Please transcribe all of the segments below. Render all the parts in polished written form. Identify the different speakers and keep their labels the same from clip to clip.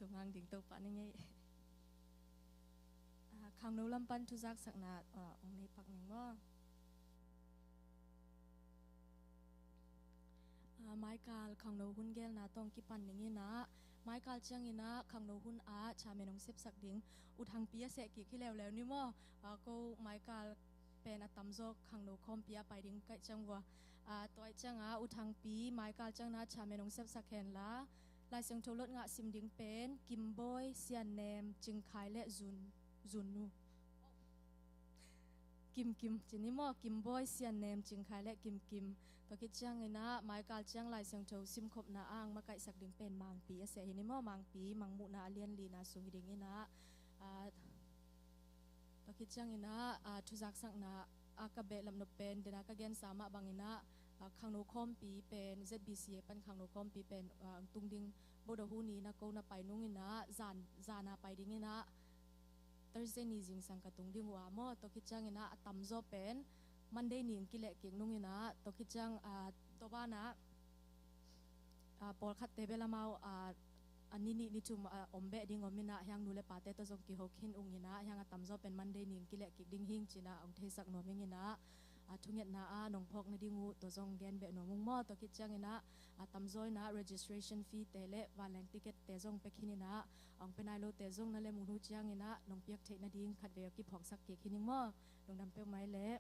Speaker 1: ตุงังดิ่งตัวปะนี่ไงขังโนลำปันทุจักสักนาองในปักหนึ่งว่าไม้กาลขังโนหุ่นเกลนาตองกิปันอย่างนี้นะไม้กาลเชียงนี้นะขังโนหุ่นชาเมนองเซฟสักดิ่งอุทังปียเสกกี่แล้วนี่มั้งก็ไม้กาลเป็นอัตมโจขังโนคอมปียไปดิ่งไกจังว่าตัวจังอุทังปีไม้กาลจังนะชาเมนองเซฟสักแคนละลายเสียงโทรลดงะซิมดิ่งเป็นกิมบอยเซียนเนมจึงขายและจุนนูกิมจีนี่มั้งกิมบอยเซียนเนมจึงขายและกิมตัวคิดจังไงนะไม้กาลจังลายเสียงโทรซิมคบนาอ่างมาไก่สักดิ่งเป็นมังปีเสียเห็นนี่มั้งมังปีมังมุนาเลียนลีนาสุงดิ่งนี่นะตัวคิดจังไงนะทุจักสักนะกระเบลลำนเป็นเดนักเกณฑ์สามะบางนะขังโนคอมปีเป็น ZBC เป็นขังโนคอมปีเป็นตุงดิ่งบดหูนี้นะกูน่ะไปนุ่งนี่นะจานาไปดิ่งนี่นะThursdayนี่จิงสังกัตุงดิ่งว่ามั้งตัวคิดจังไงนะตั้มโจเป็นมันได้นิ่งกิเลเก่งนุ่งนี่นะตัวคิดจังตัวบ้านนะปอลคัดเตเบลามาอันนี้นี่จุ่มอมเบดิ่งอมมินะยังนูเลปาเตตัวจงกิโฮคินองนี่นะยังตั้มโจเป็นมันได้นิ่งกิเลเก่งดิ่งหิงจีนะองเทศักนวมิงนี่นะทุกอย่างนะน้องพกในดิ่งูตัวจงเกณฑ์เบนงมั่วตัวคิดจังนะตั้มโจนะ registration fee เตเลวันแรงติเกตเตจงไปคินินะองเป็นนายโลเตจงนั่นเลยมุนุจังนะน้องเปียกเทนดิ่งขัดเวลกิพอกสักเกคินิมั่วน้องดำเปียกไม้เละ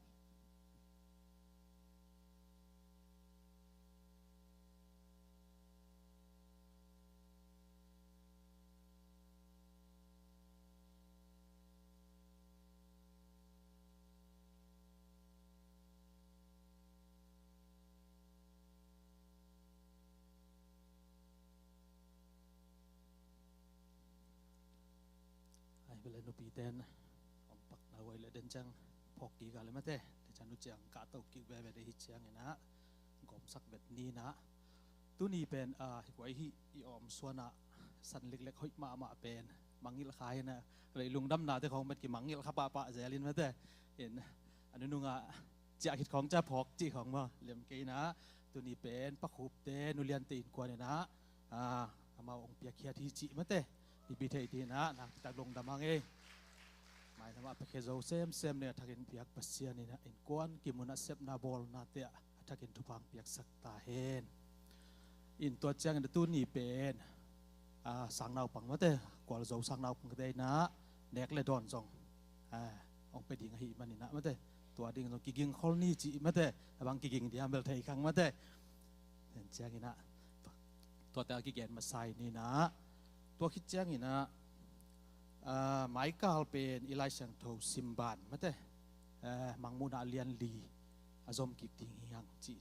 Speaker 2: เวลาหนูปีเต้นผมปักนาไว้เลยเดินจังพอกี่กันเลยมั้ยเต้แต่ฉันรู้จังกะตกกี่แบบได้ฮิตเชียงไงนะกลมสักแบบนี้นะตัวนี้เป็นไว้ที่ออมส่วนสันเล็กๆห้อยมาเป็นมังงิลขายนะเลยลุงดำนาที่ของเป็นกี่มังงิลขับปะเจริญมั้ยเต้เห็นอันนี้นุ่งจะคิดของจะพอกจีของมั้งเหลี่ยมกี่นะตัวนี้เป็นปักขุบเต้นุเรียนตีนกว่าเนี่ยนะมาองเปียเคียที่จีมั้ยเต้ที่พิธีนะนักตะลงดำมังเองหมายถึงว่าประเทศเราเซมเนี่ยทักกินเปียกปัสเซียนี่นะอินกวนกิมุนัสเซปนาบอลนาเตะทักกินทุพังเปียกสักตาเห็นอินตัวเจ้าตัวนี้เป็นสังนาวปังมาเตะกว่าเราสังนาวปังก็ได้นะเด็กเลยโดนจงองไปดิ่งหิมันนี่นะมาเตะตัวดิ่งตรงกิ่งคอลนี่จีมาเตะบางกิ่งที่ทำเบลไทยครั้งมาเตะเห็นเจ้านี่นะตัวแต่กิ่งมาใส่นี่นะตัวคิดแจ้งนี่นะหมายกาลเป็นอิไลชังโทซิมบานมาเต้มังมุนาเลียนลีอาจอมกิติงยังจี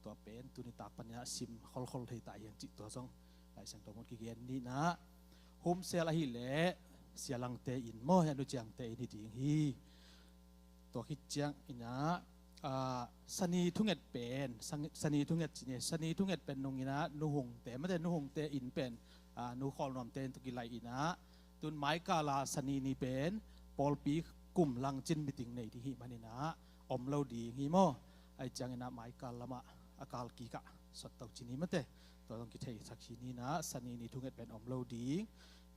Speaker 2: ตัวเป็นตุนิตาปัญญาซิมคอลเทตายังจีตัวจงไลชังโทมดกิเกนนี่นะโฮมเซลาฮิเล่เสียลังเตอินโมยันดูจังเตอินดิงฮีตัวคิดแจ้งนี่นะสนีทุ่งเอ็ดเป็นสนีทุ่งเอ็ดเนี่ยสนีทุ่งเอ็ดเป็นนงนี่นะนุหงเตไม่ได้นุหงเตอินเป็นนูขอลนอมเตนตุกิไลอินะตุนไม้กาลาสนีนีเป็นปอลปีกลุ่มลังจินมิติงในที่หิมันนี่นะอมเราดีหิโมไอจังนะไม้กาลามะอากาลกีกะสดเตาจินีมันเตตัวต้องคิดให้สักชีนี้นะสนีนีทุงเอ็ดเป็นอมเราดี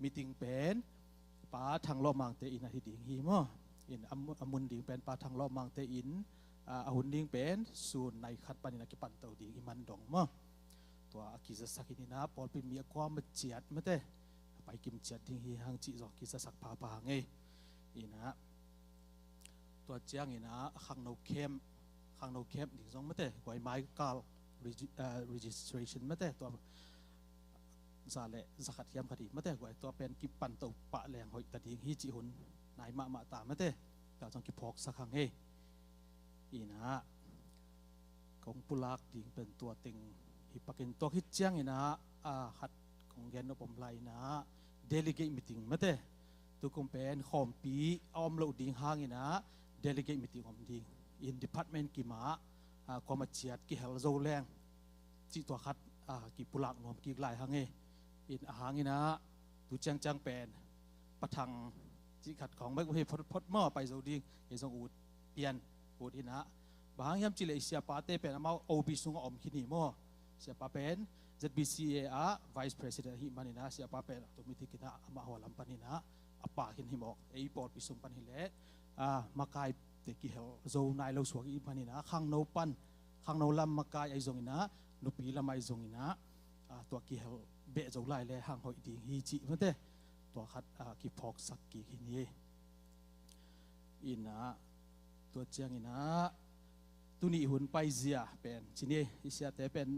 Speaker 2: มิติงเป็นป้าทางลอมังเตอินที่ดีหิโมอินอมุนดิงเป็นป้าทางลอมังเตอินอาหุนดิงเป็นส่วนในขัดปานินักปันเตาดีอิมันดงโมตัวกิจสักนี้นะพอเป็นมีความมันเจียดไม่ได้ไปกิมเจียดทิ้งหางจีจอกกิจสักพาพาไงอีนะตัวเจียงอีนะขังโนเข้มดิ่งซองไม่ได้ไว้ไม้กาลregistration ไม่ได้ตัวซาเล่สักเทียมคดีไม่ได้ไว้ตัวเป็นกิปันตัวปะแรงหอยตัดดิ่งฮิจิหุนนายมาตาไม่ได้แต่ต้องกิพอกสักครั้งไงอีนะของปุลักดิ่งเป็นตัวติงฮิปกินตัวคิดเจียงนะหัดของเกณฑ์ผมไล่นะ delegate meeting มาเต้ตัวกุมเป็นขอมปีอมเราดิ่งห่างนะ delegate meeting อมดิ่ง in department กี่หมาความมาเฉียดกี่เฮลโซแรงจีตัวคัดกี่ปุลักนวมกี่ลายห่างอินห่างนะตัวเจียงจังเป็นประทังจีขัดของไม่ก็ให้พดหม้อไปโซดิ่งยังส่งอูดเปลี่ยนอูดอินะบางยามจิเลเซียปาเต้เป็นเอาโอบิสุงอมขินีหม้อเสียปาเป็น ZBCA Vice President hi manina siapa pen automiti kita ama holam panina apa hin himok port pisum pan hile makai te ki hel zo nai lo suak i manina khang no pan khang no lam makai ai zongina nupi lam ai zongina to ki hel be zo lai le hang hoi ding hi chi mate to khat ki phok sak ki ni ina to chiang ina tuni hun pai zia pen chini isia te pen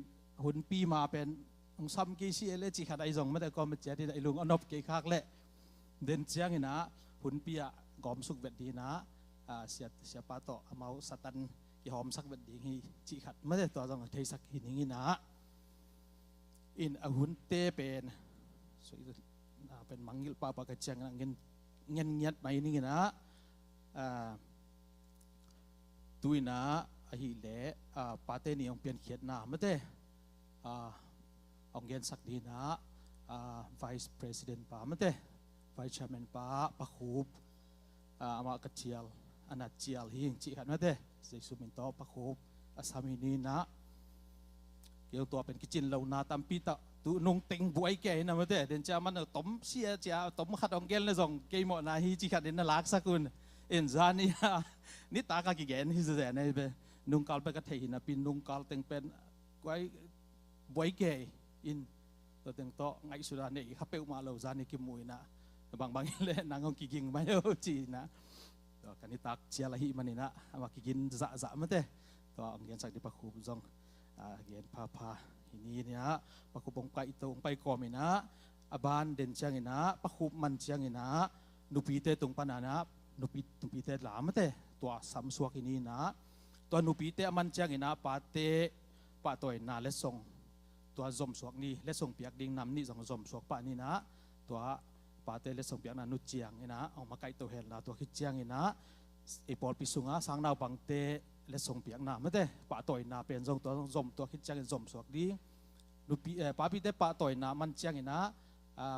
Speaker 2: hun pi ma pen ong sam ki si ele chi khat ai zong mate ko ma che ti dai lung onop ke khak le den chiang ina hun pia gom suk vet di na siapa to amau satan ki hom sak vet ding hi chi khat mate to jong thei sak hi ning ina in a hun te pen so itu pen manggil pa ka chiang ngen nyat mai ning ina tuina hi le pate ni ong pian khiat na mate ong gen sak di na Vice President pa mate Vice Chairman pa khub ama ka chial ana chial hi chi khat mate sei sumin to pa khub asami ni na kêu to pen kitchen lo na tampi ta tu nong teng buai ke na mate den cha man tom sia cha tom khat ong gen le jong ke mo na hi chi khat den na lak sakun en zania ni ta ka ki gen hi ze ne be nung kal pe ka thei na pin nung kal teng pen kwai buai ke in to teng to ngai su da ne kha pe ma lo zani ki mui na bang le nang ong ki ging mai o chi na to kan ni tak chia la hi manina ama ki gin za mate to ong gen sak di pa khu jong gen pa ini nia pa khu bong kai to ong pai ko mi na aban den chang ina pa khu man chang ina nupi te tung panana nupi te la mate to sam suak ini na to nupi te man chang ina pa toy na le song to zom suak ni le song piak ding nam ni jong zom suak pa ni na to pa te le song piak na nu chiang ina ong ma kai to hel na to khi chiang ina pol pisunga sang naw bang te le song piak na mate pa toy na pen jong to zom to khi chiang zom suak di nupi pa pi te pa toy na man chiang ina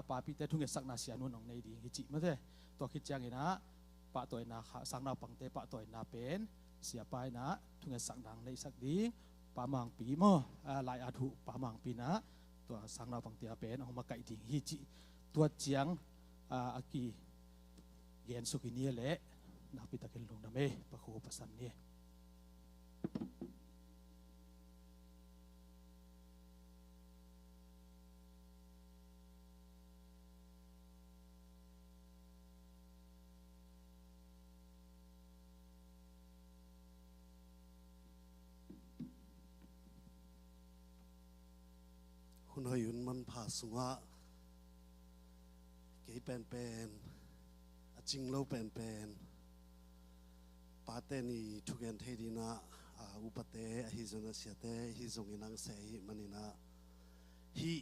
Speaker 2: pa pi te thung sak na sia nu nong nei di hi chi mate to khi chiang ina pa toy na sang naw bang te pa toy na pen sia pai na thung sak nang nei sak di pa mang pi mo lai a thu pa mang pi na to sang naw bang te pen ong ma kai ding hi chi to chiang aki gen su ki ni le na pi ta ken lung na me pa khu pasan ni
Speaker 3: hun hoyun man pha sunga ke pen aching lo pen pate ni thugen thedina upate hi zona siate hi zonginang se hi manina hi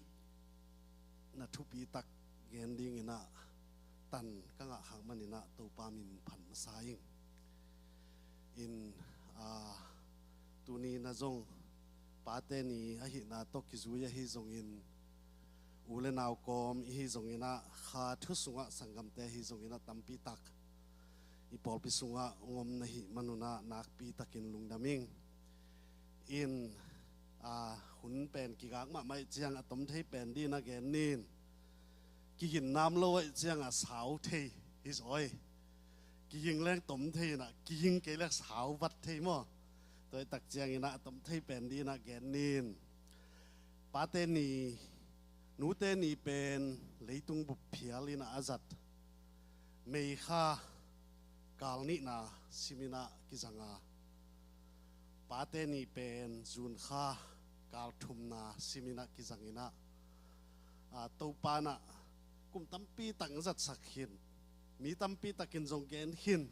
Speaker 3: na thupi tak gending ina tan kanga hang manina to pamin phan saing in tuni na zong pate ni a hi na to kizuya hi zongin ule naw kom hi zongina kha thu sunga sangam te hi zongina tampi tak ipol pi sunga ngom na hi manuna nak pi takin lungdaming in hun pen ki gak ma mai chiang atom thei pen di na gen nin ki hin nam lo chiang a sao thei is oi ki hing leng tom thei na ki hing ke lek sao wat thei mo toy tak chiang ina atom thei pen di na gen nin pa te ni nu te ni pen leitung bu phialina azat mei kha kalni na simina kizanga pate ni pen zun kha kal thum na simina kizangina to pana kum tampi tang zat sakhin mi tampi takin jong gen hin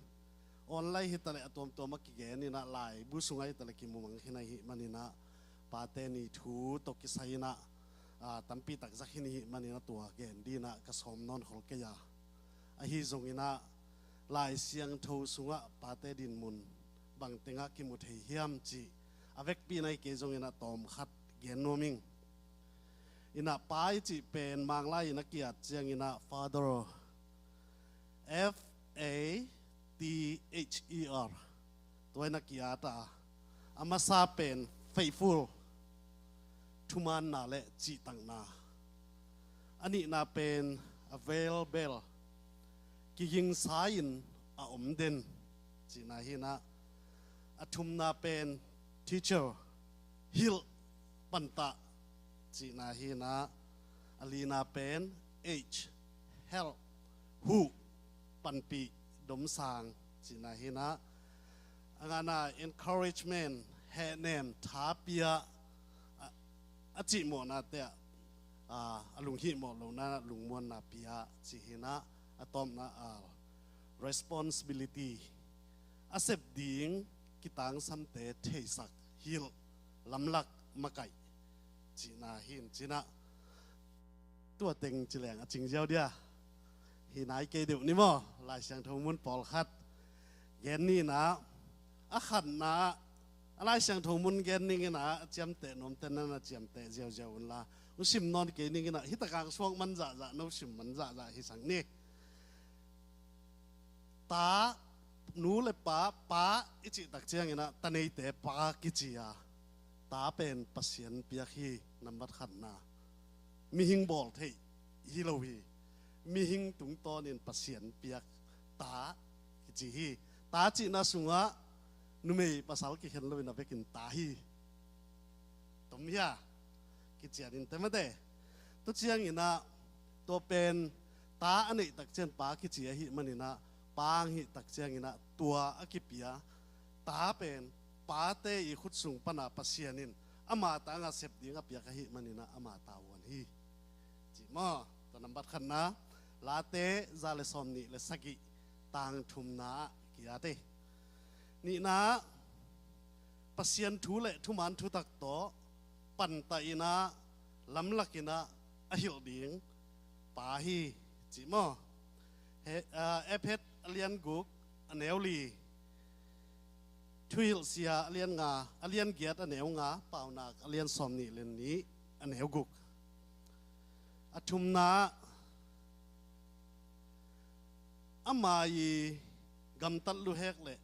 Speaker 3: online hitale atom to mak gen ina lai bu sungai tale ki mumang hina hi manina pate ni thu to kisaina tampi tak zakhini hi manina tua gen dina ka som non hol ke ya a hi zongina lai siang tho sunga pate din mun bang tenga ki mu thei hiam chi avek pi nai ke jong ina tom khat gen noming ina pai chi pen mang lai ina kiat chiang ina father FATHER toina kiata ama sa pen faithful ทุมันนาเลจีตังนาอันนี้นาเป็น available กิยิงสายินอมเดนจีนาฮินะอทุมนาเป็น teacher ฮิลปันตะจีนาฮินะอลีนาเป็น H help หูปันปีดมสางจีนาฮินะอังานา encouragement แห่เนมท้าเปียอจิโมนาเตะลุงฮิโมลนาลุงมวนนาเปียจีฮินะอะตอมนาresponsibility อาเสบดิ้งกิตังสัมเตเทสักฮิลลำลักมาไก่จีนาหินจีนะตัวเต็งจีแหลงจริงเจ้าเดียหินายเกดิวนี่มั้งลายเสียงทงมุนปอลขัดเย็นนี่นะอาขันนะอะไรเสียงทงมุนเย็นนี่นะเจียมเตะนมเตนั่นนะเจียมเตะเจียวเจียวละอุสิมนอนเกนี่นะฮิตกางช่วงมันจะนุสิมมันจะฮิสังนี่ตาหนูเลยป้าอิจิตักเจียงนะตาในเตะป้ากิจิยาตาเป็นปัสยันเปียกีนับบัดขันนามีหิงบอลเทฮิโลฮีมีหิงตุงตอนินปัสยันเปียกตากิจิฮีตาจินาสุงะนุเมย์ภาษากิเห็นเลยนะเบกินตาฮีตมยากิจิยานินเต็มเตะตัวเจียงนะตัวเป็นตาอันนี้ตักเจียนป้ากิจิยาฮีมันนี่นะปางหิตักเจียงนะตัวอกิปียตาเป็นป้าเตยขุดสูงปนาปัสยานินอามาตางาเสพดิ้งอปียกหิมันนี่นะอามาตาวันฮีจิมอตอนนั้นบัดขันนะลาเตซาเลสอมนี่เลสกิต่างทุมนากิยาเตนี่นะปัสยันทุเลทุมันทุตักโตปันตาอินะลำลักินะอหิลดิ้งป้าฮีจิมอเอฟเอสเลียนกุกอันเนวลีทวิลเซียเลียนงาเลียนเกียรอันเนวงาเปล่านักเลียนสอมนี่เลนนี้อันเนวกุกอทุมนาอามายกำตัดลุเฮกเลย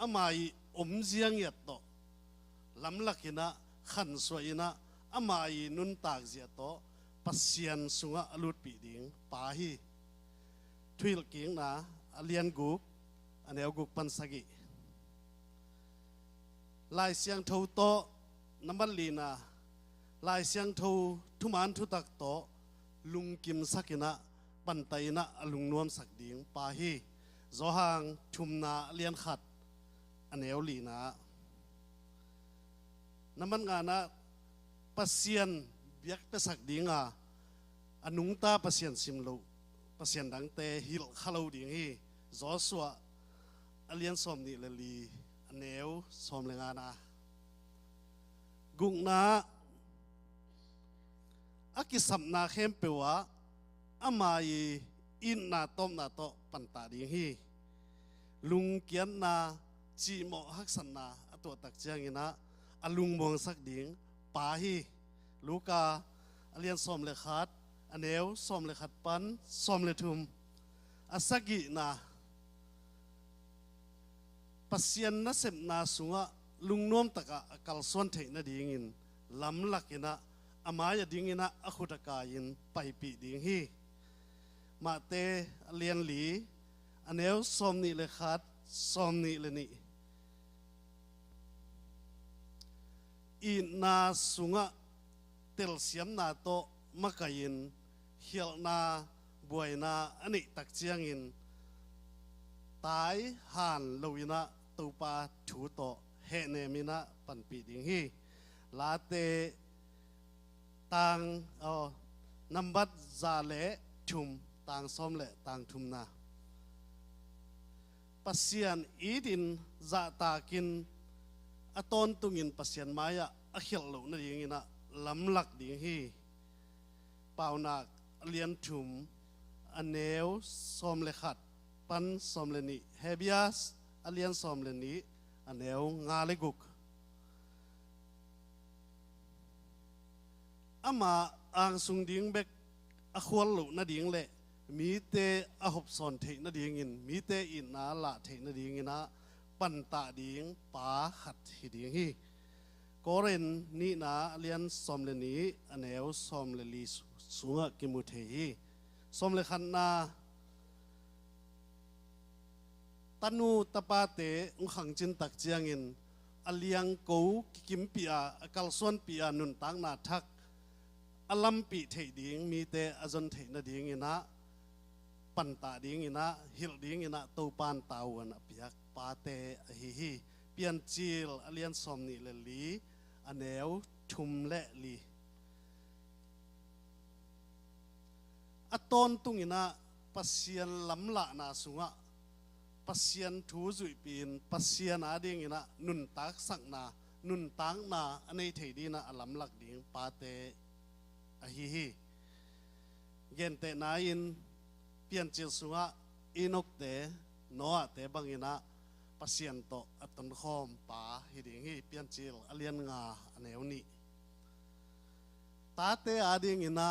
Speaker 3: อามายอมเสียงยัดโตลำลักนะขันสวยนะอามายนุนตากเสียโตปัสยันสุงะลุดปีดิงปาฮีทวิลกิงนะเลียนกุกอันเนวกุกปันสกิลายเสียงทูโตน้ำบัลลีนะลายเสียงทูทุมันทุตักโตลุงกิมสักินะปันไตนะลุงนวมสักดิ่งปาฮีโจหังทุมนาเลียนขัดอันเนวลีนะน้ำมันงานะปัสยันเบียกไปสักดิ่งอนุงตาปัสยันซิมโลปัสยันดังเตฮิลขลาวดิ่งฮีโจสัวเลียนสอมนี่เลลีอันเนวสอมเลงานะกุงนะอากิสัมนาเข้มเปวะอามายีอินนาต้มนาโตปันตาดิ่งฮีลุงเกียนนาจีโมฮักสันนาตัวตักเจียงนะอลุงมองสักดิ่งปาฮีลูกาเลียนสอมเลขัดอันเนวสอมเลขัดปันสอมเลทุมอาสักินาปัสยันนัสเซมนาสุงะลุงน้อมตะกะกัลส่วนเทนดิ่งินลำลักอินะอามายดิ่งินะอขุตะกายินไปปีดิ่งฮีมาเตเลียนหลีอันเนวสอมนี่เลขัดสอมนี่เลนี่อินาสุงะเตลเสียมนาโตมะกายินเฮียลนาบวยนาอันนี้ตักเจียงอินตายหันลวินะตูปาถูโตเฮเนมินะปันปีดิ่งฮีลาเตตังนัมบัดซาเลทุมตังสอมเลตังทุมนาปัสยันอีดินซาตากินอตอนตุงินปัสยันมายะอขิลโลนั่นดิ่งนะลำลักดิ่งฮีเปล่านักเลียนทุมอันเนวสอมเลขัดปันสอมเลนีเฮเบียสอเลียนสอมเลนีอันเนวงาเลกุกอามาอ่างสุงดิ่งเบกอควลลุนาดิ่งเละมีเตอหบสอนเทนาดิ่งอินมีเตอินนาละเทนาดิ่งอินะปันตาดิ่งป้าขัดหิดิ่งฮีก ก็เรนนี่นะเลียนสมเลนี้อันเอวสมเลลีสุงะกิมุเทฮีสมเลขันนาตันูตะปาเตอุขังจินตักเจียงินอเลียงกูกิมปีอากัลส่วนปีอานุนตังนาทักอลัมปีเทดิงมีเตอจนเทนดิงอินะปันตาดิงอินะฮิลดิงอินะตูปานตาวันอภิยักปาเตฮิฮิเปลี่ยนจิลอเลียนสมนิเลลีอันเอวทุมเละลีอตอนตุงอินะปัสยันลำละนาสุงะปัสยันทูจุยปีนปัสยันอาดิงอินะนุนตักสักนานุนตังนาอันในเทดีนะอลัมลักดิงปาเตฮิฮิเย็นเตนาอินเปลี่ยนจิลสุงะอินกเตโนอะเตบังอินะปัสยันโตอัตนคอมป่าฮิดิงฮิเปลี่ยนจิลอเลียนงาอันเอวนี้ตาเตอาดิงอินะ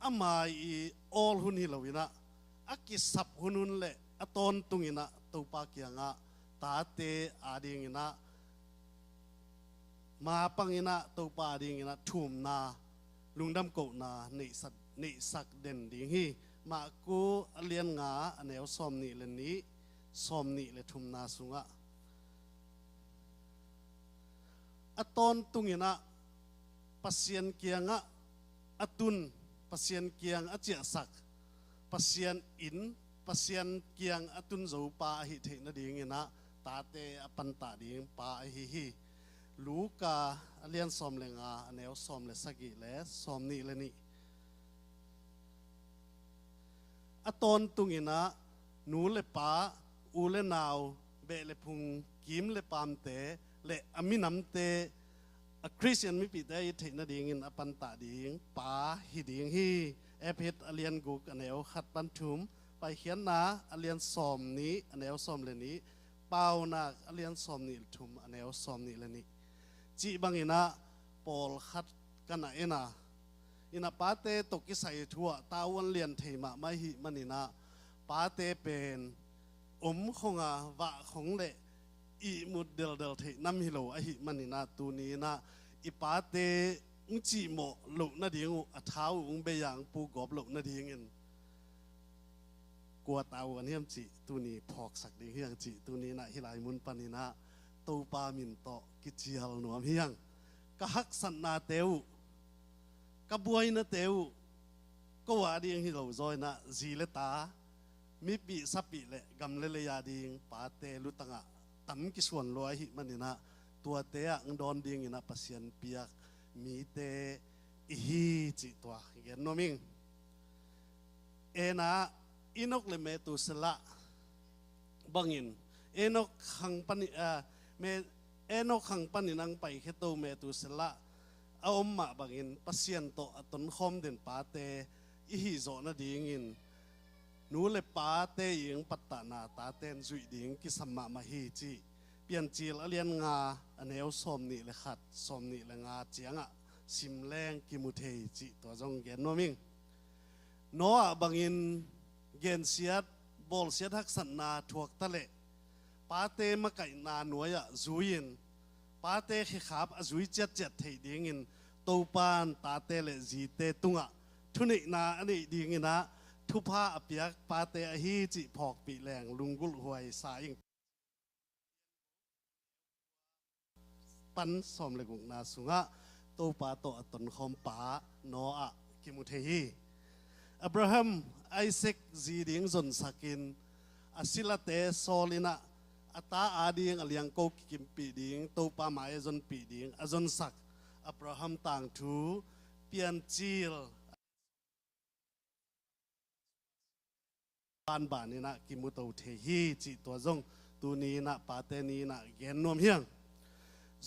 Speaker 3: อามาอีออลหุนฮิลวินะอากิสับหุนุนเละอตอนตุงอินะตูปากียงะตาเตอาดิงอินะมาปังอินะตูปาดิงอินะทุ่มนาลุงดำโกนานิสักเด่นดิงฮีมากูเลียนงาอันเอวสอมนี่เลนี้สอมนี่เลทุมนาสุงะอตอนตุงอินะปัสยันเกียงะอตุนปัสยันเกียงอเจียสักปัสยันอินปัสยันเกียงอตุนโจปาหิเทนดิงอินะตาเตอปันตาดิงปาฮิฮิลูกาเลียนสอมเลงาอันเอวสอมเลสกิเลสอมนี่เลนี่อตอนตุงอินะนูเลปาอูเลนาวเบเลพุงกิมเลปามเตเลอามินัมเตคริสเตียนมิปิเตยเทนดิงอินอปันตาดิงปาฮิดิงฮีเอเพตเลียนกุกอันเอวขัดปันทุมไปเขียนนาเลียนสอมนี้อันเอวสอมเลนี้เปล่านาเลียนสอมนี่ทุมอันเอวสอมนี่เลนี้จีบังอินะปอลขัดกันเอนะอินะปาเตตกิสัยทัวตาวันเลียนเทมาไม่หิมันอินะปาเตเป็นของวะของเละอีมุดเดลเทน้ำฮิโลอหิมันอินะตูนี้นะอีปาเตอุจีโมลุนาดิงอัท้าวเบยังปูกอบลุนาดิงอินกัวตาวันเฮียมจีตูนี้พอกสักดิงเฮียงจีตูนี้นะฮิลายมุนปันินะตูปามินโตกิจิฮัลนวมเฮียงกะฮักสันนาเตวกะบวยนาเตวก็ว่าดิงฮิโลจอยนะจีเลตามีปีสับปีเลกำเลเลยาดิงปาเตลุตังะตั้มกิส่วนลอยหิมันนี่นะตัวเตะอังดอนดิงอินะปัสยันเปียกมีเตฮีจิตัวเห็นโนมิงเอนะอินกเลเมตุสละบังอินเอนกขังปันเมเอนกขังปันนังไปแค่ตัวเมตุสละเอาอมมาบังอินปัสยันโตอัตนคอมเด่นปาเตอีฮิโซนะดิงอินนูเลปาเตยิงปัตตานาตาเตนจุยดิงกิสมามาฮีจีเปลี่ยนจีลเลียนงาอันเอวสมนี่เลยขัดสมนี่เลยงาเจียงอ่ะซิมแรงกิมุเทจีตัวจงเกนโนมิงโนอ่ะบังอินเกนเสียดบอลเสียดทักษณาถวกทะเลปาเตมาไก่นาหน่วยอ่ะจุยินปาเตขี้ขับจุยเจ็ดเทดิงินตูปานตาเตเลจีเตตุงอ่ะทุนินาอันนี้ดิงินะทุพาอเปียกปาเตอฮีจิพอกปีแรงลุงกุลหวยสายปันสมเลกุนาสุงะตูปาโตอตนคอมปาโนอะกิมุเทฮีอับราฮัมไอเซกจีดิงจนสักินอสิลเตโซลินะอัตาอาดิงอเลียงโกกิมปีดิงตูปาหมายจนปีดิงอจนสักอับราฮัมต่างทูเปลี่ยนจีลบานนี่นะกิมุโตเทฮีจิตัวจงตัวนี้นะปาเตนี้นะเกนนวมเฮียง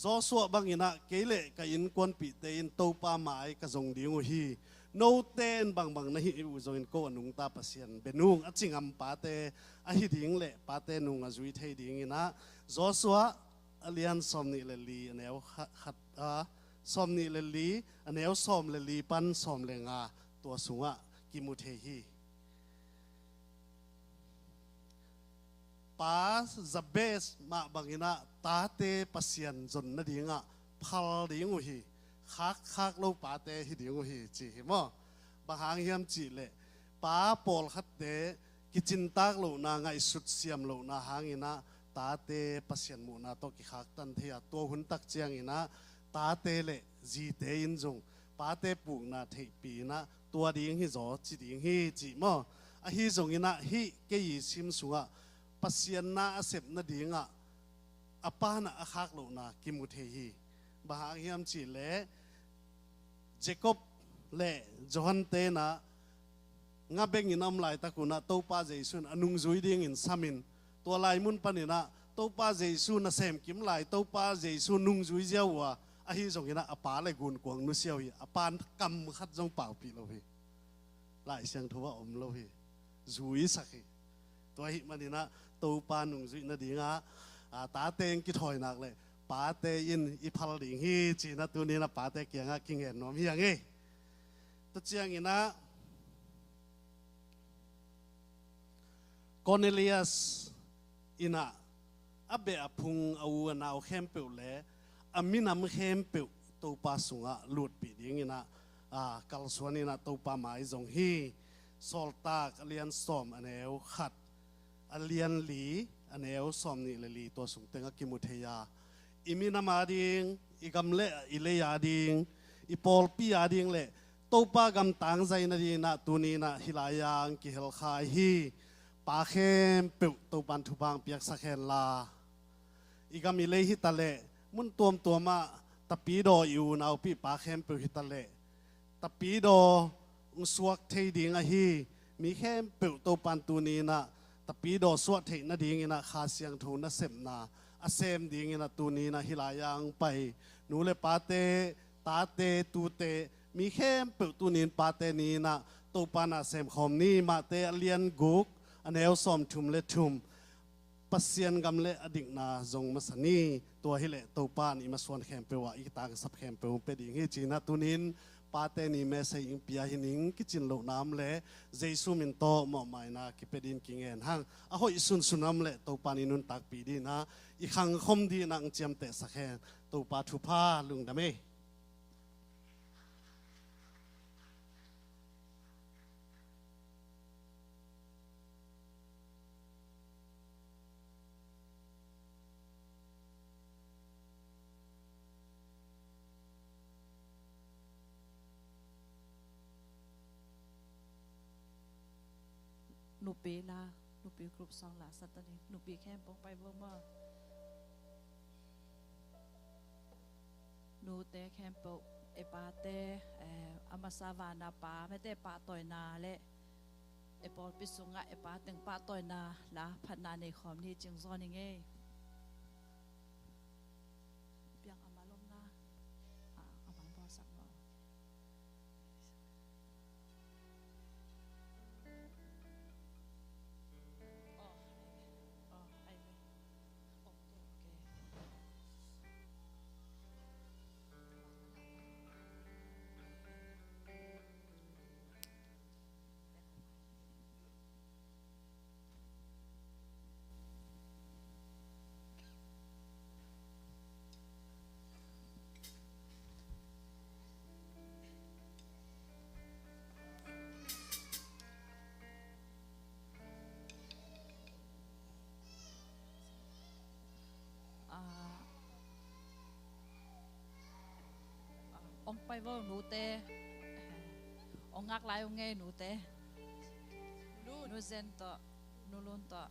Speaker 3: จอสวบังอินะเกเลกอินกวนปีเตอินโตปาหมายกะจงดิงฮีโนเตนบางนะฮิอุจงอินโกนุงตาปัสยันเบนุงอจิงอัมปาเตอหิดิงเลปาเตนุงอจุยเทดิงอินะจอสวอเลียนสอมนิเลลีเนวขัดสอมนิเลลีเนวสอมเลลีปันสอมเลงาตัวสุงะกิมุเทฮีปาจะเบสมาบางอินะตาเตปัสยันจนนาดิงะ พัลดิ้งหีคักเราป้าเตะฮิดิ้งหีจีมั้งบางหางเฮียมจีเล่ป้าปอลขัดเตะกิจินตักเรานาไงสุดเสียมเรานาหางอินะตาเตะปัสยันมูนาโตกิคักตันเทียตัวหุ่นตักเจียงอินะตาเตะเล่จีเตอินจงป้าเตะปูนาเทปีนะตัวดิ้งฮีจ่อจีดิ้งฮีจีมั้งอะฮีจงอินะฮีเกยซิมสุงะปัสยันนาเสพนาดิ้งะอป้านะอาคักเรานากิมุเทฮีบางเฮียมจีเล่เจคอบเล่จอห์นเตนะงาเบงินอำไลตะกุนะตัวป้าเจสุนอนุงจุยดิ้งอินสามินตัวลายมุนปนินะตัวป้าเจสุนนะเซมกิมไลตัวป้าเจสุนนุงจุยเจ้าว่าอะฮีจงกินะอป้าเลยกุนกวงนุเซียวฮีอป้ากำขัดจงเป่าปีเราฮีหลายเสียงทัวอมเราฮีจุยสักฮีตัวฮีมันนี่นะตัวป้านุงจุยนะดิ้งตาเตงกิถอยนักเลยป้าเตอินอีพัลดิ้งฮีจีนะตัวนี้นะป้าเตเกียงกิงเห็นน้อมเฮียงเอตัวเจียงอินะคอร์เนเลียสอินะอับเบอพุงเอาหนาวเข้มเปลวเล่อามินามเข้มเปลวตัวป้าสุงะหลุดปีดิ้งอินะกัลสวนินะตัวป้าหมายจงฮีโซลตากเลียนสอมอันเอวขัดเลียนหลีอันเอวสอมนี่เลยลีตัวสุงเต็งกิมุเทียอิมินามาดิงอีกำเล่อิเลยาดิงอีปอลปียาดิงเล่ตัวป้ากำตังใจนาดีนะตัวนี้นะฮิลายังกิเฮลคายฮีป้าเข้มเปิวตัวปันทุบังเปียกสักแห่ลาอีกำมีเลยฮิตาเล่มุนตัวมาตะปีโดอยู่นาวปีป้าเข้มเปิวฮิตาเล่ตะปีโดอุสวกเทดิงอะฮีมีเข้มเปิวตัวปันตัวนี้นะตะปีโดสวดเทนาดิงนะขาเสียงทูนเสมนาอาเซมดิงนะตัวนี้นะฮิลายังไปหนูเลยป้าเตตาเตตูเตมีเข้มเปิวตัวนี้ป้าเตนี้นะตัวปานาเซมคอมนี่มาเตเลียนกุกอันเอลซอมทุมเลทุมปัสยันกำเลอดิ่งนาจงมาสนีตัวฮิเลตัวปานอิมาส่วนแคมเปวะอีกตางสับแคมเปวเป็นดิ่งฮิจีนะตัวนี้ป้าเตนี่เมสอิงพิยาหินิงกิจินโลน้ำเล่เจสุมินโตหมอไม่นะกิเป็นดินกิงเงินห้างอ่ะหอยสุนน้ำเล่ตัวปานินุนตักปีดีนะอีกครั้งคมดีนังเจียมเตะสักแค่ตัวปาทุพาลุงดำเม
Speaker 4: หนูปีละหนูปีกรุ๊ป2ละสัตว์นี้หนูปีแค่ปองไปบ่มาหนูเตะแคมป์เอปาเตอามาซาวานาปาไม่เตะปาต่อยนาและเอปอลปิสุงะเอปาตึงปาต่อยนาละพันนาในคอมนี่จึงซ้อนยังไงเปียงอามาลมนาอามาบอสักบอองไปว่าหนูเตะองงักลายองไงหนูเตะหนูเซนต่อหนูลุนต่อ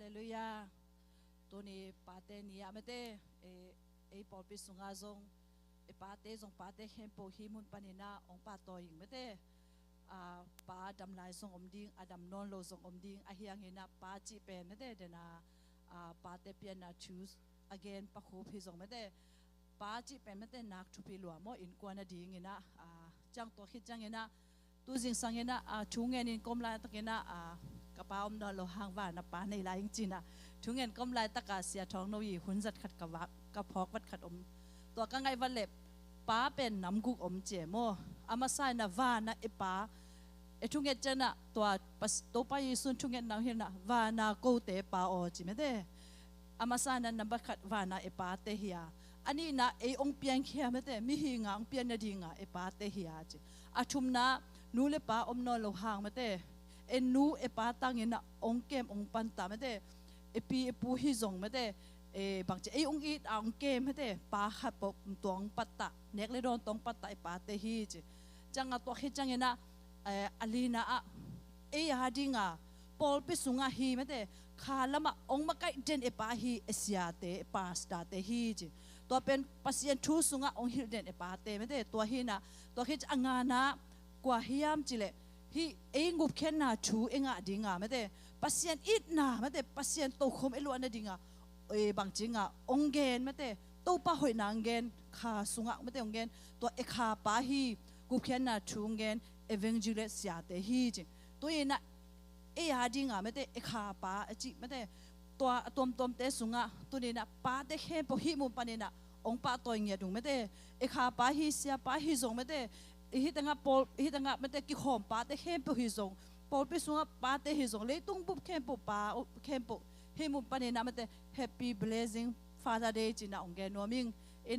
Speaker 4: เลลูยาตัวนี้ปาเตนี่ไม่ได้ปอลปิสุงาจงปาเตจงปาเตเฮมโปฮิมุนปานินาองปาตอยิงไม่ได้ปาดำลายทรงอมดิ้งอดัมนอนโลทรงอมดิ้งอาเฮียงเห็นนะปาจีเป็นไม่ได้เดนะปาเตเปียนนะ choose again ปะคูพิจงไม่ได้ปาจีเป็นไม่ได้นักทุพิลัวโมอินกวนดีเงินะจังตัวคิดจังเงินะตัวจิงสังเงินะชูเงินินกลมลายตะเงินะกระเป๋าดอนโลหางว่านะปาในลายจริงนะชูเงินกลมลายตะกาเสียทองโนยีหุ่นจัดขัดกะวักกะพอกวัดขัดอมตัวกังไงวันเล็บป้าเป็นน้ำกุกอมเจโมอามาใส่นะว่านะป้าทุกเงินเจนะตัวไปยิสุนทุกเงินนางเห็นนะว่านะกูเตป้าโอจิไม่ได้อามาใส่นะนับขัดว่านะป้าเตเฮียอันนี้นะองเปียงเขียไม่ได้มีหิงองเปียงนาดีงาป้าเตเฮียจิชุมนะนูเลป้าอมนอนโลหางไม่ได้นูป้าตั้งเงินนะองเกมองปันตาไม่ได้ปีปูฮิจงไม่ได้บางทีองอีดองเกมไม่ได้ป้าขับปมตวงปัตตะเน็กเลยโดนตวงปัตตะป้าเตฮีจิจังตัวฮิจังเงินนะอลีนาฮาดิงาปอลปิสุงาฮีไม่ได้ขาละมาองมาไกเดนป้าฮีเอเซียเตป้าสตาเตฮีจิตัวเป็นปัสยันทูสุงาองฮิเดนป้าเตไม่ได้ตัวฮีนะตัวฮิจงานะกว่าฮิยามจิเลฮีงุบเข็นนาชูงาดิงาไม่ได้ปัสยันอิดนาไม่ได้ปัสยันโตคมล้วนนาดิงาบางจริงองเกนไม่ได้ตัวป้าหอยนางเกนขาสุงาไม่ได้องเกนตัวขาป้าฮีกุบเข็นนาชูเกนเอเวนจูเลสยาเตฮีจิตัวนี้นะฮาดิงาไม่ได้ขาป้าจิไม่ได้ตัวเตสุงาตัวนี้นะป้าเตเฮปฮิมุปานินะองป้าตัวเงียดุงไม่ได้ขาป้าฮีเสียป้าฮีจงไม่ได้ฮิตังปอลฮิตังไม่ได้กิขมป้าเตเฮปฮิจงปอลไปสุงาป้าเตฮิจงเลยตุ้งบุบเฮปป้าเฮปฮิมุปานินะไม่ได้ Happy Blessing Father Day จินะองเกนวมิง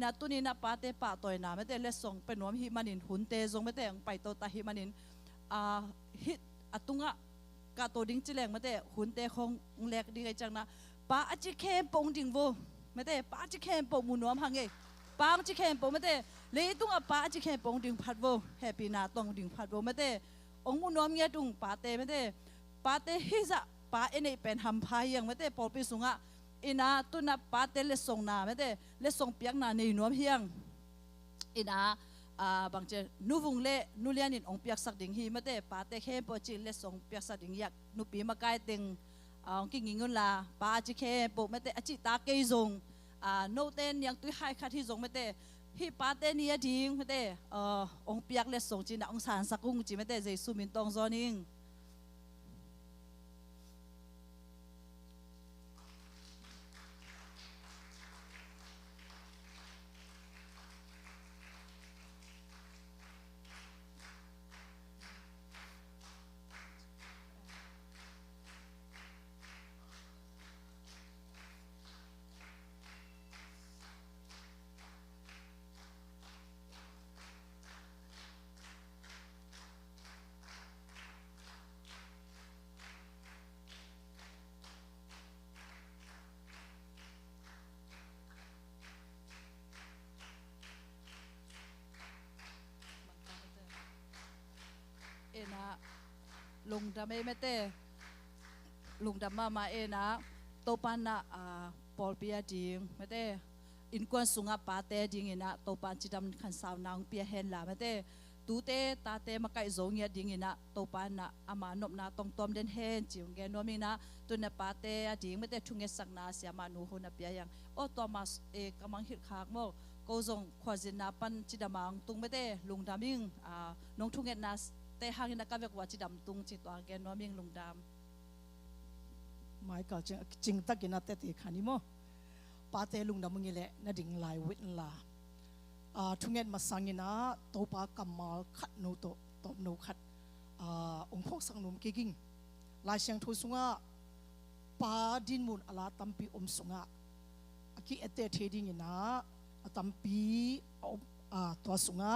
Speaker 4: นาตุนีนะป้าเตป้าตัวน่ะไม่ได้เลสส่งเป็นน้อมฮิมันินหุ่นเตจงไม่ได้ไปตัวตาฮิมันินฮิตุงะกาตัวดิ้งจิแรงไม่ได้หุ่นเตคงเล็กดีไงจังนะป้าอาจิเข้มปงดิ้งโวไม่ได้ป้าอาจิเข้มปงมุนน้อมหังเอป้าอาจิเข้มปงไม่ได้เลยตุงะป้าอาจิเข้มปงดิ้งพัดโวแฮปปี้นาตองดิ้งพัดโวไม่ได้องมุนน้อมเงี้ยตุงป้าเตไม่ได้ป้าเตฮิซะป้าเอเนเป็นหำพายยังไม่ได้ปอลปิสุงะนาตุนับป้าเตเลส่งนาไม่ได้เลส่งเปียกนาในน้อมเฮียงนาบางเจนูวงเล่นูเลียนินองเปียกสักดิ่งฮีไม่ได้ป้าเตเข้มปอจิเลส่งเปียกสักดิ่งยักนูปีมาไกลติงกิ่งเงินลาป้าจิเข้มปอไม่ได้อจิตาเกยจงโนเตนยังตุยให้ขัดที่จงไม่ได้ฮีป้าเตนี่ดิ่งไม่ได้องเปียกเลส่งจีน่ะองสารสักกุ้งจีไม่ได้เจสุมินตองจอนิงนะลุงดำไม่เต้ลุงดำมานะโตปันนะปอลเปียดิงไม่เต้อินกวนสุงาปาเตดิงนะโตปันจิดำขันสาวนางเปียเฮนละไม่เต้ตูเตตาเตมาไกโซเงียดิงนะโตปันนะอามานบนะตองตอมเดนเฮนจิวเกนวมินะตัวนะปาเตดิงไม่เต้ทุงเงสักนาเสียมานูหุนเปียยังโอตอมัสกำลังหิดขากโมก็จงขวาจินาปันจิดามังตุงไม่เต้ลุงดำมิงน้องทุงเงนาแต่หากนักเวกว่าจิดำตุงจิตตัวแกนว่ามีลุงดำ
Speaker 5: ไม่ก็จริงตักกินนัดแต่ตีขันนี่มั้งป้าเตลุงดำมึงนี่แหละน่าดิ่งลายวิทย์ลาทุกเงินมาสั่งกินนะโตป้ากำมาขัดโนโตตบโนขัดองค์พวกสังนมกิ่งลายเสียงทุสุงะป้าดินมุนอลาตัมปีอมสุงะกิเอเตเทดิ้งกินนะตัมปีตัวสุงะ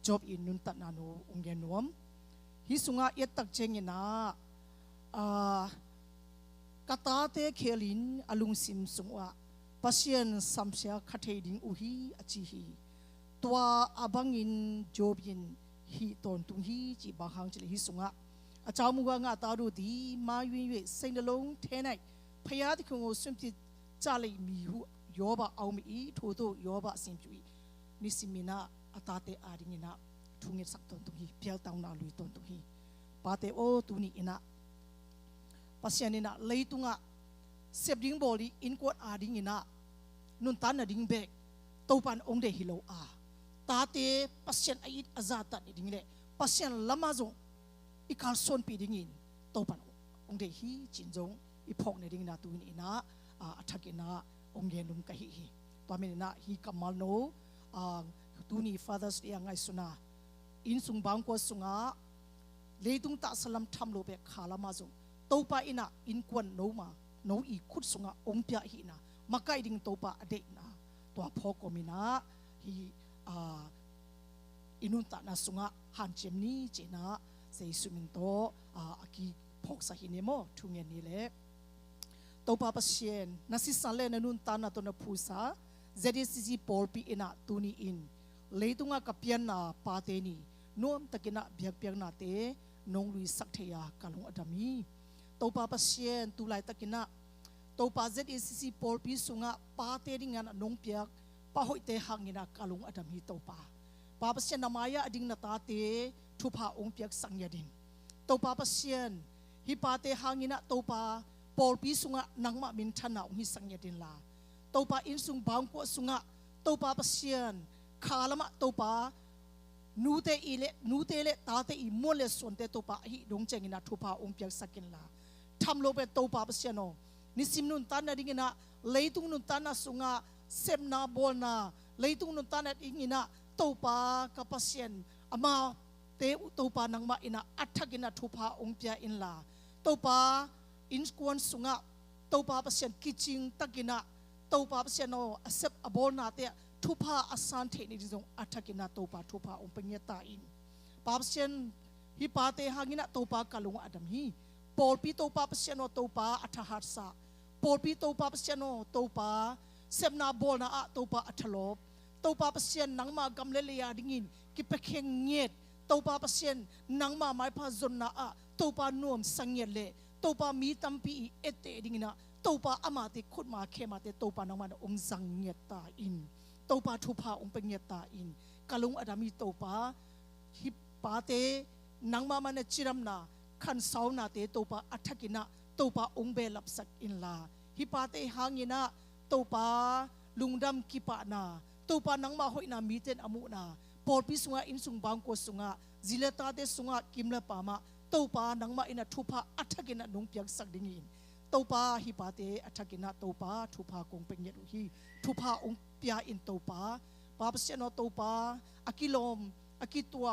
Speaker 5: จบอินนุนตัดนานูองเกนวมฮิสุงะเอตักเจงินะกตาเตเคลินอลุงซิมสุงะปัสยันสัมเสียขัดเฮดิงอุฮีอจิฮีตัวอบังอินจบอินฮีตอนตุงฮีจีบางครั้งจิเลฮิสุงะอาจารย์มุกงะตาดูดีมาวินเวเซนเดลงเทนัย พยาที่คงสุมที่จ่าเลยมีหูยอบะเอามีทูโตยอบะสิมจุยนิสิมินาอัตาเตอาดิงินาทุงเงสักตนตุฮีเพียงตาวนาลุยตนตุฮีปาเตโอตุนีอินะปัสยานินะเลยตุงะเซบดิ้งบอลีอินกวดอาดิงินะนุนตันนะดิ้งเบกตัวปันองเดฮิโลอาตาเตปัสยานอิดอาซาตัดดิ้งเล่ปัสยานลามาจงอีคาลซอนปีดิ้งินตัวปันองเดฮีจินจงอีพอกเนดิ้งนาตุนีนะอัฐกินะองเกนุมกะฮีตัวเมนนะฮีกัมมัลโนตุนี Fathers Day ไงสุนาอินสุงบางกว่าสุงาเลยตุงตาสลัมทำโลเบกขาลามาจงตัวปาอินะอินกวนโนมาโนอีขุดสุงาองเปียฮีนะมาไกดิ้งตัวปาอเดนะตัวพอกมินะฮีอินุนตานาสุงาฮันเจมนีเจนะเซซุมินโตอากีพอกสาฮิเนโมทุงเงินนี่แหละตัวปาปัสเชียนนัสิสันเลนันุนตานาตัวนับผู้สาZACC ปอลปีอินะตุนีอินเลยตุงะกับเปียนนาปาเตนีนุ่มตะกินะเบียกเปียกนาเตนงลุยสักเทียกาลงอดามีตัวปาปัสเชียนตุไลตะกินะตัวปา ZACC ปอลปีสุงะปาเตดิงานนงเปียกปาหอยเตหังอินะกาลงอดามีตัวปาปัสเชียนนามายะดิงนาตาเตทุพาองเปียกสังยาดินตัวปาปัสเชียนฮิปาเตหังอินะตัวปาปอลปีสุงะนังมามินทนาองฮิสังยาดินลาตัวปาอินสุงบางกว่าสุงะตัวปาปัสเชียนขาลมะตัวปานูเตอีเลนูเตเลตาเตอีมัวเลส่วนเตตัวปาฮิดงเจงินะทุพาองเปียกสักินลาทำโลเปตัวปาปัสเชียนโนนิสิมนุนตันนะดิงินะเลยตุงนุนตันนะสุงะเซมนาบอลนะเลยตุงนุนตันนะดิงินะตัวปากับปัสเชียนอามาเตอุตัวปานังมาอินะอัฐกินะทุพาองเปียอินลาตัวปาอินกวนสุงะตัวปาปัสเชียนกิจิงตะกินะตัวปาปัสเซียนโนอาเซบอบอลนาเตะทุพาอาสันเทนิจงอัฐกินาตัวปาทุพาองเปญตาอินปาปัสเซียนฮิปาเตหางินะตัวปากาลุงอดัมฮีปอลปีตัวปาปัสเซียนโนตัวปาอัฐหัสสะปอลปีตัวปาปัสเซียนโนตัวปาเซบนาบอลนาอะตัวปาอัฐลบตัวปาปัสเซียนนังมากำเลเลียดิงินกิเปเคงเงียดตัวปาปัสเซียนนังมาไม้พาจนนาอะตัวปานวมสังเงียเลตัวปามีตัมปีเอเตดิงินะตัวปาอามาติขุดมาเคมาเตตัวปานังมันองสังเงียตาอินตัวปาทุพาองเปเงียตาอินกาลุงอดามีตัวปาฮิปาเตนังมามันจิรัมนาขันสาวนาเตตัวปาอัฐกินะตัวปาองเบลับสักอินลาฮิปาเตหางินะตัวปาลุงดำกิปานาตัวปานังมาหอยนามีเตนอมุนาปอลพิสุงะอินสุงบางโกสุงะจิเลตาเตสุงะกิมเลปามาตัวปานังมาอินะทุพาอัฐกินะนงเปียกสักดิ่งินตัวปาฮิปาเตอัฐกินะตัวปาทุพากงเป็นเยดุฮีทุพาองเปียอินตัวปาปาเปเซนอตัวปาอากิลมอากิตัว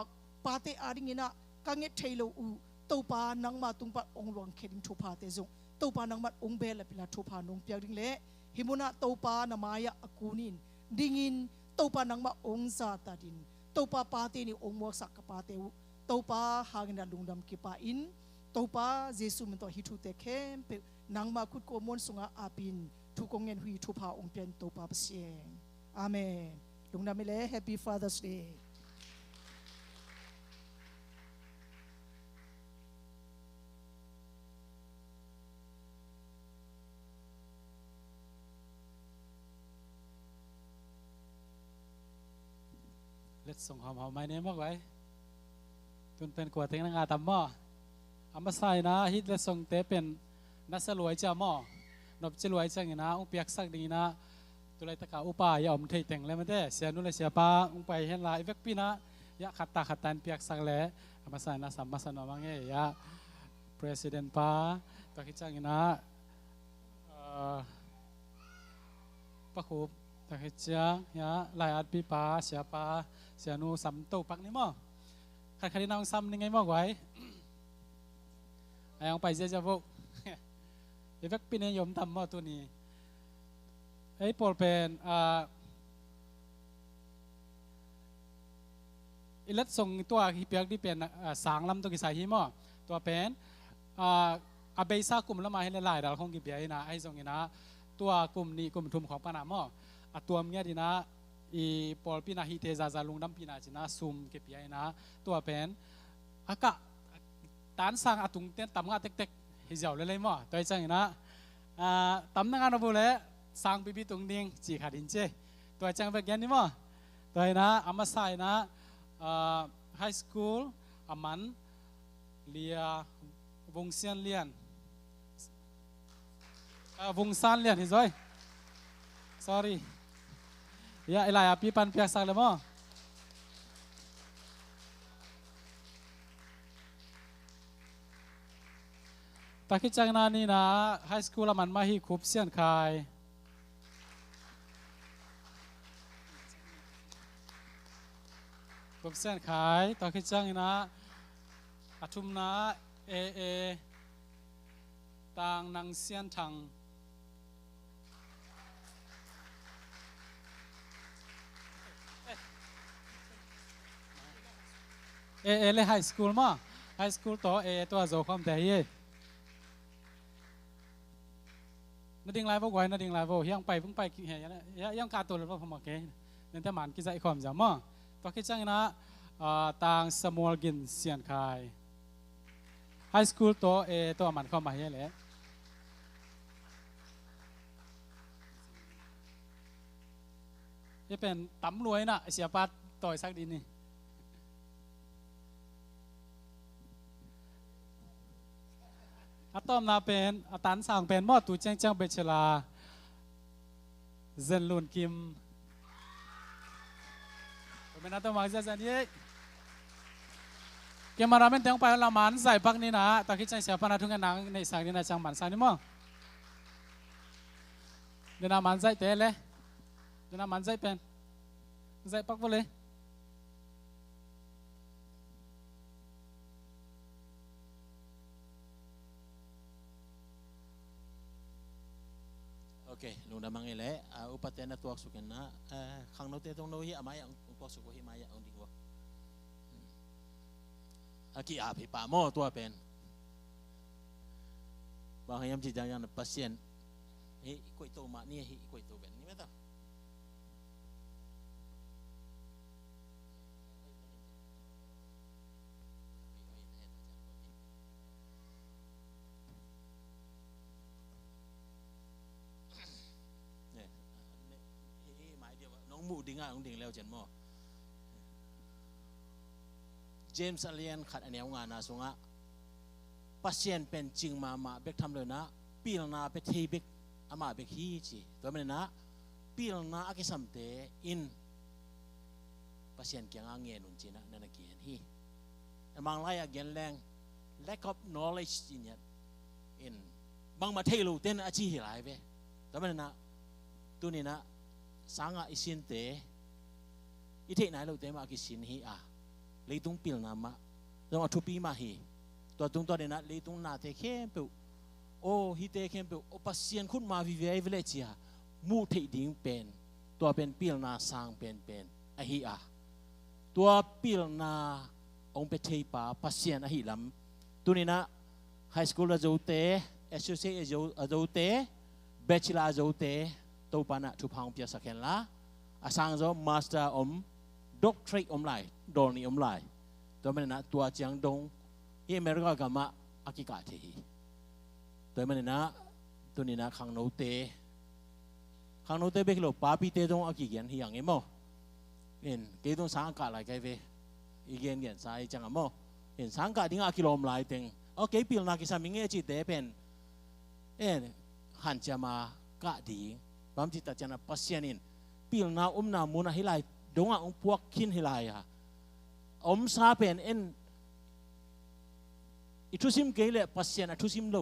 Speaker 5: ปาเตอาดิงินะกังเงเทโลอูตัวปานังมาตุงปาองหลวงเคดิงทุพาเตจงตัวปานังมาองเบลปิลาทุพานงเปียดิงเล่ฮิมุนะตัวปานามายะอากูนินดิงินตัวปานังมาองซาตาดินตัวปาปาเตนี่องมัวสักกปาเตวตัวปาหางินะลุงดำกิปาอินตัวปาเยซูมันตัวฮิทุเตเข้มเปนังมาคุดโกมอนสุงาอาปินทุกองเงินหุยทุพาองเปียนตัวปาเสียงอาเมนลุงดำไม่เล่ Happy Father's Day
Speaker 2: Let's song hom my name ไว้ตุนเป็นกว่าเต็งนางาตำหม้ออามาใส่นะฮิตและส่งเตเป็นนัสลวยจ้าหม้อนบจะรวยจังนะอุ้งเปียกสักดีนะตัวไรตะกาอุปายอมเทยแต่งเลยมันได้เสียนุ่นเลยเสียป้าอุ้งไปเห็นลายเวกปีนะยะขัดตาขัดตันเปียกสักแหล่อามาใส่นะสัมมาสนอมังเงยยะ President ป้าตัวคิดจังนะป้าคูตัวคิดจังยะลายอัดปีป้าเสียป้าเสียนูสัมโตปักนี่มั้งขัดขัดน้องซ้ำยังไงมั้งไว้ไอ้องไปเจ้าจะบอกเอฟเฟกต์ปีนี้ยมทำมาตัวนี้ไอ้ปอลเป็นอิเล็กส่งตัวฮิเปียกที่เป็นสางลำตัวกิสายฮิมอตัวเป็นอาเบซ่ากลุ่มละมาให้หลายดาวของกิเปียนะไอ้ส่งนี่นะตัวกลุ่มนี้กลุ่มทุมของปานามอตัวเมียดีนะอีปอลปีนาฮิเตซาซาลุงดำปีนาจินะซุมกิเปียนะตัวเป็นอากาศตานสร้างอตุงเต้นต่ำงาเต็กๆให้เจ้าเลยมั้งตัวไอ้จังนะ ตำนักงานบุเลยสังปีปีตรงดิ่งจีขาดินเจตัวจังแบบนี้มั้งตัวนะอามาใส่นะไฮสคูลอามันเลียวงเซียนเลียนวงซันเลียนฮิซอย sorry ya ilai api pan piak sak lemo takit chang na ni na high school aman mahi khup sian khai khup sian khai takit chang na athum na e tang nang sian thang le high school ma high school to to zo kham te ye na ding lai vo goi na ding lai vo hiang pai phung pai ki he ya yang ka to le vo phama ke nen ta man ki zai khom za ma to ki chang na tang small gin sian khai high school to to man khom ma he le ye pen tam rวยna sia pat toy sak din niต้อมนาเป็นตันสั่งเป็นมอตูเจ้งเจ้าเบชลาเซนลุนกิมเป็นนัตมาจะเซนยี่เกมาราเป็นเตียงไปละมันใส่ปักนี่นะตะคิดใจเสียปนาทุกงานนังในสังนี่นะจังมันสังนี่มั้งเดี๋ยวน้ำมันใจเตะเลยเดี๋ยวน้ำมันใจเป็นใจปักไปเลย
Speaker 6: โอเคลุงดามังเอเล่อุปเทนตัวสุกันนะข้างโน้ตเตตรงโน้ตอะไรอย่างตัวสุกหิมายะองดีกว่าอากีอาภิปาโมตัวเป็นบางอย่างจิตใจยังปัสเซียนเฮ้ยกุยโตมานี่เฮ้ยกุยโตเป็นนี่ไหมต่อหมู่ดิ่งอ่ะองดิ่งแล้วเจนโมเจมส์เลียนขัดอันนี้งานนะสงะปัสเซียนเป็นจริงมาเบกทำเลยนะปีลนาเป็นเทเบกอามาเบกฮีจีตัวมันนะปีลนาอักษรเตอินปัสเซียนเกี่ยงเงี้ยนุนจีนะนั่นเกี่ยงฮีบางรายเกี่ยงแรง lack of knowledge จีเนี่ยอินบางมาเทลูเต้นอาชีพหลายไปตัวมันนะตัวนี้นะสังอาอิสินเตอิเทไหนเราเตมากิสินฮีเลยตุงปิลนามะต้องเอาทุปีมาฮีตัวตุงตัวเดนะเลยตุงนาเตเข้มเปโอฮีเตเข้มเปโอปัสเซียนคุณมาวิเวเวเลจียมูเทดิ่งเป็นตัวเป็นปิลนาสังเป็นอฮีตัวปิลนาองเป็นเทปาปัสเซียนอฮีลำตัวนี้นะไฮสคูลเราจะเตเอสยูซีเราจะเตเบชลาจะเตตัวปานะทุพางเปียสักแค่ละอาสังโจมาสเตอร์ด็อกทริกไลโดนี่ไลตัวมันนะตัวเจียงดงยี่เมริกากับมาอากิกาทีตัวมันนะตัวนี้นะขังโนเตเบกโลปาปีเตตรงอากิเกียนที่อย่างเงี้ยมั้งเห็นเกตรงสังกัดอะไรกันเวอีเกียนสายจังมั้งเห็นสังกัดที่อากิโลมไลเต็งโอเคปีนักกิจมิงเอจิเตเป็นหันจะมากะดีบางทีแต่จะนับปัสเซียนินปีนานามุนาฮิไลดงอ่ะพวกขินฮิไลซาเป็นอิทุซิมเกลปัสเซียนอิทุซิมโล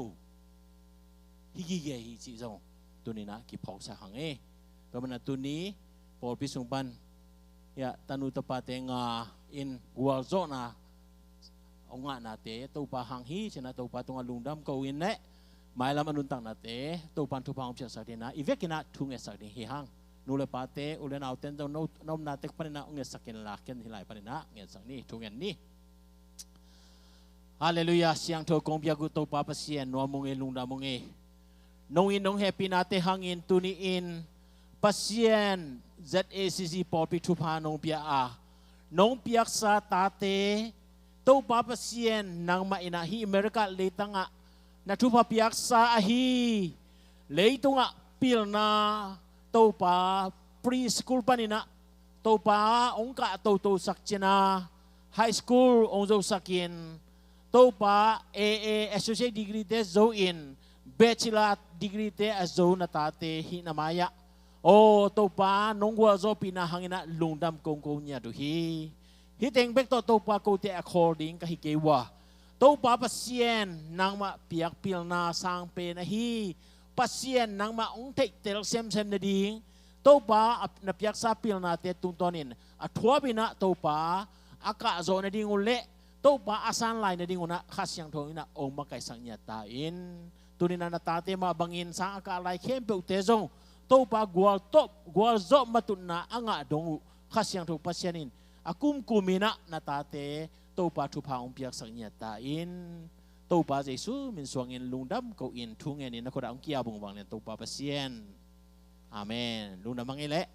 Speaker 6: ฮิกิเกฮิจิจงตัวนี้นะกิพอกสักหังตัวมันตัวนี้พอพิสุงปันya tanu tepat nga in gual zona onga na te to pa hang hi chena to pa tonga lungdam ko in ne mai lam anuntang na te to pan thu pang pya sak de na ivekina thunge sak de hi hang nu le pa te u le naw ten to nom na tek panina onge sakin la ken hilai panina nge sak ni thungen ni hallelujah siang tho kong pya gu to pa pasien no mong e lungdam mong e nong in nong happy na te hangin tuni in pasien ZACC Popi Tupa nong pia nong piak sa tate to papa sien nang maina hi America letanga na tupa piak sa ahi lấy tung ạ pil na tàu pa preschool panina tàu pa ông cả tàu sak china high school ông dâu sakin tàu pa AA associate degree te zo in bachelor degree te azo na tate hinamaya o tàu pa nong gua zo pinahangina lungdam kong nya do hi teng bek to tàu pa ko te according ka hi kewa tàu pa pasien nang ma piak pil na sang pe na hi pasien nang ma ong te tel sem na ding tàu pa na piak sa pil na te tung tonin a thua bina tàu pa aka zo na ding ule tàu pa asan lai na ding una khasyang thong ina ong ma kai sang nya ta in tunina na tate ma bangin sang aka lai khem pe te zong tàu pa gwal zo matun na anga dong khasyang thong pasienin akum kumina na tate tàu pa thu pa ong piak sang nya ta in tàu pa jesu min suang in lungdam ko in thung en in na ko da ong kia bung wang nen tàu pa pasien amen lungdam mang ile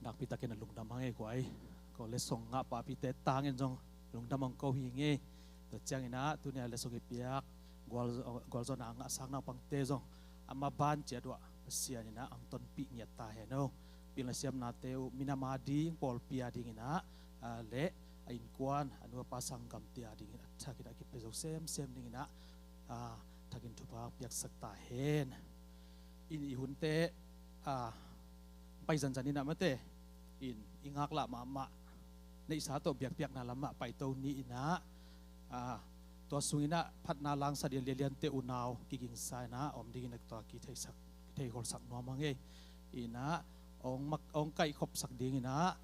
Speaker 2: đặc biệt là lùng đam hàng quay có lẽ song ngã pa pi te tang en jong lùng đam ang câu hi nghe to chang ina tu ne le so ke piak gol zo na ngã sang na pang te jong ama ban che do sia ni na ang ton pi nya ta he no pin la siam na teu minama di pol pia ding ina le ain kwan anu pa sang gam tia ding ina thakida ki pe zo sem ding ina thakin thu pa piak sak ta hen in I hun te pai zan zan ina mate in ingak la ma nei sa to biak na lama pai to ni ina to sungina phat na lang sa lian te unaw kiging sa na om ding nak to ki thei hol sak no mangi ina ong kai khop sak ding ina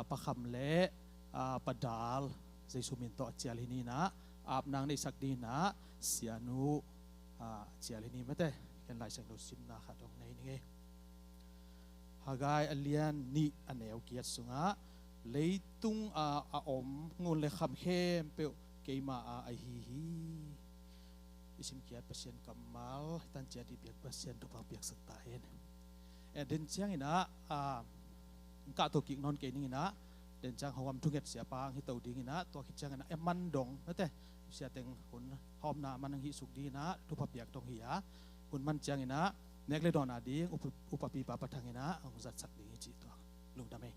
Speaker 2: pa kham le padal jaisu min to chial hini na ap nang nei sak din na sianu chial hini mate ken lai sang do sim na kha dong nei ni hagai alian ni aneu kiat sunga leitung om ngun le kham khem pe keima ai hi isim kiat pasien kamal tan chia di biak pasien to pa biak sakta hen den chiang ina ka to ki non ke ning ina den chang hawam thunget sia pang hi to ding ina to ki chang ina eman dong nate sia teng hun hom na man hi suk di na to pa biak tong hi ya hun man chang ina nek le don adi upapi pa pathang ina ang zat sak ding chi to lung dame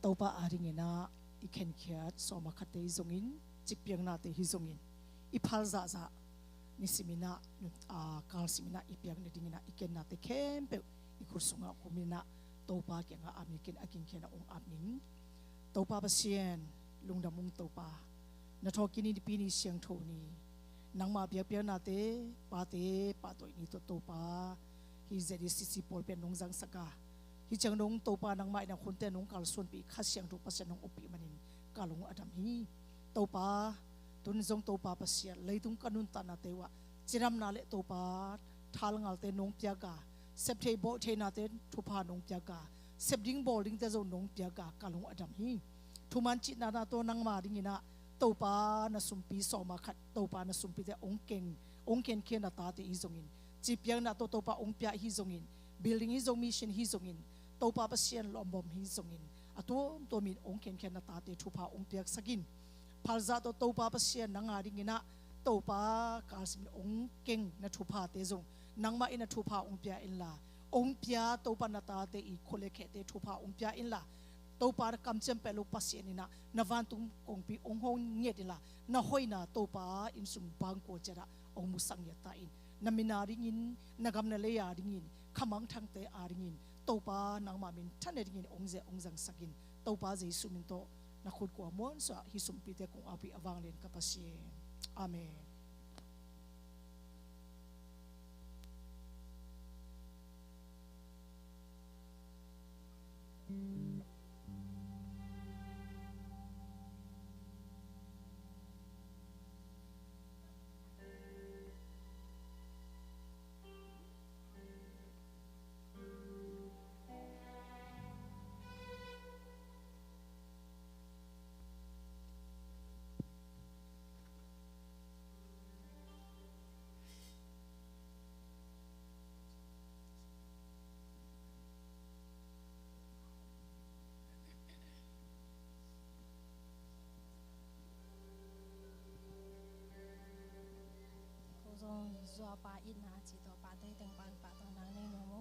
Speaker 5: taupa aring ina iken khiat soma khate zongin chikpiang na te hi zongin iphal za ni simina kal simina ipiang ne dingina iken na te kempe ikur sunga kumina taupa kenga amikin akin khena ong apning taupa pasien lungdamung taupa na thokini dipini siang thoni nangma biak na te pa toi ni to taupa hi zedi sisi pol pen nongjang saka hi changnong topa nangma ina khunte nong kal sun pi khasyang tu pasyan nong opi manin kalung adam hi topa tun jong topa pasya leitung kanun ta na tewa chiram na le topa thal ngal te nong piaga septhei bo the na te thupa nong piaga sepding bowling te zo nong piaga kalung adam hi thuman chi na to nangma ding ina topa na sumpi soma khat topa na sumpi te ongken khen na ta te izongin chi piang na to topa ong pia hi zongin building hi zong mission hi zongin topa pasien lombom hi zongin ato to min ongken khen na ta te thupa ong piak sakin phalza to topa pasien nanga ringina topa kalsim ongkeng na thupa te zong nangma ina thupa ong pia in la ong pia topa na ta te I khole khe te thupa ong pia in la topa kamchem pelo pasien ina navantum kongpi ong hong ngedila na hoina topa in sum bang ko chera ong musang ya ta in namina ringin nagam na leya ringin khamang thang te aringin topa nangma min thane ringin ongje ongjang sakin topa jesu min to na khut ko mon sa hi sum pi te kong api awang len kapasi amen
Speaker 1: อินนาจีตัวปาเต้เต็งปานปาตัวนางในโมโม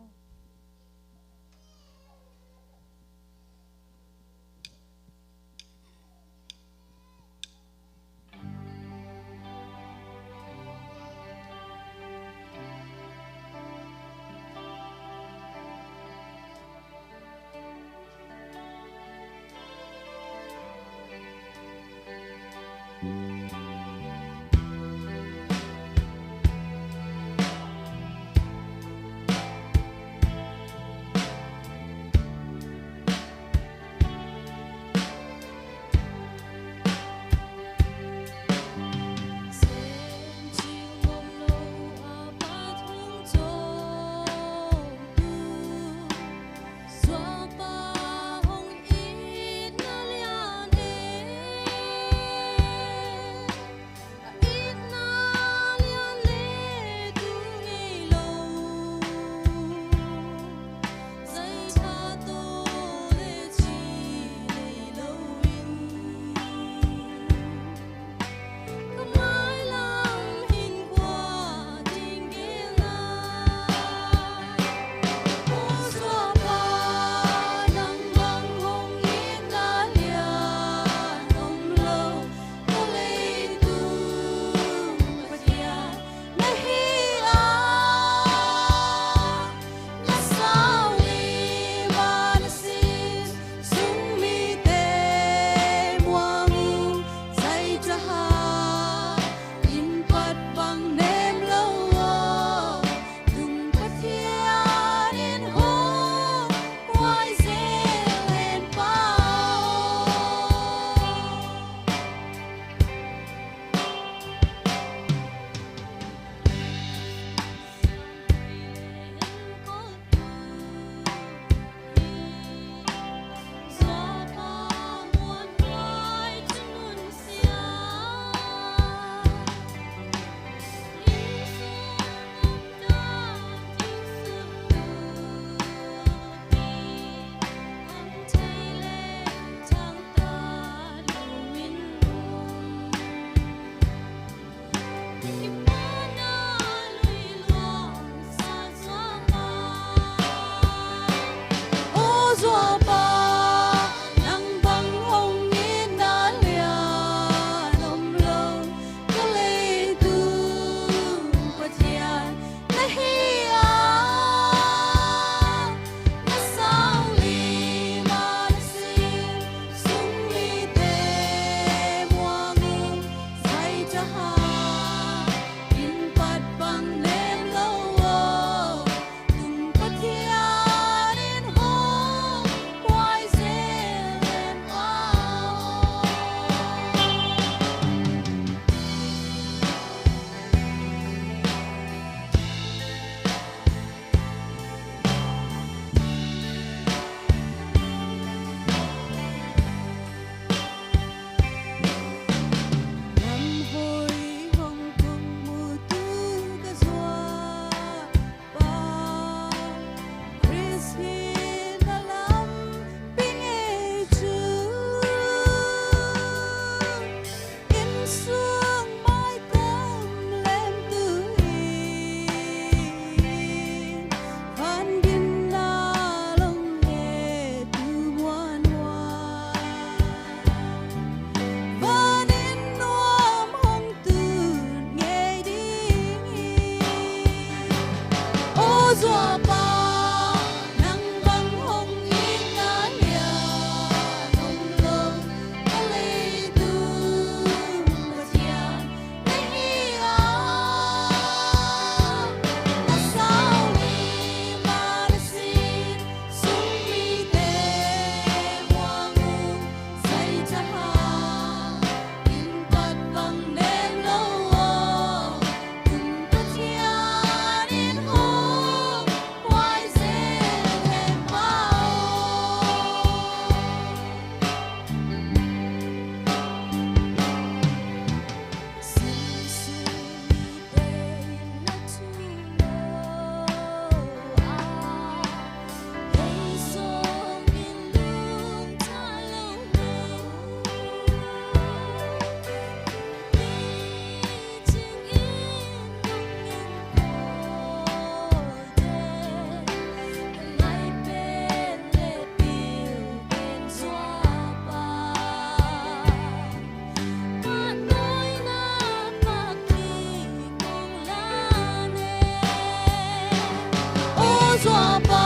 Speaker 4: xóa ba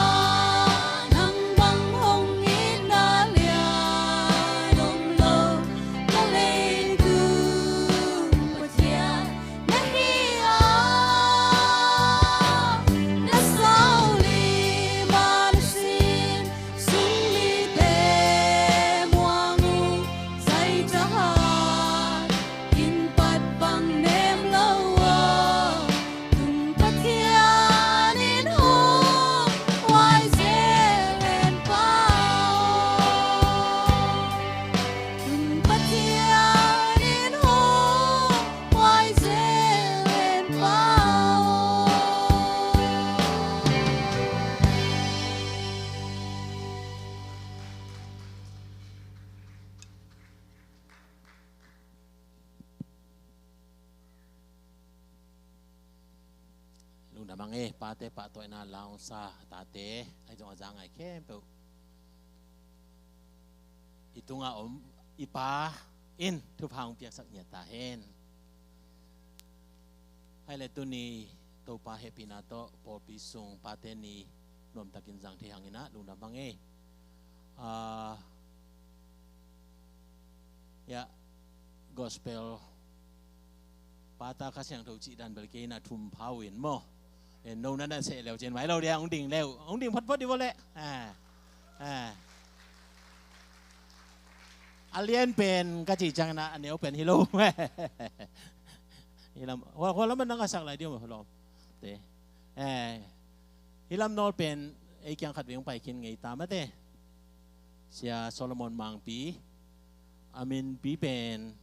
Speaker 4: nắng băng hồng in na lia đông lâu ta lên cứ một thiên na hi a na sao li man sin sung li te muang u zai cha ha in pat bang nem lâu tung pat thiên in ho wai se lên pao tung pat thiên in ho wai se lên pao
Speaker 6: lung da mang e pa te pa toy na laung sa ta te ai jong azang ai kem pe itunga om ipa in thu phang piak sak nya ta hen hai le tu ni to pa happy na to por pi sung pa te ni nom takin jang the hangina lung da mang e ya gospel pata ka siang thau chi dan bel ke na thum phau in mo en no na da se leo chen mai lo dia ông ding phot phot đi vô lệ alien pen ka chi chang na an neo pen hilo hilam wa la man nang asak lai dio mo lo te hilam no pen ai kyang khat weng pai kin ngai ta ma te sia Solomon mang pi amin pi pen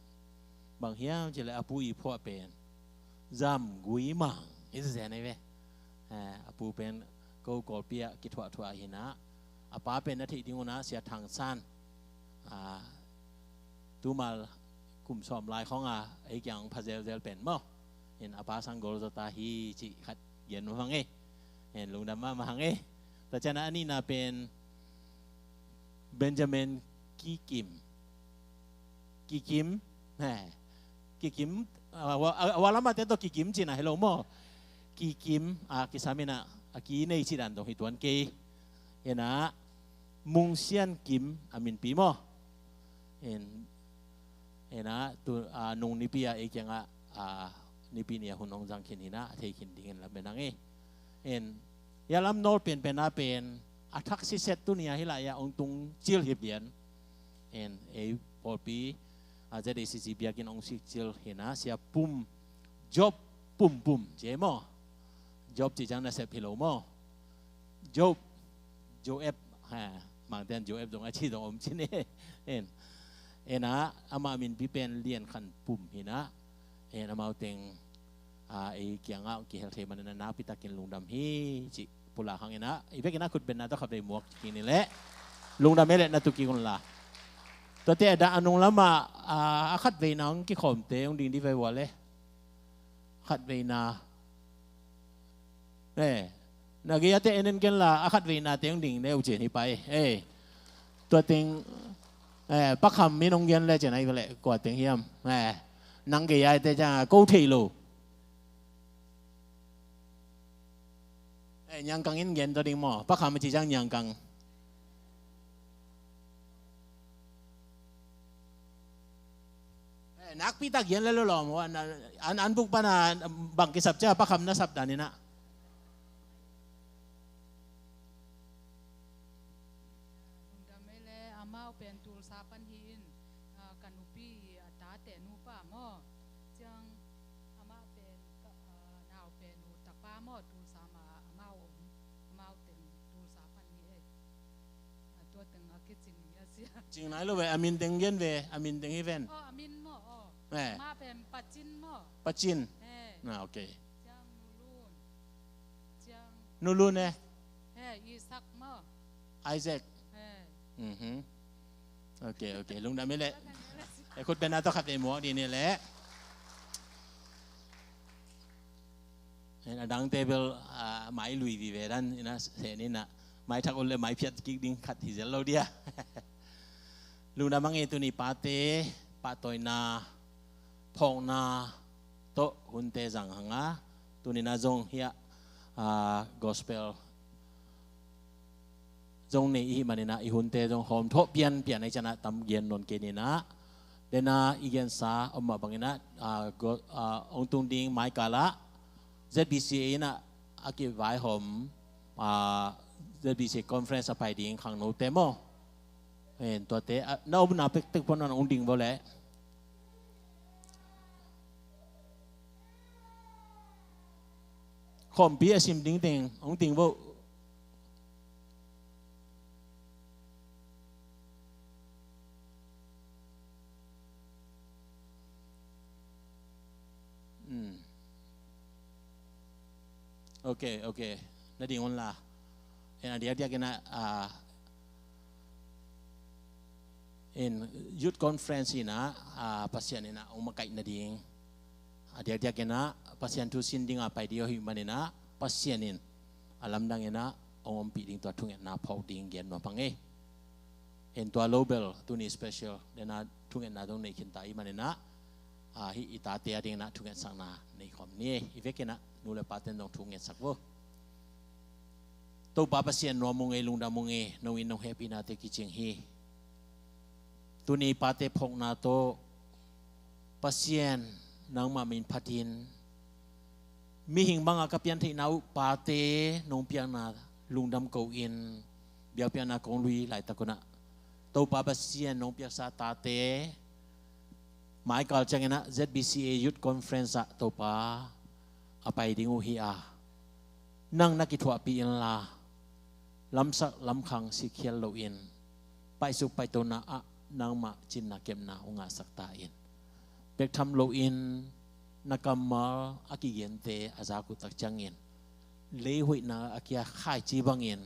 Speaker 6: bang hiam chỉ là apu i pho pen zam gui mang is ze này ve apu pen ko ko pia ki thwa hina apa pen na thi dinguna sia thang san tu mal kum som lai khong ai kyang phazel zel pen mo in apa sang gol ta hi chi khat yen ma hang e en lung dam ma hang e ta chana ani na pen Benjamin Kikim wala ma te to kikim china hello mo kikim kisamina aki nei chi dan dong hituan ke ena mung sian kim amin pi mo ena tu nung ni pia e kyanga ni pi ni hun ong jang khin hina thei khin ding la benang e en yalam nol pen pena pen athak si set tu nia hila ya ong tung chil hipian en e polpi jadi sisi biakin ong sikil hina sia pum job pum jemo job chỉ chẳng là sẽ philo mo job job mang tên job dong achi dong om chine en ama min pipen lian khan pum hina en amau teng ai kianga ki hel theman na pitakin lungdam hi chi pula hangena ibekina khut ben na to khabe muak kini le lungdam ele na tu ki kon laตัวเตะดาอันนงละมาขัดเวนังกี่ขมเตะองดิงดีไปวัวเลยขัดเวนานักกีฬาเตะเอ็นกันละขัดเวนาเตะองดิงได้อุจจาระไปตัวเต็งปักคำมีนงเย็นเลยจะไหนไปเลยกว่าเต็งเฮียมนังกีฬาเตะจะกู้ทีลูยังกังอินเย็นตัวดิงหมอปักคำมันจีจังยังกังนักพิทักษ์ยันแล้วหรอว่าอันบุกปานาบังกิสับเจ้าประคำนัสับดานี่นะ
Speaker 4: ดำไม่เลยอามาเป็นตูลซาปันหินกันนุปีตาเตนูป้าหม้อจังอามาเป็นนาวเป็นนูตะป้าหม้อตูลซามาอามาเป็นตูลซาปันหินตัวตึงอากิจิงยาเสีย
Speaker 6: จริงไหนรู้ไหมอามินเต็งเย็นเวอามินเต็งอีเวน
Speaker 4: อามินหม้อมาเป็นปัจจินหม้อ
Speaker 6: ปัจจินโอเค
Speaker 4: จัง
Speaker 6: นูรุนเนี่ย
Speaker 4: อีสักหม้อ
Speaker 6: ไอแซคโอเคลุงดำไม่เละไอ้คุณเป็นนักตะขับเอหมวกดีนี่แหละดังเทเบิลไม้ลุยวีเวรันนะเสนี่นะไม้ทักอุลเลยไม้เพียรกิ๊กดิ้งขัดที่เจลเราเดียลุงดำมังเอตุนี่ปาเต้ปาตอยนาพองนาโตหุนเตจังหังตุนี่นาจงเฮียgospel จงในอีมันนะอีหุ่นเตจงหอมทบเปลี่ยนในชนะตำเย็นนนเกณีนะเดนะอีเกนซาอมาบังนะองตุงดิงไม้กาละ ZBCA นะอากิไว้หอมZBCA conference ไปดิงขังโนเตโมเห็นตัวเตะน่าอุณาเป็กตึกพนันองดิงบ่แหละขอมปีสิมดิงเต็งองดิงบ่โอเคนั่นดิ่งวันละเอ็นเดียกันนะเอ็นยุทธคอนเฟรนซ์นะพัศยันนะองมาไก่นั่นดิ่งเดียกันนะพัศยันทุสินดิ่งไปเดียวหิมันนะพัศยันอาลัมดังนะองปีดิ่งตัวทุ่งนะพอดิ่งเกียนมาพังเอ็นตัวโลเบลตัวนี้สเปเชียลเดนะทุ่งนะตรงนี้ขินตายมันนะฮิอิตาเตียดิ่งนะทุ่งสังนาในคอมนี้อีเวกันนะนูเลปาเตนตรงทุ่งสักวัวตัวป้าเสียนรอมงเอลุงดามงเอน้องอินน้องแฮปปี้นาเตกิจิงฮีตัวนี้ป้าเตพงนาโตป้าเสียนนางมามินพัดินมีหิงบางอากับยันที่นาวป้าเตน้องเปียนาลุงดามเกาอินเบียเปียนากงลุยหลายตะกุนะตัวป้าเสียนน้องเปียสาตาเตหมายกอลจังนะ ZBCA Youth Conference ตัวป้าอาไปดิ้งอุฮีอานั่งนักกิจวัตรปีนลาลำสักลำคังสิเขียนโลอินไปสุไปตัวนาอะนางมาจินนาเก็มนาองอาสักตาอินเบกทำโลอินนักมาอากิเยนเตอาซากุตักจังอินเลหุยนาอากิยาข่ายจีบังอิน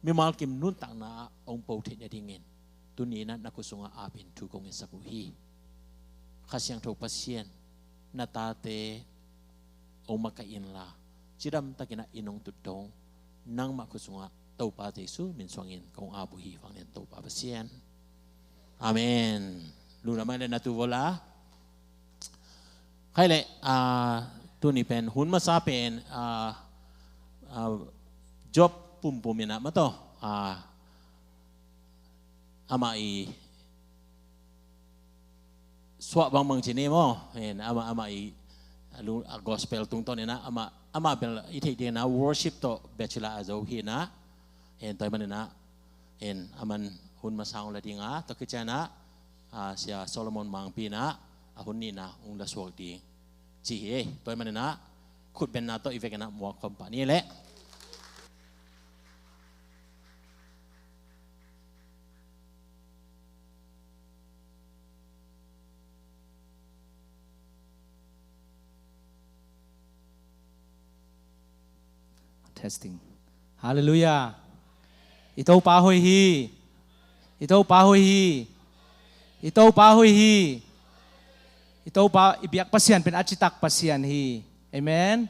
Speaker 6: มีมาลกิมนุนตังนาองปูเทนยดิ่งอินตัวนี้นะนักกุศลอาบินทุกองอินสักุฮีข้าเสียงถูกปัสเซียนนาตาเตองมากัอินลาจิดำตะกินะอินองตุดดงนั่งมาคุสงะเต้าปาเตซูมินสวงอินกงอาบุฮีฟังเนียนเต้าปาเปเซียนอาเมนลูนาไม่ได้นาตูวลาใครเลยตัวนี้เป็นหุ่นมาซาเป็นจ็อบปุ่มนะมาต่ออามาอีสวะบางมังจีนี่มั้งเห็นอามาอีลูgospel ตรงต้นนี่นะอามาเป็นอีที่เดียนะ worship ต่อ bachelor อาจจะหินะเห็นตัวมันนะเห็นมันหุ่นมาสร้างอะไรดีงะตัวคือเจ้านะเสียโซโลมอนมังปีนะหุ่นนี่นะองค์ละสวกดีจีเอตัวมันนะขุดเป็นนาตัวอีเวกันนะหมวกคอมพานีแหละ
Speaker 7: testing hallelujah ito pa hoi hi ito pa hoi hi ito pa hoi hi ito pa ibiyak pasian pen achitak pasian hi amen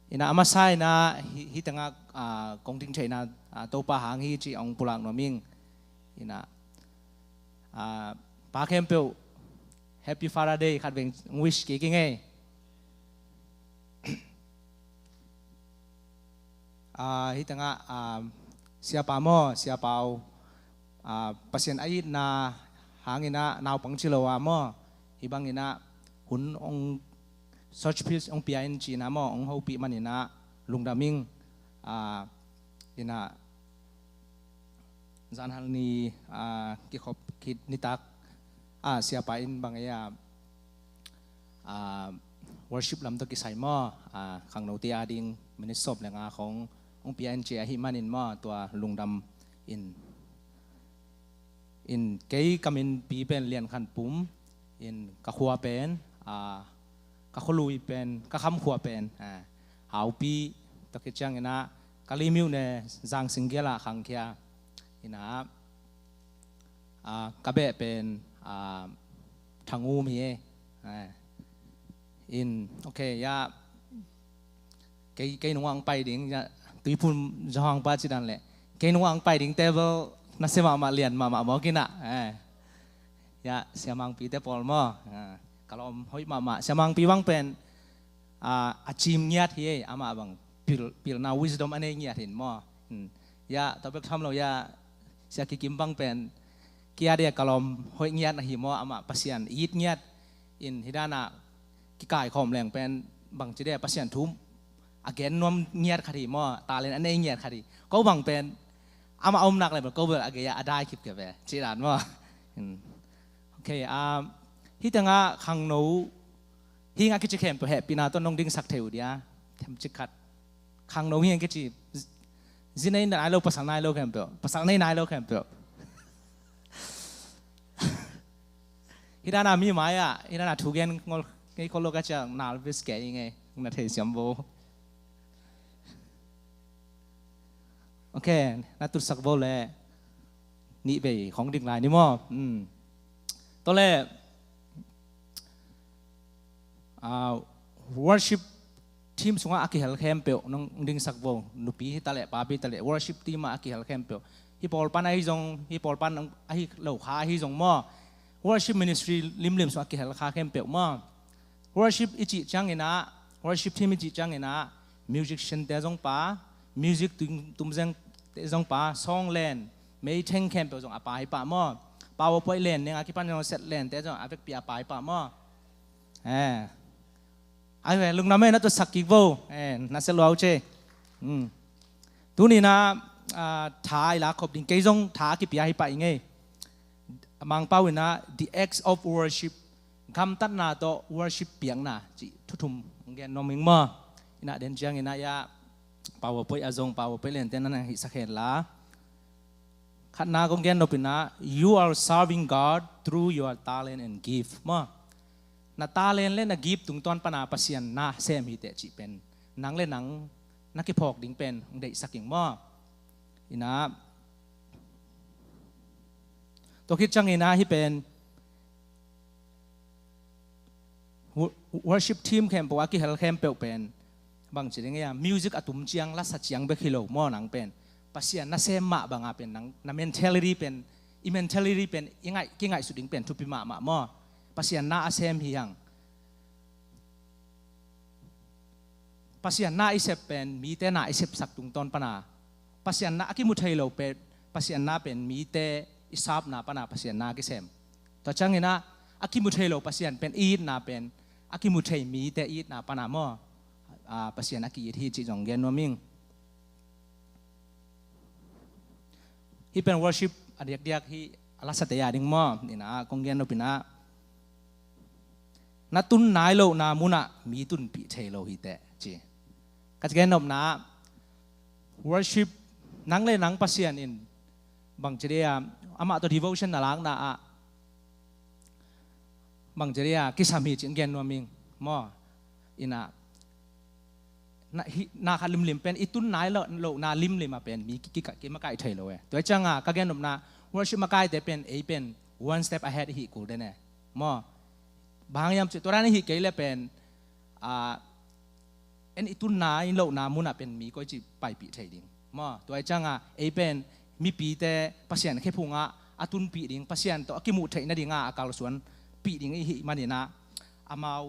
Speaker 7: ina amasai na hi tanga kongting chai na to pa hang hi chi ong pulang no ming ina pa kempel happy father day khat beng wish ki ki nge hi tanga siapa mo siapa pasien ai na hangina naw pangchilawa mo ibang ina hun ong search pills ong pian chi na mo ong ho pi manina lungdaming ina zan hal ni ki khop kit nitak siapa in bangaya worship lam to ki sai mo khang no ti ading minisop la nga khong ong pian chi hi manin mo tua lungdam in kei kamin pi pen lian khan pum in ka khua pen ka kholui pen ka kham khua pen hau pi to ki chang ina kalimiu ne jang singgela khang khia ina ka be pen thangu mi in okay ya cái nuang pai ding ya tui phun jong pa chi dan le cái nuang pai ding table na se ma lian ma mo kina ya siamang pi te pol mo kalom hoi ma siamang pi wang pen achim nyat hi ama bang pil na wisdom ane nyat hin mo ยาตัวเบ็กทำเรายาเสียกิมบังเป็นเกียร์เดียกลอมหอยเงียดนะหิมออามาปัสยันยีดเงียดอินฮิดานะกิกายคอมแรงเป็นบางจีเดียปัสยันทุ่มอาเกนนวมเงียดคดีมอตาเลนอันนี้เงียดคดีก็บางเป็นอามาอมนักเลยแบบก็เบอร์อาเกียอาได้คลิปเก็บไปจีรานมอโอเคฮิตังะขังโนฮิงากิจเข้มตัวแฮปปีนาต้นน้องดิ้งสักเทวเดียทำจิกัดขังโนฮิงกิจจีนายโลภาษานายโลเข้มเปล่าภาษานายโลเข้มเปล่าฮิดานามีไหมฮิดานาถูกเงินไงคนโลกจะนาลวิสเกย์ยังไงนาเทสยมโบโอเคนาตุสักโบเลยนี่ไปของดิ่งลายนี่มั้งตัวเล่worship team สงฆ์อากิเฮลเข้มเปล่าน้องดิ่งสักโบนุปีตะเล่ปาปีตะเล่ worship team อากิเฮลเข้มเปล่าฮิปอลปันไอซงฮิปอลปันไอเหล่าขาฮิซงมั้งworship ministry ลิมสวากิเฮลคาเข้มเปียวมา worship อิจิจังเงินะ worship team อิจิจังเงินะ musician เตะจงป้า music ตุ้มเซงเตะจงป้า song line ไม่เท่งเข้มเปียวจงอาปายป้ามา powerpoint line เนี่ยอากิปันจง set line เตะจงอาเวกปีอาปายป้ามาไอ้เว้ยลุงน้ำเม่นัดตัวสักกิโวนัดเซลเอาเจตัวนี้นะท้ายละขบดิ่งเกยจงท้ากิปีอาให้ไปไงมังเป้าวินะ the acts of worship คำตัดนาโต worship เปียงนาจีทุทุมเงี้ยน้องมิงมาอินะเดนจังอินะยาเป้าไปอาจงเป้าไปเล่นเต้นนั่นหิสักเห็นละขัดนากงเงี้ยนปินะ you are serving God through your talent and gift มานาตาเลนเล่นนากิฟตุงตอนปนาปัสยันนาเซมฮิเตจิเป็นนังเล่นนังนักกิพอกดิ่งเป็นเด็กสักอย่างมาอินะตัวคิดจังเงินะที่เป็น worship team เข้มปว่ากิเฮลเข้มเปิลเป็นบางทีเนี่ย music อตุมเจียงลักษณะเจียงเบคิโลมอหนังเป็นปัสยันน่าเซมมาบางอาเป็นนังน่า mentality เป็น mentality เป็นยังไงกี่ไงสุดดิ่งเป็นทุพิมามอปัสยันน่าเซมฮียังปัสยันน่าอิเซปเป็นมีเตน่าอิเซปสักตุงตอนปนาปัสยันน่ากิมุทัยโลเป็นปัสยันน่าเป็นมีเตอิสาบนาปนาปัสยันนากิเซมตัวจังเงินะอากิมุเทโลปัสยันเป็นอีดนาเป็นอากิมุเทมีแต่อีดนาปนามอปัสยันอากิยีที่จิจงเกนโนมิงที่เป็น worship อเดียกที่อลาสเตียดิ่งมอนี่นะกงเกนโนปินะนัตุนนายโลนามุนะมีตุนปีเทโลฮิเตจีกัจเกนนบนะ worship นังเลยนังปัสยันอินบางทีอามาตัว devotion น่ารักนะบางทีกิสามีจิงเกนนัวมิงมออินะนาคาลิมเป็นอิตุนนายโลนาลิมมาเป็นมีกิมาไกเทโลตัวจังกัจเกนนบนะ worship มาไกแต่เป็นเป็น one step ahead ฮิกูเดเนี่ยมอบางยามตัวนั้นฮิเกลเป็นอิตุนนายโลนามุนะเป็นมีก็จีไปปีเทดิงมอตัวจังเป็นมีปีแต่ปัสยันแค่พุงอาตุนปีดิ่งปัสยันตัวกิมุเทนดิ่งอากาลส่วนปีดิ่งอีมันนี่นะอามาว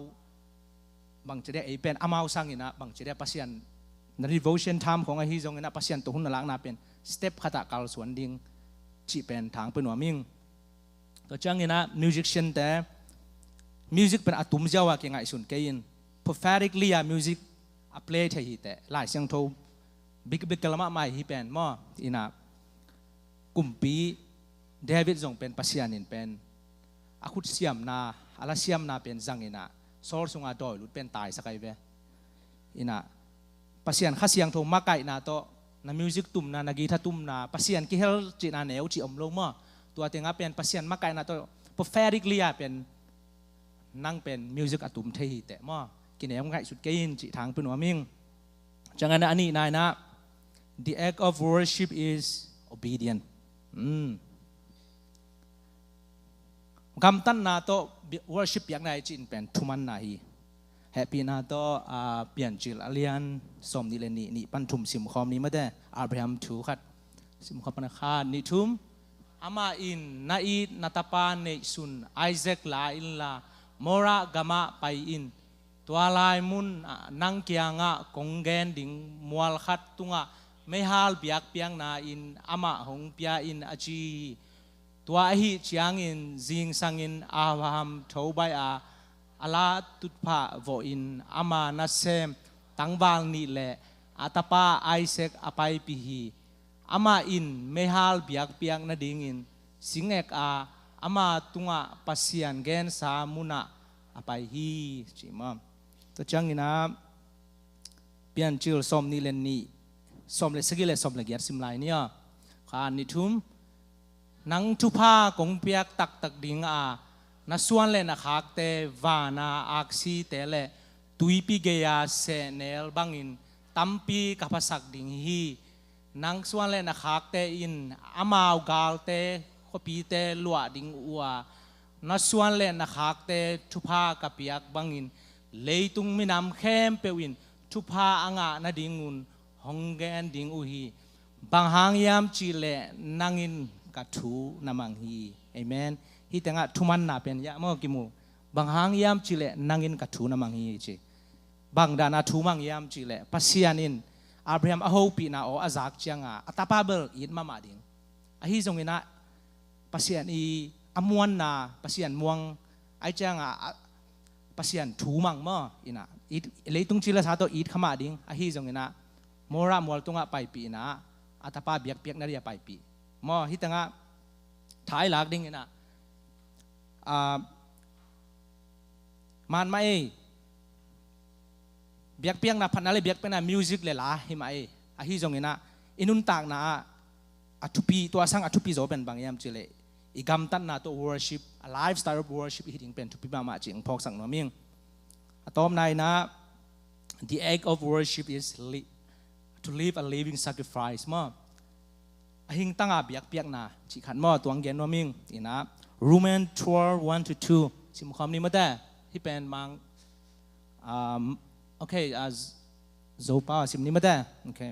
Speaker 7: บางทีได้เป็นอามาวสังนี่นะบางทีได้ปัสยันใน devotion time ของไอ้ฮิจงนี่นะปัสยันตัวหุ่นหลังนะเป็น step ขัดกาลส่วนดิ่งจีเป็นทางเป็นหัวมิงตัวจังนี่นะ musician แต่ music เป็นอาตุมเจ้าว่าเกี่ยงไงส่วนเกี่ยน prophetically music play ที่ฮิแต่หลายเสียงโทbig กลมาไม่ฮิเป็นมออินะกุมปีเดวิดจงเป็นปัสยานินเป็นอาคุตเสียมนาอาลาเสียมนาเป็นจังอินะโซลสุงอาดอยลุดเป็นตายสักไอเวอินะปัสยานข้าเสียงโทมาไก่นาโตนามิวสิกตุ่มนากีทัตุ่มนาปัสยานกิเฮลจีนาเนวจีอมโลมาตัวเต็งอาเป็นปัสยานมาไก่นาโต prophetically เป็นนั่งเป็นมิวสิกตุ่มเทีแต่มากินเนวไงสุดเกินจีทางเป็นหัวมิงจังงั้นอันนี้นายนะ the act of worship is obedientคำตั้นนาโต worship อย่างไรจีนเป็นทุมันนาฮีแฮปปี้นาโตเปลี่ยนจิลเลียนสมนิเลนีนี่ปันทุมสิมคอมนี้มาได้อับราฮัมถูขัดสิมคอมปนคานี่ทุมอามาอินนาอีนาตาปานเนซุนไอแซคลาอินลามอระกามะไปอินตัวลายมุนนังเกียงะกงเกนดิ่งมัวขัดตุงะ ไม่ฮัลเบียกเปียงนาอินอามาหงเปียอินอาจีตัวหิจางอินจิงสังอินอาฮัมทบายอาลาตุดพะโวอินอามานัสเซมตั้งวางนี่แหละอาตาปาไอเซกอภัยพิฮีอามาอินไม่ฮัลเบียกเปียงนาดิงอินสิงเอกอามาตุงะปัสยันเกนสามุนะอภัยฮีจิมามตัวจังอินะเปียนจิลสมนี่เลนนี่สมเลสกิเลสมเลเกียรสิมไลเนี่ยขานิทุมนังทุพากงเปียกตักดิงนัสวนเลนักฮักเตวานาอักซีเตเลตุยปีเกียเซเนลบังอินตัมปีกับภาษาดิงฮีนังสวนเลนักฮักเตอินอามาวกาลเตขปีเตลัวดิงอัวนัสวนเลนักฮักเตทุพากับเปียกบังอินเลยตุงมินำเข้มเปวินทุพาอ่างนาดิงุนฮงเกนดิงอุฮีบางหางยามจิเลนังอินกัทูนามังฮีเอเมนฮิตงะทุมันนาเป็นยะมอกิมูบางหางยามจิเลนังอินกัทูนามังฮีเจบางดานาทุมังยามจิเลปัสยานินอับราฮัมอโฮปีนาโออาซักจังอัตาปาเบลอินมามาดิงอหิจงอินะปัสยานอีอมวนนาปัสยานมวงไอจังปัสยันทูมังมั้งอินะอีเลยตุงจิลสาโตอีดขมาดิ้งอาฮีจงอินะมอระมอลตุงะไปปีนะอัตปาเบียกเปียกนาเรียไปปีมอฮิตังะท้ายหลักดิ้งอินะมันไม่เบียกเปียกนะพันอะไรเบียกเป็นนะมิวสิกเลยล่ะฮิมาอาฮีจงอินะอินุนตากนะอัตุปีตัวสังอัตุปีโจเป็นบางยามจิเลอีกำตันนาตัว worship a lifestyle of worship ที่ถึงเป็นทุกปีมาจริงพอกสั่งน้อมิ่งตอมนายนะ the act of worship is to live a living sacrifice มั้งหิงตั้งอาเบียกเปียกนาจิขันมั้งตัวเงินน้อมิ่งอีนะ Roman 12:1-2สิมความนี้มาได้ที่เป็นมังโอเคโซป้าสิมนี้มาได้โอเค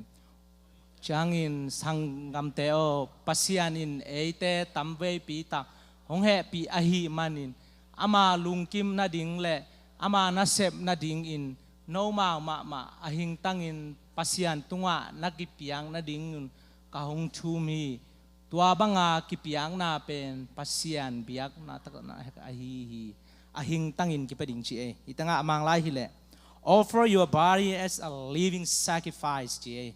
Speaker 7: Jangin sanggam teo pasyanin ete tamway pitak honghe pi ahi manin ama lungkim na ding le ama nasep na ding in no ma ahing tangin pasyan tunga nakipiang na ding kahong chumi tua banga kipiang na pen pasyan biak na tak na ahi ahing tangin kipading chi itanga amang lai hile offer your body as a living sacrifice chi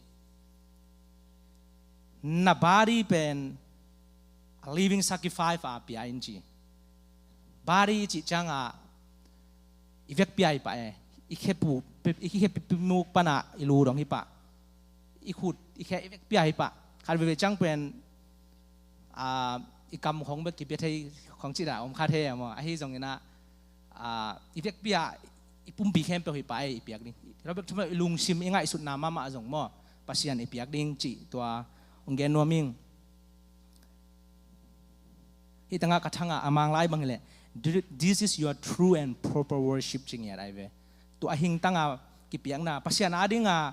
Speaker 7: na body pen a living sacrifice pi inji body chi changa ivek pi pa ikhepu muk pana ilu dong hi pa ikhut ikhe ivek pi pa khan ve chang pen ikam khong be ki pe thai khong chi da om kha the mo a hi jong ina ivek pi ipum bi khem pe hi pa ipiak ni ro be thuma ilung sim ingai sut na ma jong mo pasian ipiak ding chi tua ungen noming hitanga kathanga amang lai bangle this is your true and proper worship ching ya dai ve tu ahing tanga kipiang na pasian adinga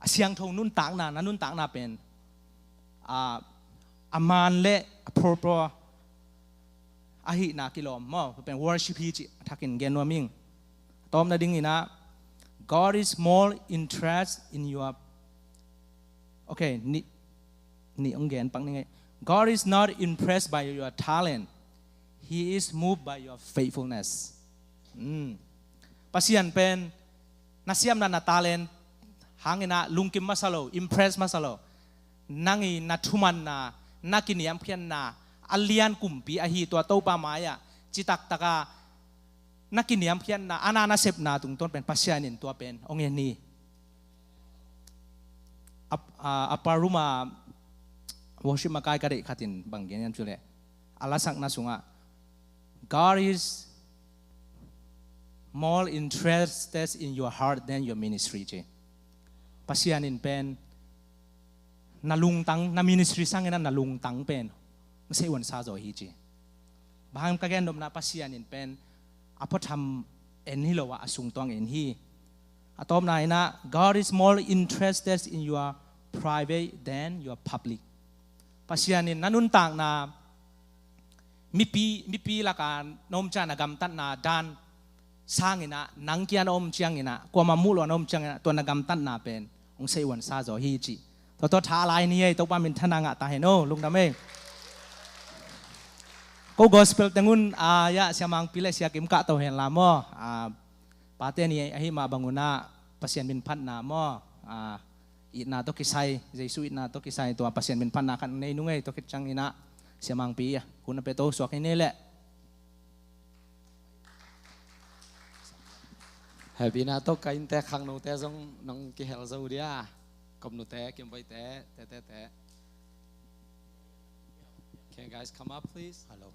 Speaker 7: asiang thong nun tak na nanun tak na pen aman le proper ahi na kilom mo pen worship hi chi thakin gen noming tom na ding ina God is more interested in your okay ni onggen pang ni God is not impressed by your talent he is moved by your faithfulness pasian pen nasiam na talent hangina lungkim masalo impress masalo nangi nathuman na nakiniam khian na alian kumpi ahi to to pa maya chitak taka nakiniam khian na anana sep na tung ton pen pasianin to pen ongen ni aparuma worship makai kare khatin banggen yan chule alasak na sunga God is more interested in your heart than your ministry je pasianin pen nalung tang na ministry sangena nalung tang pen masai wan sa zo hi je baham ka gen dom na pasianin pen apotham en hi lowa asung tong en hi atom na ina God is more interested in your private than your public pasianin nanun tang na mipi lakan nom cha na gam tan na dan sangina nangkian om chiang ina ko mamulo nom chiang to na gam tan na pen ong sei wan sa zo hi chi ตัวท้าลายนี่ตัวป้ามินทนางะตาเห็นโอ้ลุงดำเองก็กอสเปลแต่งุนยะเสียมังพิเลเสียกิมกะตัวเห็นลามอปาเตนี่ไอ้มาบังุนะpasien min pan na mo ina to kisay jesu ina to kisay to pasien min pan na kan nei nungay to kitchang ina siamang pi kuna peto so kinele
Speaker 8: happy na to kain te khang no te jong nong ki hel zo dia kom no te kim bai te can you guys come up please hello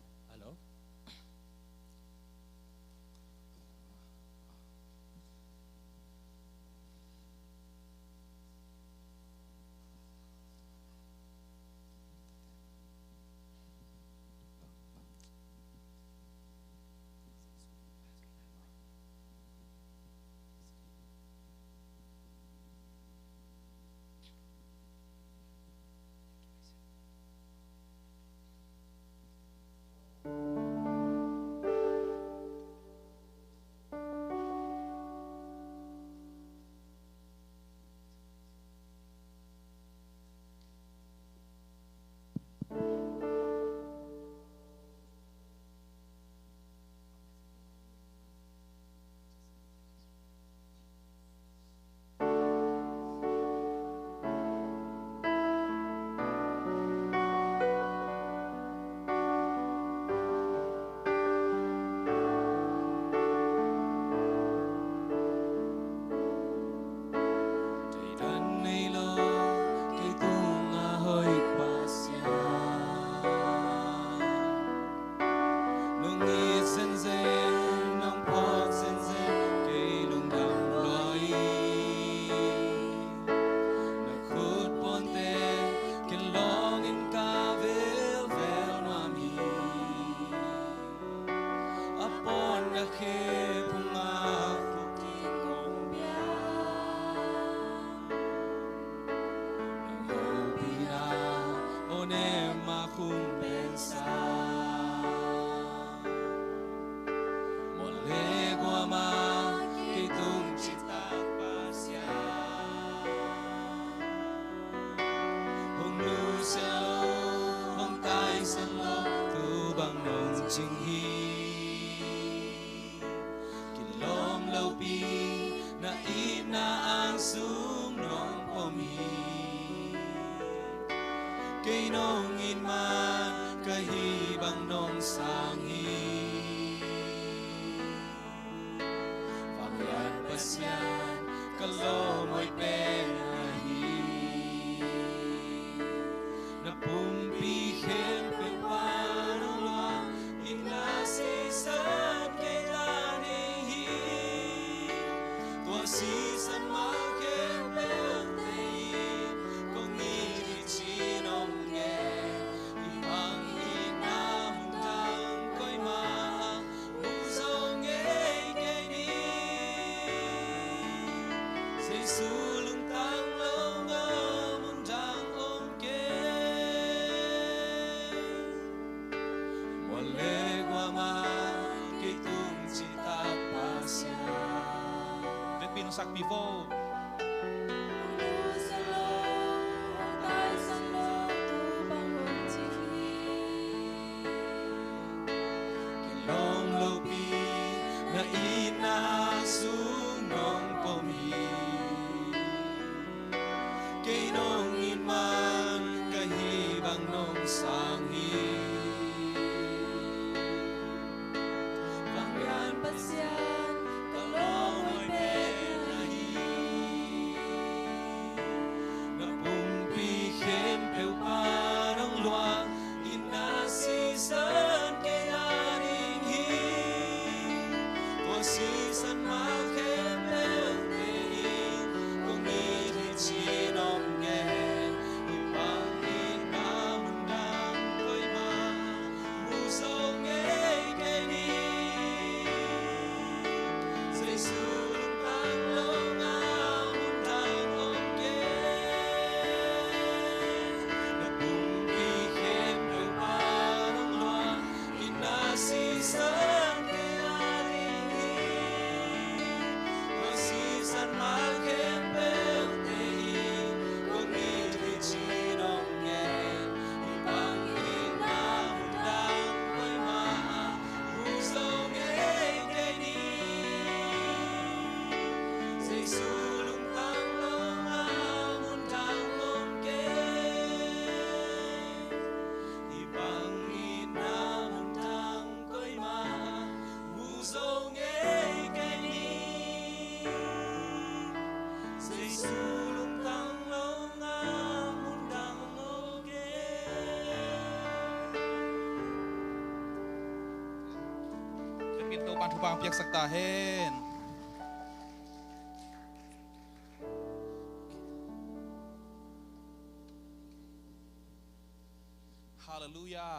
Speaker 2: Sak before
Speaker 9: Pangyan pasyan kalong ay penahi pan thu bang piak sakta hen Hallelujah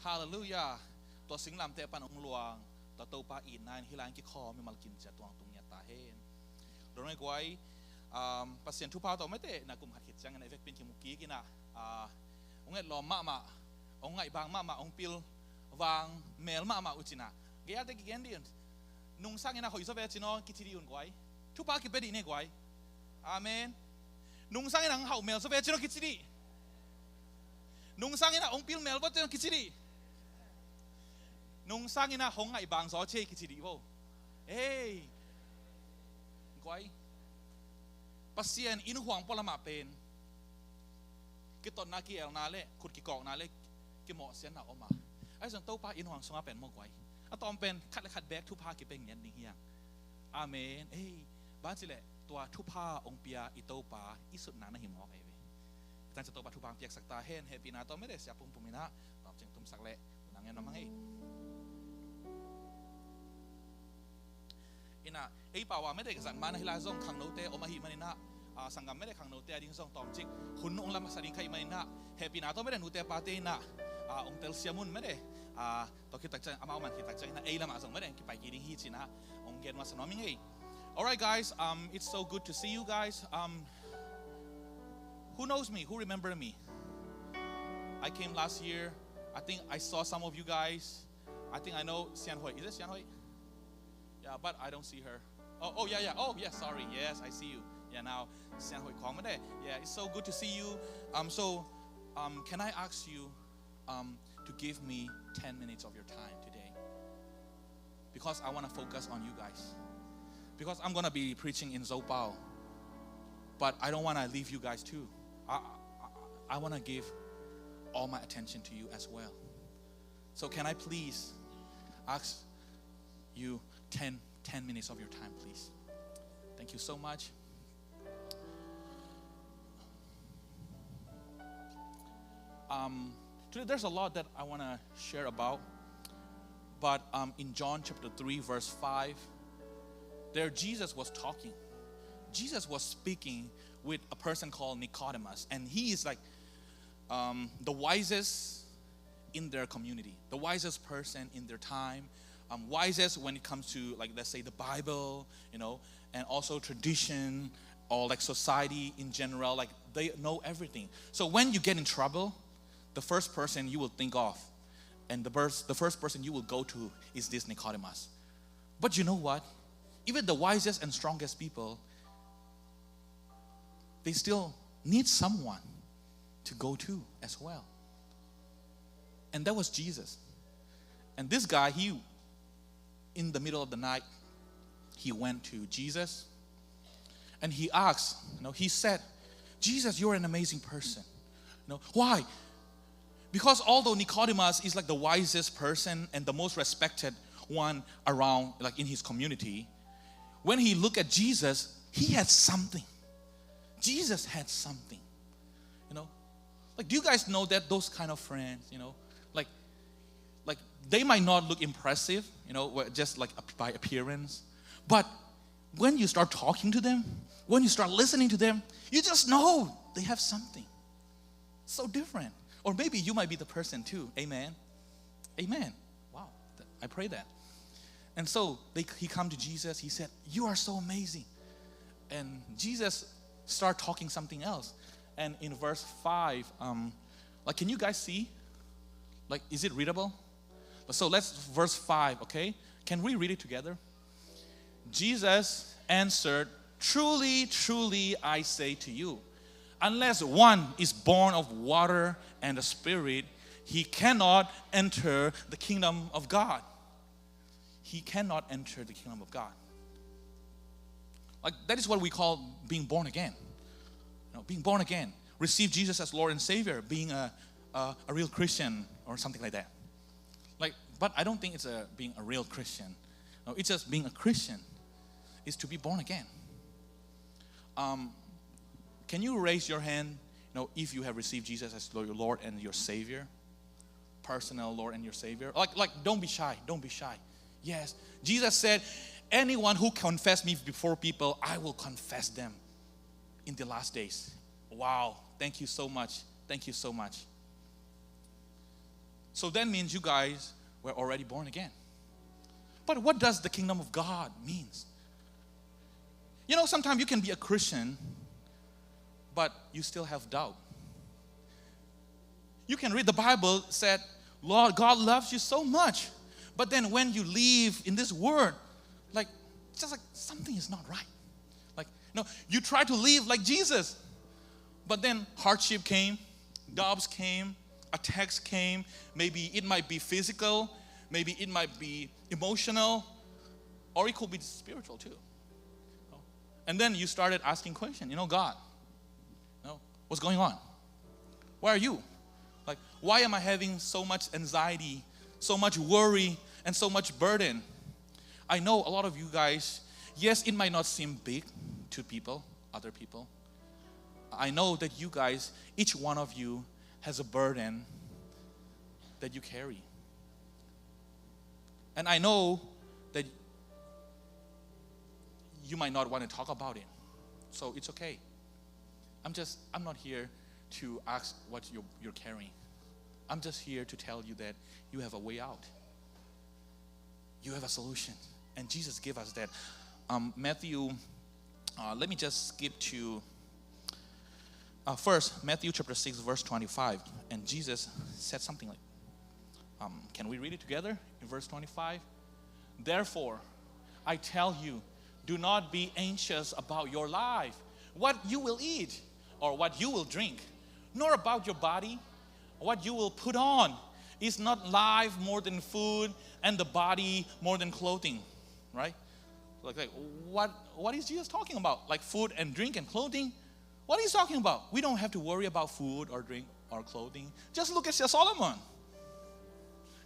Speaker 9: Hallelujah ตัวสิงลำเตปันองหลวงตัวโตปาอินนายฮิลานกิคอมีมัลกินจะตวงตุงยาตาเฮนโดยไม่กวยปัสเซียนทุพาตัวไม่เตะนักกุมหัดหิดจังในเฟกเป็นคิมุกี้กินะองเอ็ดลอมมาองไงบางมาองปิลวางเมลมาอุจินะเกียร์เด็กเกียร์ดีนนุ่งสังเงินหอยสเวจิโนกิจิดีอุ่นกวยทุพากิเป็ดีเนี่ยกวยอาเมนนุ่งสังเงินหอยเมลสเวจิโนกิจิดีนุ่งสังเงินองปิลเมลวัดเจนกิจิดีนุ่งสังเงินหงไงบางสอเชกิจิดีโวเฮ้ยกวยปัสเซียนอินห่วงปลมาเป็นกิตอนนาเกียลนาเล่ขุดกิกอกนาเล่กิหมอเสียนหนาออกมาไอ้ส่วนโตป้าอินห่วงสงาเป็นมอกไว้อะตอมเป็นคัดและคัดแบกทุพากิเป็นเงี้ยนิ่งเฮียงอาเมนเอ้ยบ้านสิแหละตัวทุพาองเปียอิโตป้าอิสุดนาหิมอกไอ้เว้ยแต่จะโตป้าทุพาเปียกสักตาเฮนเฮปีนาตอไม่ได้เสียปุ่มมินะตอบจึงตุ้มสักเละนางเงี้ยน้ำมังอินะไอ้ป่าวว่าไม่ได้สั่งมาในฮิลาซงขังโนเตอมาหิมันนะสังกัมไม่ได้ขังโนเตดิ้งซงตอมจิกคุณองลำสันนิใครมันนะเฮปีนาตอไม่ได้นูเตปาเตนะองเตลเซียมุนไม่ได้ตอคิดตักใจอามามันคิดตักใจนะไอ้ละมาส่งไม่ได้คิดไปกี่ดิ้งฮีจินะองเกณฑ์มาสนอมิงไง Alright guys it's so good to see you guys who knows me who remember me I came last year I think I saw some of you guys I think I know Sian Hui is it Sian Hui Yeah, but I don't see her. Oh yeah. Oh yeah, sorry. Yes, I see you. Yeah, now Sian Hui Kong Made. Yeah, it's so good to see you. Can I ask you to give me 10 minutes of your time today? Because I want to focus on you guys. Because I'm gonna be preaching in Zopao, but I don't want to leave you guys too. I want to give all my attention to you as well. So can I please ask you 10 minutes of your time, please? Thank you so much. Today there's a lot that I want to share about, but in John chapter 3 verse 5, there Jesus was talking. Jesus was speaking with a person called Nicodemus, and he is like the wisest in their community, the wisest person in their time, wisest when it comes to, like, let's say the Bible, and also tradition, or like society in general. Like, they know everything. So when you get in trouble, the first person you will think of, and the first person you will go to is this Nicodemus. But you know what? Even the wisest and strongest people, they still need someone to go to as well. And that was Jesus. And this guy, in the middle of the night, he went to Jesus and he asked, he said, Jesus, you're an amazing person. Why? Because although Nicodemus is like the wisest person and the most respected one around, like in his community, when he looked at Jesus, he had something. Jesus had something. Like, do you guys know that those kind of friends, like they might not look impressive, just like by appearance, but when you start talking to them, when you start listening to them, you just know they have something so different. Or maybe you might be the person too. Amen. Amen. Wow. I pray that. And so he come to Jesus. He said, you are so amazing. And Jesus start talking something else. And in verse 5, like, can you guys see? Like, is it readable? So let's verse 5, okay? Can we read it together? Jesus answered, truly, truly, I say to you, unless one is born of water and the Spirit, he cannot enter the kingdom of God. He cannot enter the kingdom of God. Like, that is what we call being born again. Being born again. Receive Jesus as Lord and Savior. Being a real Christian or something like that. But I don't think it's being a real Christian. No, it's just being a Christian is to be born again. Can you raise your hand, if you have received Jesus as your Lord and your Savior? Personal Lord and your Savior. Like, don't be shy. Don't be shy. Yes. Jesus said, anyone who confess me before people, I will confess them in the last days. Wow. Thank you so much. Thank you so much. So that means you guys were already born again. But what does the kingdom of God means? You know, sometimes you can be a Christian, but you still have doubt. You can read the Bible, said, Lord, God loves you so much. But then when you live in this world, like, it's just like something is not right. Like, no, you try to live like Jesus. But then hardship came, doubts came, attacks came. Maybe it might be physical, maybe it might be emotional, or it could be spiritual too. And then you started asking questions, God, what's going on? Where are you? Like, why am I having so much anxiety, so much worry, and so much burden? I know a lot of you guys, yes, it might not seem big to people, other people. I know that you guys, each one of you has a burden that you carry. And I know that you might not want to talk about it. So it's okay. I'm not here to ask what you're carrying. I'm just here to tell you that you have a way out. You have a solution. And Jesus gave us that. Matthew, let me just skip to first, Matthew chapter 6, verse 25. And Jesus said something like, can we read it together in verse 25? Therefore, I tell you, do not be anxious about your life, what you will eat or what you will drink, nor about your body, what you will put on. Is not life more than food and the body more than clothing? Right? Like what is Jesus talking about? Like food and drink and clothing? What is he talking about? We don't have to worry about food or drink or clothing. Just look at Solomon.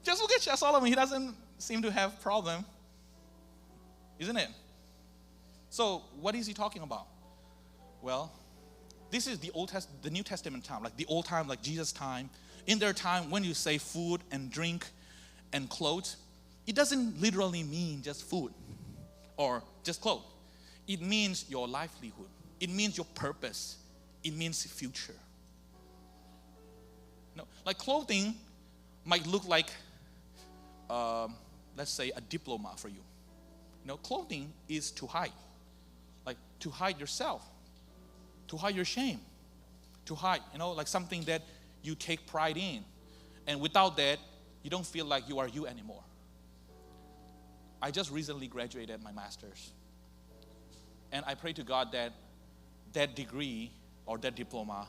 Speaker 9: Just look at Solomon. He doesn't seem to have problem. Isn't it? So what is he talking about? Well, this is the New Testament time, like the old time, like Jesus' time. In their time, when you say food and drink and clothes, it doesn't literally mean just food or just clothes. It means your livelihood. It means your purpose. It means future. No, like clothing might look like, let's say, a diploma for you. Clothing is to hide. Like to hide yourself, to hide your shame, to hide, like something that you take pride in. And without that, you don't feel like you are you anymore. I just recently graduated my master's. And I pray to God that that degree or that diploma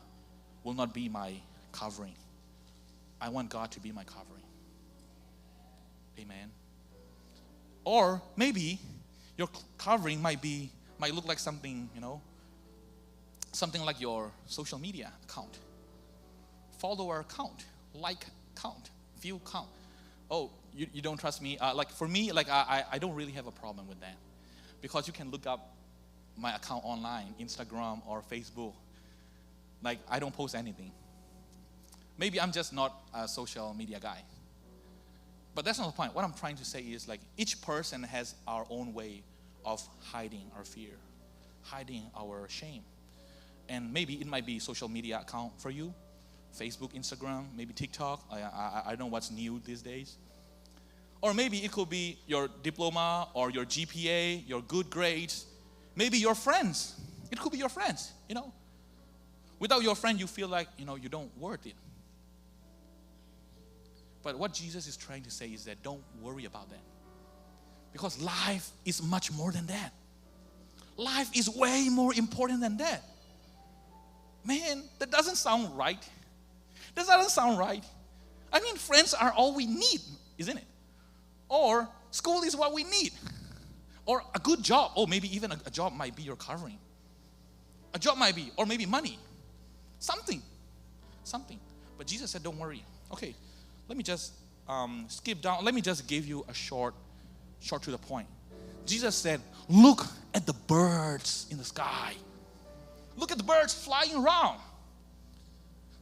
Speaker 9: will not be my covering. I want God to be my covering. Amen. Or maybe your covering might look like something, something like your social media account, follower count, like count, view count. Oh, you don't trust me? Like for me, like I don't really have a problem with that, because you can look up my account online, Instagram or Facebook. Like I don't post anything. Maybe I'm just not a social media guy. But that's not the point. What I'm trying to say is like each person has our own way of hiding our fear, hiding our shame. And maybe it might be social media account for you, Facebook, Instagram, maybe TikTok. I don't know what's new these days. Or maybe it could be your diploma or your GPA, your good grades. Maybe your friends. It could be your friends, Without your friend, you feel like, you don't worth it. But what Jesus is trying to say is that don't worry about that. Because life is much more than that. Life is way more important than that. Man, that doesn't sound right. That doesn't sound right. I mean, friends are all we need, isn't it? Or school is what we need. Or a good job. Or maybe even a job might be your covering. A job might be, or maybe money. Something. But Jesus said, don't worry. Okay. Let me just skip down. Let me just give you a short to the point. Jesus said, look at the birds in the sky. Look at the birds flying around.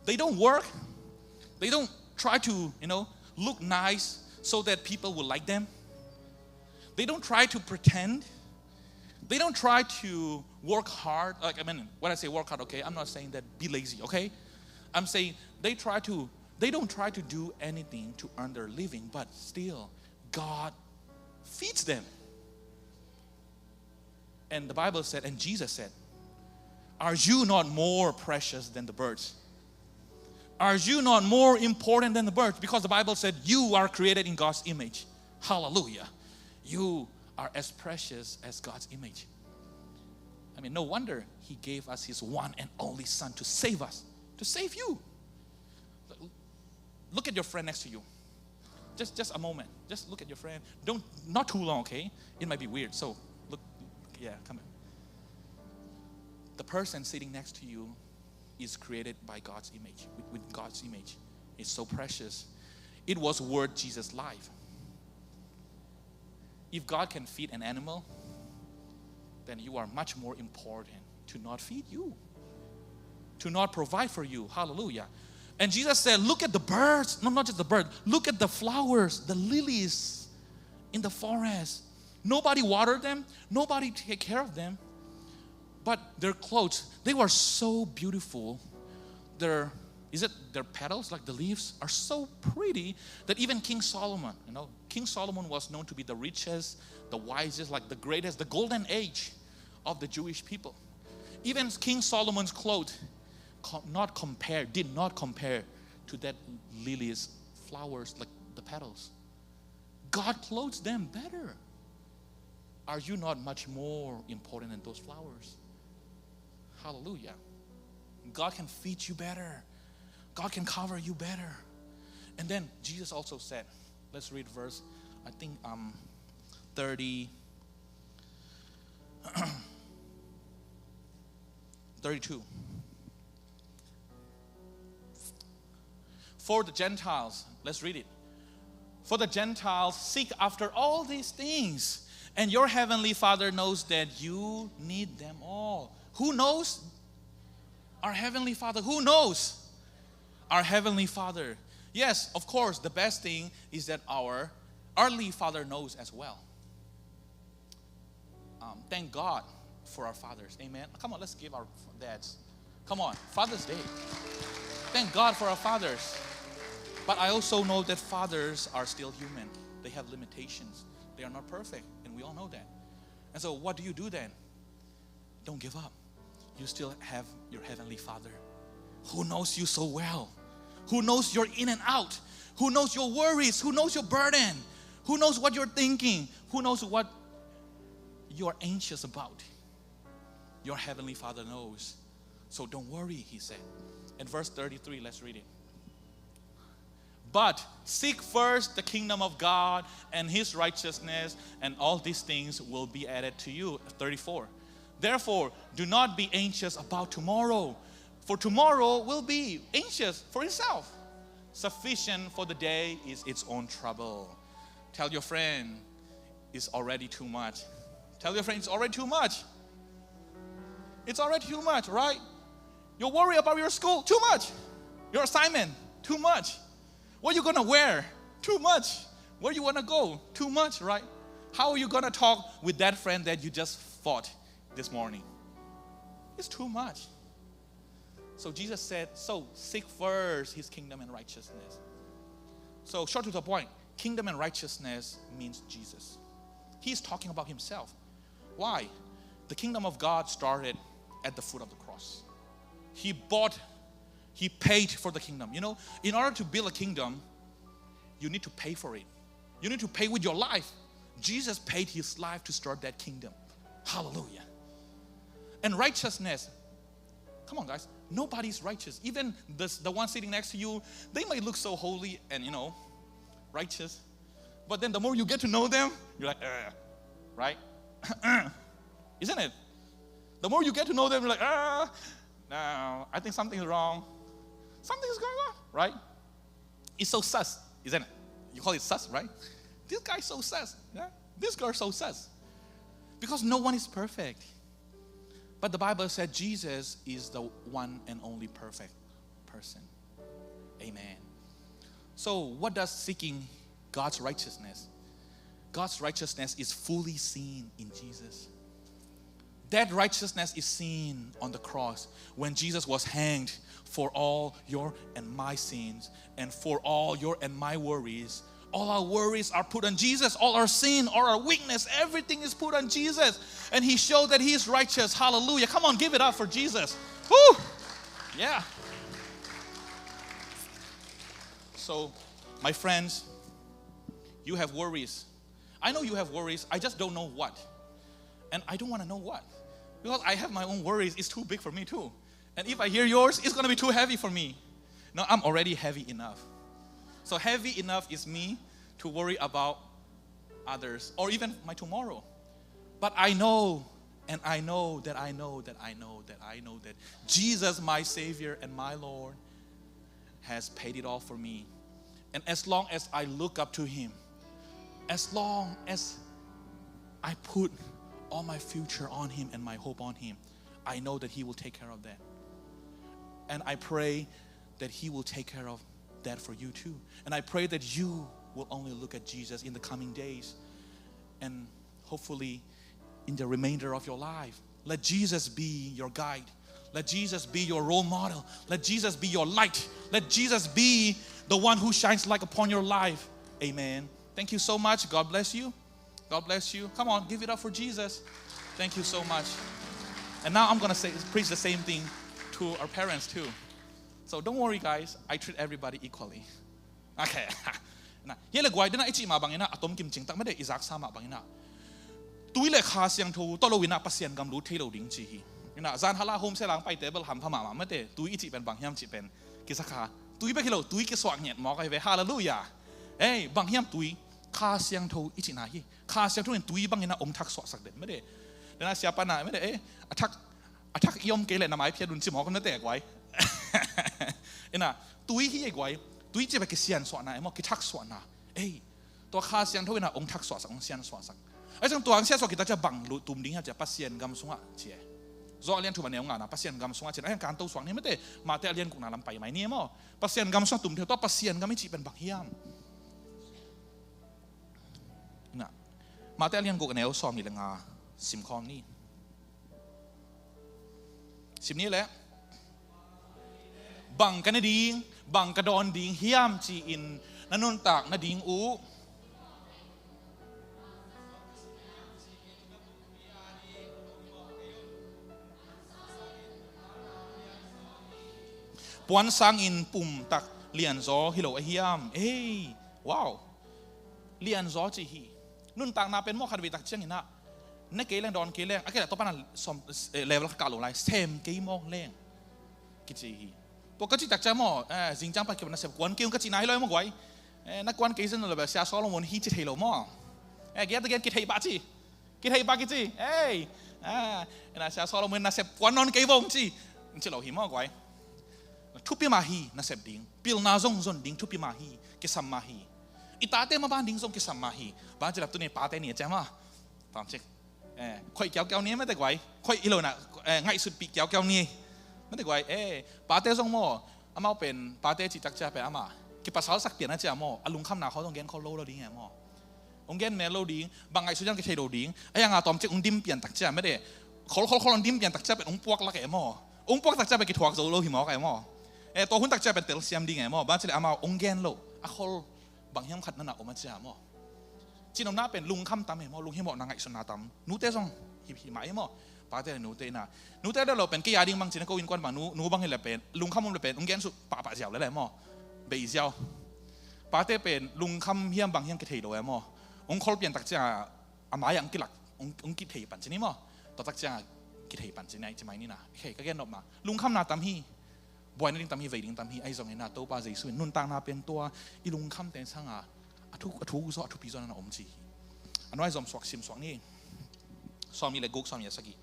Speaker 9: They don't work. They don't try to, look nice so that people will like them. They don't try to pretend. They don't try to work hard. Like, I mean, when I say work hard, okay, I'm not saying that be lazy, okay? I'm saying they don't try to do anything to earn their living, but still, God feeds them. And the Bible said, and Jesus said, are you not more precious than the birds? Are you not more important than the birds? Because the Bible said you are created in God's image. Hallelujah. You are as precious as God's image. I mean, no wonder He gave us His one and only Son to save us, to save you. Look at your friend next to you. Just a moment. Just look at your friend. Not too long, okay? It might be weird. So look, yeah, come on. The person sitting next to you is created by God's image, with God's image. It's so precious. It was worth Jesus' life. If God can feed an animal, then you are much more important to not feed you, to not provide for you. Hallelujah. And Jesus said, look at the birds. No, not just the birds. Look at the flowers, the lilies in the forest. Nobody watered them. Nobody take care of them. But their clothes, they were so beautiful. Their petals, like the leaves, are so pretty that even King Solomon, King Solomon was known to be the richest, the wisest, like the greatest, the golden age of the Jewish people. Even King Solomon's clothes did not compare to that lilies, flowers, like the petals. God clothes them better. Are you not much more important than those flowers? Hallelujah. God can feed you better. God can cover you better. And then Jesus also said, let's read verse, I think 32. For the Gentiles, let's read it. For the Gentiles seek after all these things, and your heavenly Father knows that you need them all. Who knows? Our heavenly Father. Who knows? Our heavenly Father. Yes, of course, the best thing is that our earthly Father knows as well. Thank God for our fathers. Amen. Come on, let's give our dads. Come on, Father's Day. Thank God for our fathers. But I also know that fathers are still human. They have limitations. They are not perfect, and we all know that. And so what do you do then? Don't give up. You still have your heavenly Father who knows you so well, who knows your in and out, who knows your worries, who knows your burden, who knows what you're thinking, who knows what you're anxious about. Your heavenly Father knows. So don't worry, He said. In verse 33, let's read it. But seek first the kingdom of God and His righteousness, and all these things will be added to you. 34. Therefore, do not be anxious about tomorrow, for tomorrow will be anxious for itself. Sufficient for the day is its own trouble. Tell your friend, it's already too much. Tell your friend, it's already too much. It's already too much, right? You worry about your school, too much. Your assignment, too much. What are you going to wear? Too much. Where you want to go? Too much, right? How are you going to talk with that friend that you just fought this morning? It's too much. So Jesus said, so seek first His kingdom and righteousness. So short to the point, kingdom and righteousness means Jesus. He's talking about Himself. Why? The kingdom of God started at the foot of the cross. He paid for the kingdom. In order to build a kingdom, you need to pay for it. You need to pay with your life. Jesus paid His life to start that kingdom. Hallelujah. And righteousness. Come on, guys. Nobody's righteous. Even the one sitting next to you, they might look so holy and, righteous. But then the more you get to know them, you're like, right? Isn't it? The more you get to know them, you're like, no, I think something is wrong. Something is going on, right? It's so sus, isn't it? You call it sus, right? This guy's so sus. Yeah? This girl's so sus. Because no one is perfect. But the Bible said Jesus is the one and only perfect person. Amen. So what does seeking God's righteousness? God's righteousness is fully seen in Jesus. That righteousness is seen on the cross when Jesus was hanged for all your and my sins and for all your and my worries. All our worries are put on Jesus. All our sin, all our weakness, everything is put on Jesus. And He showed that He is righteous. Hallelujah. Come on, give it up for Jesus. Woo! Yeah. So, my friends, you have worries. I know you have worries. I just don't know what. And I don't want to know what. Because I have my own worries. It's too big for me too. And if I hear yours, it's going to be too heavy for me. No, I'm already heavy enough. So heavy enough is me to worry about others or even my tomorrow. But I know, and I know that I know that I know that I know that Jesus, my Savior and my Lord, has paid it all for me. And as long as I look up to Him, as long as I put all my future on Him and my hope on Him, I know that He will take care of that. And I pray that He will take care of that for you too. And I pray that you will only look at Jesus in the coming days. And hopefully in the remainder of your life, let Jesus be your guide. Let Jesus be your role model. Let Jesus be your light. Let Jesus be the one who shines light upon your life. Amen. Thank you so much. God bless you. God bless you. Come on, give it up for Jesus. Thank you so much. And now I'm going to preach the same thing to our parents too. So don't worry guys, I treat everybody equally. Okay. Na, yele gwai dena ichi ma bangina atom kim ching tak made izak sama bangina. Tuile kha siang tho tolowina pasien gam lu thelo ding chi hi. Na zan hala home se lang pai table ham phama ma mate tui ichi ben banghiam chi pen kisakha. Tui be kilo tui ki swak nyet mo kai ve hallelujah. Hey, banghiam tui kha siang tho ichi na hi. Kha siang tho en tui bangina om thak swak sak den made. Dena siapa na made attack yom kele na mai phia dun chi mo kan te gwai. Ina tui hi gwai tui che ba ki sian swa na mo ki thak swa na ei to kha siang tho na ong thak swa sak ong sian swa sak ai jang tuang sia swa ki ta cha bang lu tum ding ha cha pasien gam sunga che zo alian thu ba ne nga na pasien gam sunga che ai kan to swang ni mate ma te alian ku na lam pai mai ni mo pasien gam swa tum the to pasien gam chi ben bang hiam na ma te alian ku ne o som ni la nga sim khom ni sim ni le bang kan ding bang ka don ding hiam chi in nanun tak na ding u puan sang in pum tak lian zo hilo a hiam hey wow lian zo chi hi nun tak na pen mo khan vi tak chiang ina na ke lang don ke lang akela to pan som level ka lo lai sem ke mo leng ki chi hiปกติตักใจมั่วจริงจังไปเก็บนักเสพกวนเกี่ยวกับจีนายเลยมั่วไว้นักกวนกี่เส้นเลยแบบเสียซอลงวนฮีจิเทโลมั่วเกี่ยวกับกิเทยบาจีกิเทยบากิจีนักเสียซอลงวนนักเสพกวนนอนกี่วงจีมันจะเหล่าหิมมั่วไว้ทุบปีมาฮีนักเสพดิ้งปิลนาซงซนดิ้งทุบปีมาฮีกิสัมมาฮีอิตาเต้มาบ้านดิ้งซงกิสัมมาฮีบ้านจะรับตัวนี้ปาเต้เนี่ยใช่ไหมตามเช็คค่อยเกี่ยวนี้ไม่ได้ไว้ค่อยอีโลน่ะง่ายสุดปีเกี่ยวนี้ไม่ได้ไว้ปาเต้ส่งโม่อามาเป็นปาเต้จิตจักรเจ้าเป็นอามากิปัสสาวะสักเปลี่ยนนะเจ้าโม่อลุงคำนาเขาต้องเกณฑ์เขาโลเราดิ้งไงโม่องเกณฑ์เมลโลดิ้งบางไงสุดยังกิเทโลดิ้งไอ้ยังอาตอมเจ้าองดิมเปลี่ยนตักเจ้าไม่ได้เขาลองดิมเปลี่ยนตักเจ้าเป็นองปวกละแกโม่องปวกตักเจ้าเป็นกิถวกโซโลหิมอไงโม่ตัวหุ่นตักเจ้าเป็นเตลเซียมดิ้งไงโม่บ้านเจ้าอามาองเกณฑ์โลอะเขาบางเฮียมขัดนั่นน่ะออกมาเจ้าโม่จีนอมน้าเป็นลุงคำตามไงโม่ลุงเฮียมนางไงสุนนาตามนูเต้ส่งหิมะไงโม่ปาเต้นูเต้น่ะนูเต้เราเป็นกี่ยาดิ้งบางจีนก็วินกวนบางนูบางเฮลเป็นลุงคำมันเป็นองแกนสุปะเจียวเลยแหละมั่วเบยเจียวปาเต้เป็นลุงคำเฮียมบางเฮียมกิเทยโดยมั่วองค์เขาเปลี่ยนตักเจ้าอามาอย่างกิหลักองกิเทยปันจีนี่มั่วต่อตักเจ้ากิเทยปันจีนี่จะไม่นี่นะเฮ้ยก็แกนออกมาลุงคำนาตามฮีบ่อยนั่นดิ้งตามฮีเวดิ้งตามฮีไอ้สองนี่นะโตปาเจสุนนุ่นต่างนาเป็นตัวอีลุงคำแต่ช่างทุกซ้อทุกปีซ้อนนั่นอมจีอันนั้นไอ้สมสวกซิมสวกนี่ซ้อมมีเลกุกซ้อมยาสกี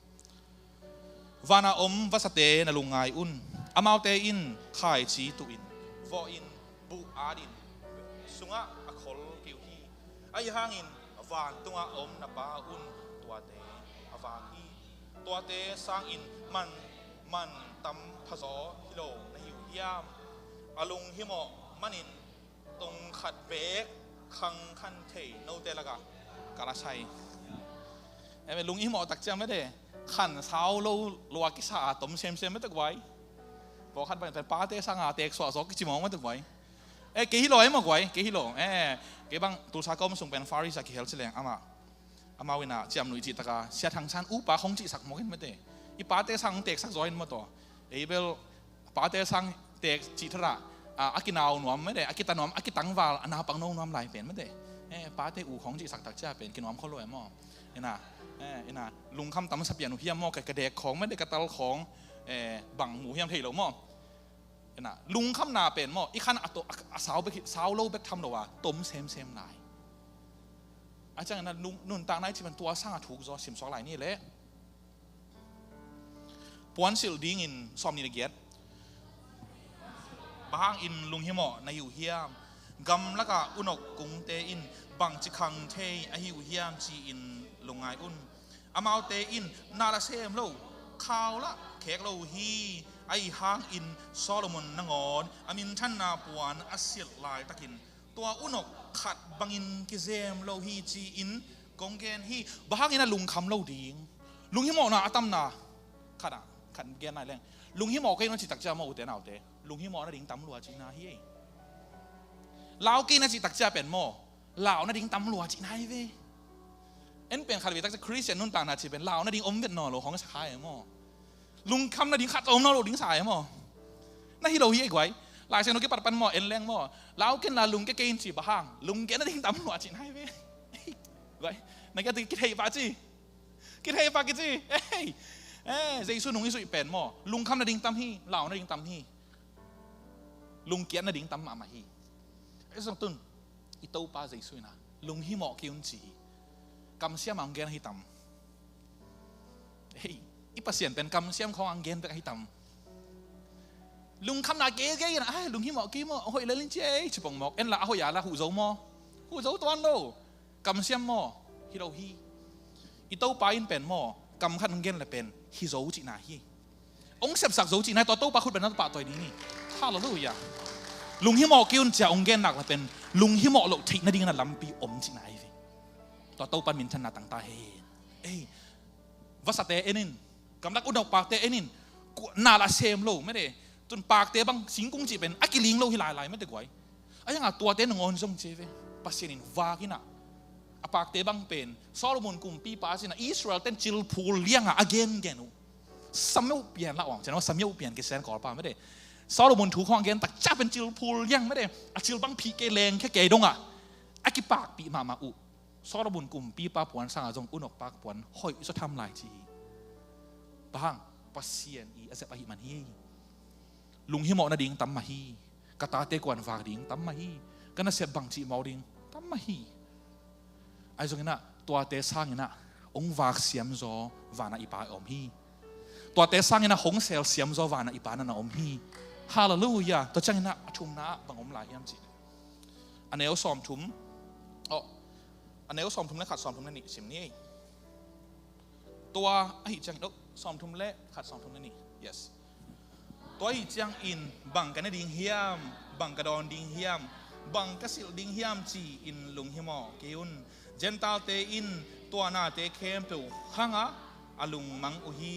Speaker 9: วานาอมวัสเตนลุงไงอุนอามาวเตอินขายชีตุอินวออินบุอาดินสุงะอคอลกิวฮีไอหางอินวานตุงะอมนับาอุนตัวเตอวานฮีตัวเตสร้างอินมันตำผสอฮิโลในหิวย่ามอลุงฮิโมมันินตรงขัดเบกคังคันเทโนเตละกะ กะละชัยไอ้เป็นลุงอีหมอตักเจ้าไม่ได้ขันเช้าเราลัวกิสาตมเซมไม่ตักไว้บอกขันเป็นป้าเตะสังอาเตะสวสกิจิมองไม่ตักไว้เกี่ยฮิโลไอ้หมอกไว้เกี่ยฮิโลเกี่ยบังตุสากอมส่งเป็นฟาริสกิเฮลเชลงอามาวินาเจียมหนุ่ยจิตกาเสียทางชันอุปาของจิสักมองเห็นไม่ได้อีป้าเตะสังเตะสักจอยมาตัวเบลป้าเตะสังเตะจิตระอากินาวหนวมไม่ได้อากิตานวมอากิตังวาลนาปังโนนวมลายเป็นไม่ได้ป้าเตะอูของจิสักตักเจ้าเป็นกินนวมเขาลอยหม้อน่ะลุงคำตำสับยานุเฮียมหม้อกระเดกของไม่ได้กระตัลของบังหมูเฮียมเทโลหม้อน่ะลุงคำนาเป็นหม้ออีขันสาวโลเบกทำหรอวะต้มเซมลายอาจารย์นั้นนุ่นตาไหนที่มันตัวสร้างถูกจอสิมสองลายนี่แหละปวนสิลดิ้งอินซอมนิเกียตบางอินลุงเฮียมในอยู่เฮียมกำแล้วก็อุนกกุ้งเตอินบังจิคังเทอหิวเฮียมจีอินลงไงอุ่นอามาเตอินนาลาเซมโลข่าวละแขกโลฮีไอฮางอินโซโลมอนนงอนอามินท่านนาปวนอาเซียลายตะกินตัวอุนกขัดบังอินกิเซมโลฮีจีอินกงเกนฮีบางอินลุงคำโลดิ้งลุงฮิโมนาอัตมนาขัดเกนนายแรงลุงฮิโมก็ยังจิตักจ้ามาอุเตนเอาเตลุงฮิโมนาดิ้งตำลัวจีนาฮีลาวกินจิตักจ้าเป็นโมลาวนาดิ้งตำลัวจีนายเวเอ็นเป็นคาร์บิตักจะคริสเตียนนุ่นต่างนาทีเป็นลาวนาดิ้งอมเวียดนอโลของสักขายมั้งลุงคำนาดิ้งขัดอมนอโลดิ้งสายมั้งนั่นที่เราเฮียไว้หลายเซนโนกิปัดปันมั้งเอ็นแรงมั้งลาวกินลาลุงแกกินจีบห่างลุงแกนาดิ้งตำหัวจีนให้เว้ยไว้นั่นก็ติดกิเทปาจีกิเทปากิจีเจสุนุ่งอิสุเป็นมั้งลุงคำนาดิ้งตำฮีลาวนาดิ้งตำฮีลุงเกียนนาดิ้งตำมาฮีไอ้สองตุนอิโต้ปาเจสุนะลุงฮีหมอกกินจีกำเสียมอังเกนให้ต่ำอีปัสเซียนเป็นกำเสียมของอังเกนเป็นให้ต่ำลุงคำนาเก๋ๆนะลุงฮิมอกกี้มั้งโอ้ยเล่นเจ๊ชิบงมอกเอ็นละโอ้ยอย่าละหูโจมอหูโจตัวนั้นโลกำเสียมมอฮิโรฮีอีโต้ปาอินเป็นมอกำขันอังเกนเลยเป็นฮิโจจินาฮีองค์เสพสักโจจินาตัวโต้ปาขุดเป็นนักปะตัวนี้ฮาเลลูยาลุงฮิมอกกี้อุนจะองเกนหนักเลยเป็นลุงฮิมอกโลทินาดิ้งนั่นลำปีอมจินาฮีตัวโต้ปันมินทันนาต่างตาเฮวัสเตเอนินกำลังอุดมปากเตเอนินนาลาเซมโลไม่ได้จนปากเตบังสิงกุ้งจีเป็นอากิลิงโลฮิลายไม่ได้กวยไอ้ยังตัวเตนงอนจงเจเวปัสเซนินวากินะปากเตบังเป็นโซโลมอนกุมปีปัสเซนะอิสราเอลเต้นจิลพูลเลี้ยงagain แกนูสมัยเปลี่ยนละอ่างฉันว่าสมัยเปลี่ยนกิเซนก่อนป่ะไม่ได้โซโลมอนถูกข้องagainแต่จ้าเป็นจิลพูลเลี้ยงไม่ได้จิลบังพีเกเลงแค่เกดงอากิปากปีมาอุซอรบุญกลุ่มปีปาปวนสางจงอุนกปากปวนหอยจะทำลายทีบางปัสเซียนอีอาเซปะฮิมันฮีลุงฮิโมนาดิ้งตั้มมาฮีกระตาเตกวนฝากดิ้งตั้มมาฮีกันน่ะเสพบังจีเมาดิ้งตั้มมาฮีไอ้ตรงนี้นะตัวเตสร้างนี่นะองฝากเสียมโซวานาอีปาอมฮีตัวเตสร้างนี่นะหงเซลเสียมโซวานาอีปานั่นอมฮีฮาเลลูยาตัวจังนี่นะชุมนะบังอมลายยามจีอันนี้เอาซ้อมชุมอันนี้ก็ซ้อมทุ่มเล่ขัดซ้อมทุ่มนั่นนี่สิมนี่ตัวไอ้จังก็ซ้อมทุ่มเล่ขัดซ้อมทุ่มนั่นนี่ yes ตัวไอ้จังอินบังกันนดิ้งเฮียมบังกระดอนดิ้งเฮียมบังกระสิลดิ้งเฮียมจีอินลุงฮิมอเกี่ยนเจนตาเตอินตัวนาเตเข้มเปียวข้างอาลุงมังอุฮี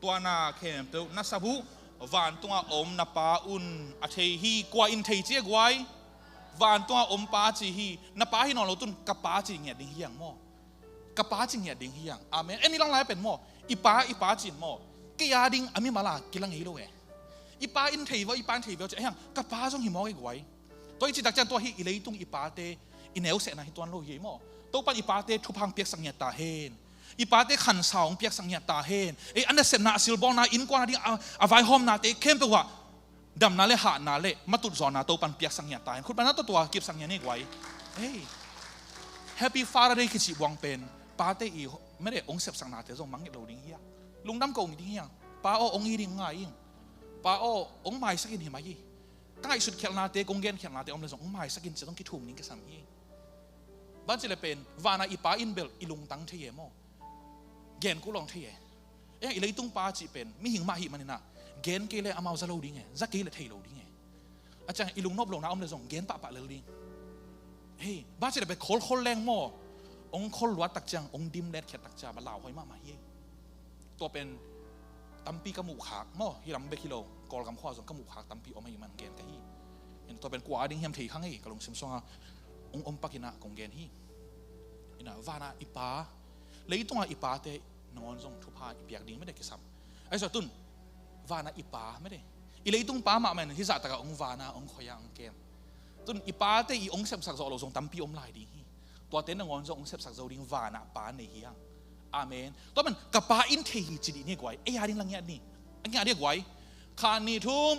Speaker 9: ตัวนาเข้มเปียวนัสบุวันตัวอมนาปาอุนอาเทฮีกว่าอินเทเจียกไว้วันตัวอมปาจีฮีนับปาฮีนอนเราตุนกับปาจีเงียดิ้งเฮียงหม้อกับปาจีเงียดิ้งเฮียงอาเมนเอ็นนี่ลองไล่เป็นหม้ออีปาจีนหม้อกี่ยาดิ้งอามิมาลากี่ลังเฮโลเออีปาอินเทวอีปาอินเทวจะเฮียงกับปาจงหิมอกี่ไว้ตัวอีจิตจักจันตัวฮีอีเลยตุงอีปาเตอีเนวเสนาฮิตัวโลเยหม้อตัวปันอีปาเตทุพังเปียกสังเงียตาเฮนอีปาเตขันสาวเปียกสังเงียตาเฮนอันเดเซนนาซิลบอนาอินกว่านาดิ้งอาไวฮอมนาเตเข้มเปว่าดำนาเลหานาเลมาตุดจอนาโตปันเปียกสังเงียตายคุณปันนั้นตัวเก็บสังเงียนี่ไว้แฮปปี้ฟาร์เดย์คือจีบวงเป็นปาเตอีไม่ได้องเสพสังนาเตจงมังเงเราดิ้งเฮียลุงดำโกงดิ้งเฮียปาโอองอีดิ้งง่ายปาโอองไม่สักินเหี่ยมายี่ตั้งไอสุดเขียนนาเตกงเกนเขียนนาเตอมเลยจงองไม่สักินจะต้องคิดถูกนิ่งกับสัมยี่บ้านจะเลยเป็นวานาอีปาอินเบลอีลุงตั้งเทียมเกนกูลองเทียอีเลยตุ้งปาจีเป็นไม่หิงมาหิมันนี่นะเกนเกเลยอามาจะเราดิ้งจะเกเลยเทเราดิ้งอาจารย์อีลุงนบลงนะอมเลยส่งเกนปะเลยดิ้งบ้านจะเลยไปโคลแรงมั่ว องค์คนวัดตักจังองค์ดิมเล็ดเขียนตักจ่าบลาวหอยมากมาเฮียตัวเป็นตั้มปีกมูขากมั่วฮิรัมเบคิโลกอลกำข้อส่งกมูขากตั้มปีออกมาอย่างมันเกนแต่ฮีตัวเป็นกว่าดิ้งเฮียมถี่ข้างนี้กลงซิมซององค์ปักกินะกงเกนฮีอินะวานาอิปาเลยตัวอิปาเตนอนส่งทุพาอิเปียกดิ้งไม่ได้กิสัมไอ้ส่วนตุนวานาอิปาไม่ได้อีเลยตุ้งป้ามาเหมือนที่สัตว์ตะกองวานาองขยังเกมตุนอิปาเตอีองเสพสักโซโลส่งตั้มปีอมลายดีตัวเต้นงอนส่งองเสพสักโซดิ้งวานาปาในเฮียงอาเมนตัวมันกับปาอินเทฮีจีดีนี่กวยไอ้ยาดิ้งลังเงียนี่อันนี้เรียกไว้คานีทุ่ม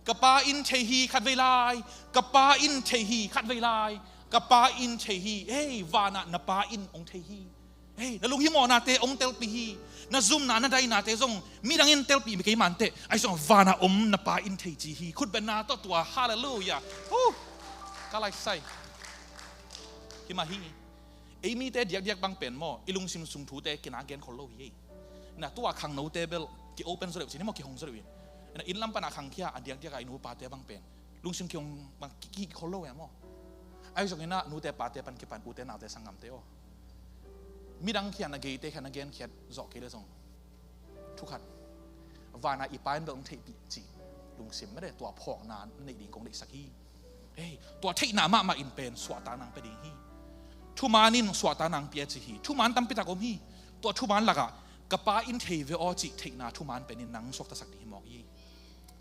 Speaker 9: กับปาอินเทฮีขัดเวลากับปาอินเทฮีขัดเวลากับปาอินเทฮีเฮ้ยวานาปาอินองเทฮีเฮ้แล้วลุงฮิโมนาเตองเตลปีฮีนาซุมนาได้นาเตส่งมีดังอินเตลปีมีกี่มันเตไอ้ส่งวานานาปาอินเทจีฮีคุณเป็นนาตัวฮาเลลูยาก็ไล่ใส่ฮิมาฮีไอ้มีเตเดียกบางเป็นหม้ออีลุงซิมซุงทูเตกินอาเกนคนโลฮีนะตัวขังโนเตเบลกิโอเปนสุดเลยสินี่หม้อกิหงสุดเลยนะอินลัมปนาขังเทียอันเดียกไอ้หนูปาเตบางเป็นลุงซิมกิหงบางกิคนโลอย่างหม้อไอ้ส่งนี่นะหนูเตปาเตปันกิปันอูเตนาเตสังกัมเตโอมีดังเขียนนะเกยเตขันนะเกนเขียนจอกเกยเลยส่งทุกขัดวานาอีปานเบลงเทปีจีลุงซิมไม่ได้ตัวพอกนานในดิ่งของเด็กสักทีตัวเทนามะมาอินเป็นสวดตานังไปดิ่งฮีทุมานินสวดตานังเปียจีฮีทุมันตั้มปิตากอมฮีตัวทุมันหลักะกับป้าอินเทเวอจิเทนาทุมันเป็นนังสวดตาสักทีมอกฮี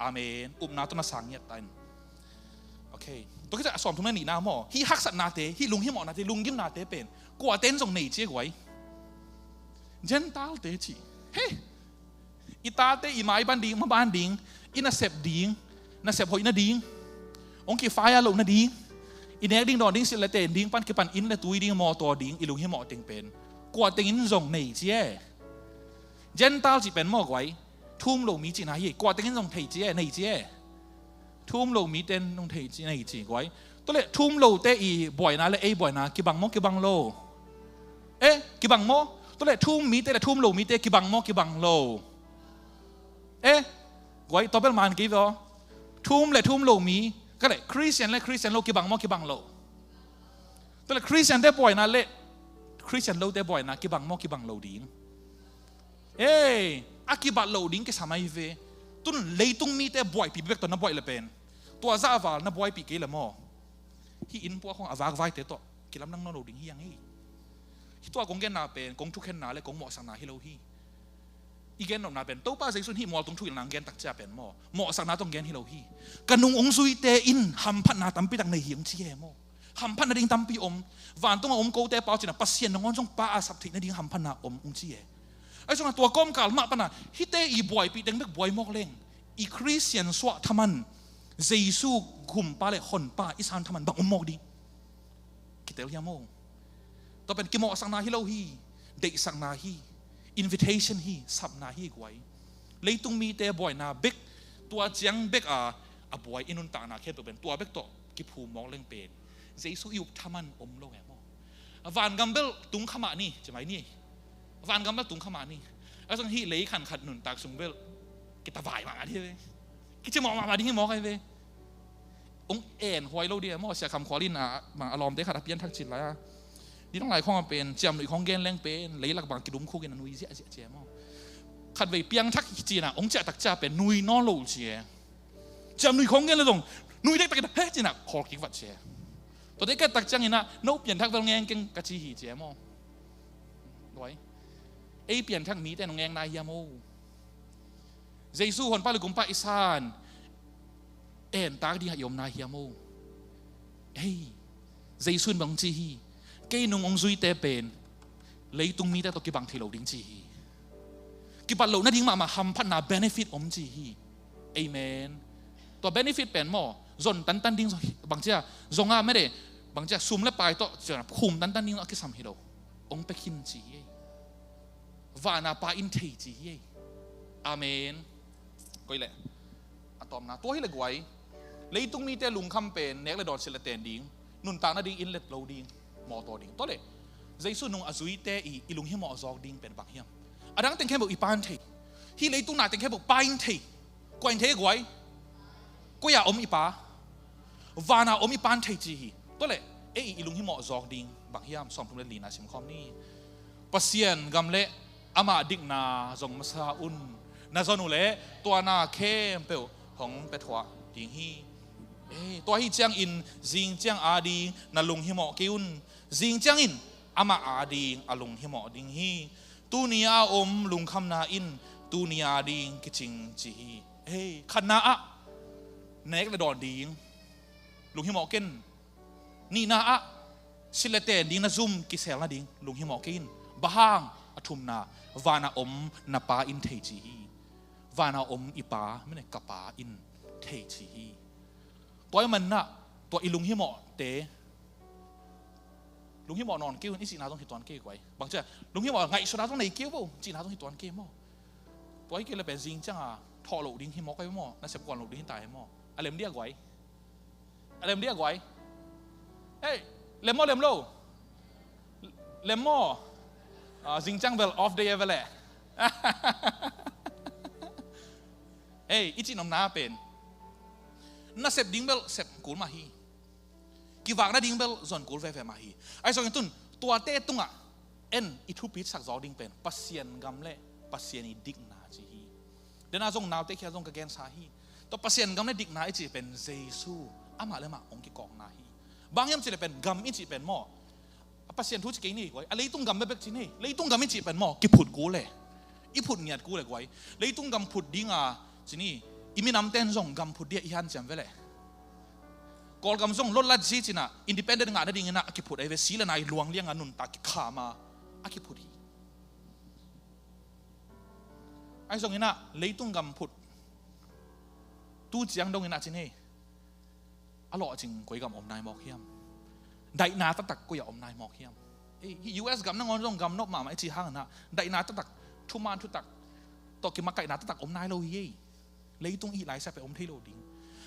Speaker 9: อาเมนอุปนาตุนาสังเงียตันโอเคตัวก็จะสอนทุกนั้นนี่นะหม้อฮีฮักสัตนาเตฮีลุงฮีหมอนาเตลุงยิมนาเตเป็นกว่าเต้นส่งหนีเจ๊ไว้เจนตาลเตจีเฮ้อีตาเตอีไม้บ้านดิ่งมาบ้านดิ่งอินาเซบดิ่งนาเซบหอยนาดิ่งองค์กี่ไฟอะลูกนาดิ่งอินเนกดิ่งดอดิ่งสิเลเตดิ่งปันกี่ปันอินเลตุยดิ่งมอตัวดิ่งอีลุงให้หมอติงเป็นกว่าติงอินส่งหนีเจ๊เจนตาลจีเป็นหมอกไว้ทุ่มลงมีจีน่าเย่กว่าติงอินส่งเทเจ๊หนีเจ๊ทุ่มลงมีเต้นลงเทเจ๊หนีเจ๊ไว้ตัวเล็ทุ่มโลเตอีบ่อยนะเลยบ่อยนะกี่บังโมกี่บังโลกี่บังโมตัวเล็ทุ่มมีเตะทุ่มโลมีเตะกี่บังโมกี่บังโลไว้ตัวเป็นมันกี่วะทุ่มเลยทุ่มโลมีก็เลยคริสเตียนเลยคริสเตียนโลกี่บังโมกี่บังโลตัวเล็คริสเตียนได้บ่อยนะเลยคริสเตียนโลได้บ่อยนะกี่บังโมกี่บังโลดิ้งอากี่บังโลดิ้งกี่สมัยเวตุนเลยตุ้งมีเตะบ่อยปีเบกตัวน่าบ่อยเลยเป็นตัวซาฟาน่าบ่อยปีกี่ละโมที่อินพวกของอาวากไว้เตะต่อกิลำนั่งนอนโลดิ้งฮียังฮีตัวกงเกนนาเป็นกงทุกเข็นนาเลยกงหมอสังนาฮิโลฮีอีเกนนาเป็นตัวป้าใส่สุนฮีหมอตรงทุกอย่างนางเกนตักเจ้าเป็นหมอสังนาตรงเกนฮิโลฮีกันนุงองซุยเตอินหัมพันนาตั้มปีตังในเหียงเชี่ยหมอหัมพันนาดิ่งตั้มปีอมวันต้องอมโกเตป้าจีน่ะปัสเซียนน้องจงป้าอาสับถิในดิ่งหัมพันนาอมองเชี่ยไอ้ส่วนตัวก้มกาลมาปนาฮิเตอีบ่อยปีเต็งเบกบ่อยมอกเล่งอีคริสเตียนสวะทมันเจซูกุมป้าเลยคนป้าอิสานทมันบังอมมอกดิ่งกิเตลยามโมตัวเป็นกิโมสังนาฮิโลฮีเด็กสังนาฮีอินวิเทชันฮีสับนาฮีกวยเลยตุงมีเตบ่อยนาเบกตัวเจียงเบกบ่อยอินุนตานาแค่ตัวเป็นตัวเบกตัวกิภูมองเล่งเป็นเจสุยุบทำมันอมโลแหมวันกัมเบลตุงขมานี่จะไหมนี่วันกัมเบลตุงขมานี่แล้วสังฮีเลยขัดหนุนตากสุงเบลกิตาบายมาที่เว้กิจะมองมาที่ให้มองใครเว้องเอ็นหอยโลเดียมอเสียคำขอลินมาอารมณ์ได้ขัดเพี้ยนทักจิตแล้วนี่ต้องหลายข้อมาเป็นเจียมหนุ่ยของเกนแรงเป็นเลยหลักบางกิดุมคู่กันนุ่ยเสียเจียมขัดไปเปียงทักจีน่ะองเจ้าตักจ้าเป็นนุ่ยนอโลเจียเจียมหนุ่ยของเกนเลยตรงนุ่ยได้ตักเฮ้ยจีน่ะขอกิวัดเจียตัวนี้ก็ตักจังนี่นะโน้เปลี่ยนทักเป็นแงงเก่งกะจีหีเจียมไว้เปลี่ยนทักมีแต่แงงนายยาโมเจซูคนป้าเลยกุมป้าอิสานตากดีหายมนายยาโมเจซูนบางจีฮีเกยนุ่งองซุยเตเป็นเลยตุงมีแต่ตัวกิบังที่เราดิ้งจีฮีกิบังเรานั่นดิ้งมาฮัมพันนาเบเนฟิตอมจีฮีเอเมนตัวเบเนฟิตเป็นหม้อจนตันดิ้งบางเจ้าจงไม่ได้บางเจ้าซุ่มและไปต่อจะคุมตันดิ้งอักษรฮิโลองไปขินจีฮีวานาปาอินเทจีฮีอาเมนก็เลยอะตอมนะตัวให้เลยกวยเลยตุงมีแต่ลุงคำเป็นเน็กเลยดอนเซลเตนดิ้งนุนตานั่นดิ้งอินเล็ดเราดิ้งมอตัวดิ่งตัวเลยใจสุนงอาซุยเตอีลุงเฮียมอซอกดิ่งเป็นบางเฮียมอันนั้นเต็งแค่บอกอีปานเทที่เลยตุ้งหนาเต็งแค่บอกปานเทกวนเทกวยก็อย่าอมอีปาวานาอมอีปานเทจีตัวเลยอีลุงเฮียมอซอกดิ่ง บางยามส่งทุเรศลีนาสิมคอมนี่ปัสยันกำเละอามาดิกนาจงมาซาอุนนาจนุเละตัวนาเข้มเปลของเปถวะดิงฮีตัวฮีเจียงอินจิงเจียงอาดีนาลุงฮิโมกิอุนจิงเจียงอินอามาอาดีอาลุงฮิโมดิงฮีตูนีอาอมลุงคำนาอินตูนีอาดีกิจิงจีฮีขันนาอะเนกเลยดอนดิงลุงฮิโมกินนี่นาอะสิเลเตดิงนาซุมกิเซลนาดิงลุงฮิโมกินบะฮางอทุมนาวานาอมนาปาอินเทจีฮีวานาอมอิปาไม่เนี่ยกะปาอินเทจีฮีตัวมันน่ะตัวอีลุงฮิโมเตลุงฮิโมนอนเกี่ยวนี่สินาต้องหิตวันเกี่ยวไว้บางเจ้าลุงฮิโมไงสุดาต้องไหนเกี่ยวบ่สินาต้องหิตวันเกี่ยวมั้งตัวไอ้เกี่ยวเลยเป็นจริงจังอ่ะทอหลุดดิ้งฮิโมก็ไม่มั้งน่าเสียก่อนหลุดดิ้งตายมั้งอะไรมันเรียกไว้อะไรมันเรียกไว้เฮ้ยเลมโลเลมโมจริงจังเวลออฟเดย์เวลแหละเฮ้ยอีจีนอมน้าเป็นน่าเสพดิ้งเบลเสพกูมาฮีกี่วางน่าดิ้งเบลส่วนกูเฟมาฮีไอ้ส่วนตุนตัวเต้ตุงอ่ะเอ็นอีทูปิดสักจอดิ้งเป็นปัสเซียนกำเล่ปัสเซียนอีดิกนาจีฮีเดน่าส่งนาวเตะแค่ส่งกระเกนสาฮีตัวปัสเซียนกำเล่ดิกนาอีจีเป็นเยซูอามาเลมาองค์กิกองนาฮีบางยามจีเป็นกำอีจีเป็นหม้อปัสเซียนทุกสิ่งนี่ไว้อะไรตุ้งกำไม่เป็นจีนี่เลยตุ้งกำอีจีเป็นหม้อกิผุดกูเลยอีผุดเงียดกูเลยไว้เลยตุ้งกำผุดดิ้งอ่ะจีนี่อีมีน้ำเต้นส่งกำผุดเดียอีฮันจำไว้เลยกอลกำส่งลดลัดจีจีน่ะอินดิเพนเดนต์งานนั่นดิ้งน่ะกิผุดไอ้เวสีละนายหลวงเลี้ยงอันนุนตากิขามากิผุดฮีไอ้ส่งนี่น่ะเลยตุ้งกำผุดตู้เจียงดงนี่น่ะจีนี่อร่อยจริงกุยกำอมนายหมอกเฮียมได้นาตักกุยอมนายหมอกเฮียมUS กำนั่งงอนส่งกำนกมาไอ้จีห้างน่ะได้นาตักทุมานทุตักตอกิมาไก่นาตักอมนายโลฮีเลยตุ้งอีหลายแสบไปอมที่โลดิ้ง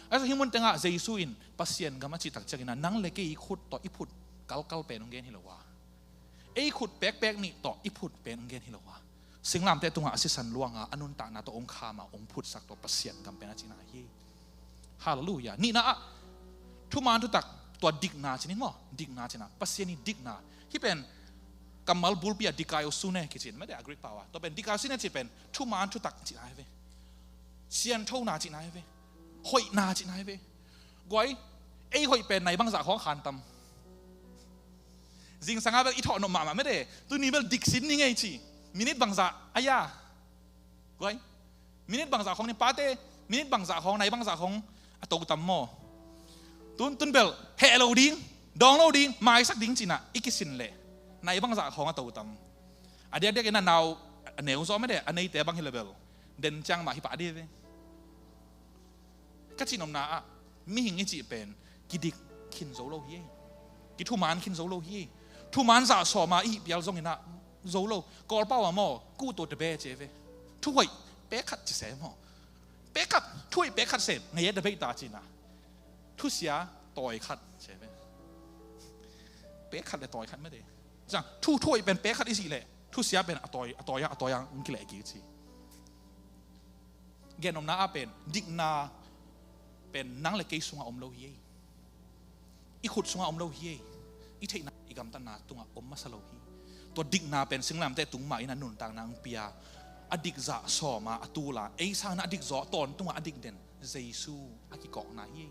Speaker 9: ไอ้สิ่งมันแต่งอะเจสุอินปัสเซียนกำมันจิตักจากนั้นนั่งเล็กอีขุดต่ออีพุดกัลเป็นองเกนฮิโลวาไอ้ขุดแป๊กนี่ต่ออีพุดเป็นองเกนฮิโลวาสิ่งลำแต่ตรงอะสิสันลวงอะอนุนตานาตัวองค์ขามาองค์พุดสักตัวปัสเซียนกำเป็นอาจินาฮีฮาเลลูยานี่นะทุมานทุตักตัวดิกนาชนิดมั้งดิกนาชนะปัสเซียนี่ดิกนาที่เป็นกำมัลบุลปีดิกายสุเน่กิจินไม่ได้อักริปาวะตัวเป็นดิกายสุเน่ที่เป็นทุมานทุตักจินาเวเซียนเท่านาจินาเวหอยนาจินาเวกวยไอ้หอยเป็นในบางสาของขันตำจริงสังเกตอีทอนออกมาไม่ได้ตัวนี้เป็นดิกสินนี่ไงจีมินิตบางสาอายากวยมินิตบางสาของในปาเต้มินิตบางสาของในบางสาของตัวตำโมตุนเบลเฮโลดิ้งดองโลดิ้งไม่สักดิ้งจีน่ะอีกสินเลยในบางสาของตัวตำอันเดียกนั่นเอาเหนียวซ้อไม่ได้อันนี้แต่บางเฮลเบลเดินจังมาฮิปาดีเลยก็จีนอมนาอ่ะมีหิงอีจีเป็นกิดิกขินโซโลฮีกิทุมานขินโซโลฮีทุมานสะสมมาอีเปียลซงหินะโซโลกอลเป้าว่าหม้อกู้ตัวเดเบเจเวทุยเป๊กขัดจะเสมหม้อเป๊กขัดทุยเป๊กขัดเสมไงเดเบตาจีน่ะทุเสียต่อยขัดใช่ไหมเป๊กขัดเลยต่อยขัดไม่ได้จังทุยเป็นเป๊กขัดอีสิเลยทุเสียเป็นต่อยยังกิเลสกี่จีเกนอมนาเป็นดิกนาเป็นนังเล็กสุงอมโลฮีอีขุดสุงอมโลฮีอีเทนาอีกำตันนาตุงอมมาสโลฮีตัวดิกนาเป็นสิ่งลำแต่ตุงมาอินันนุนต่างนางเปียอดิกจะสอมาอตูลาไอ้สานาอดิกจะตอนตุงอดิกเด่นเจซูอากิกอกนาฮี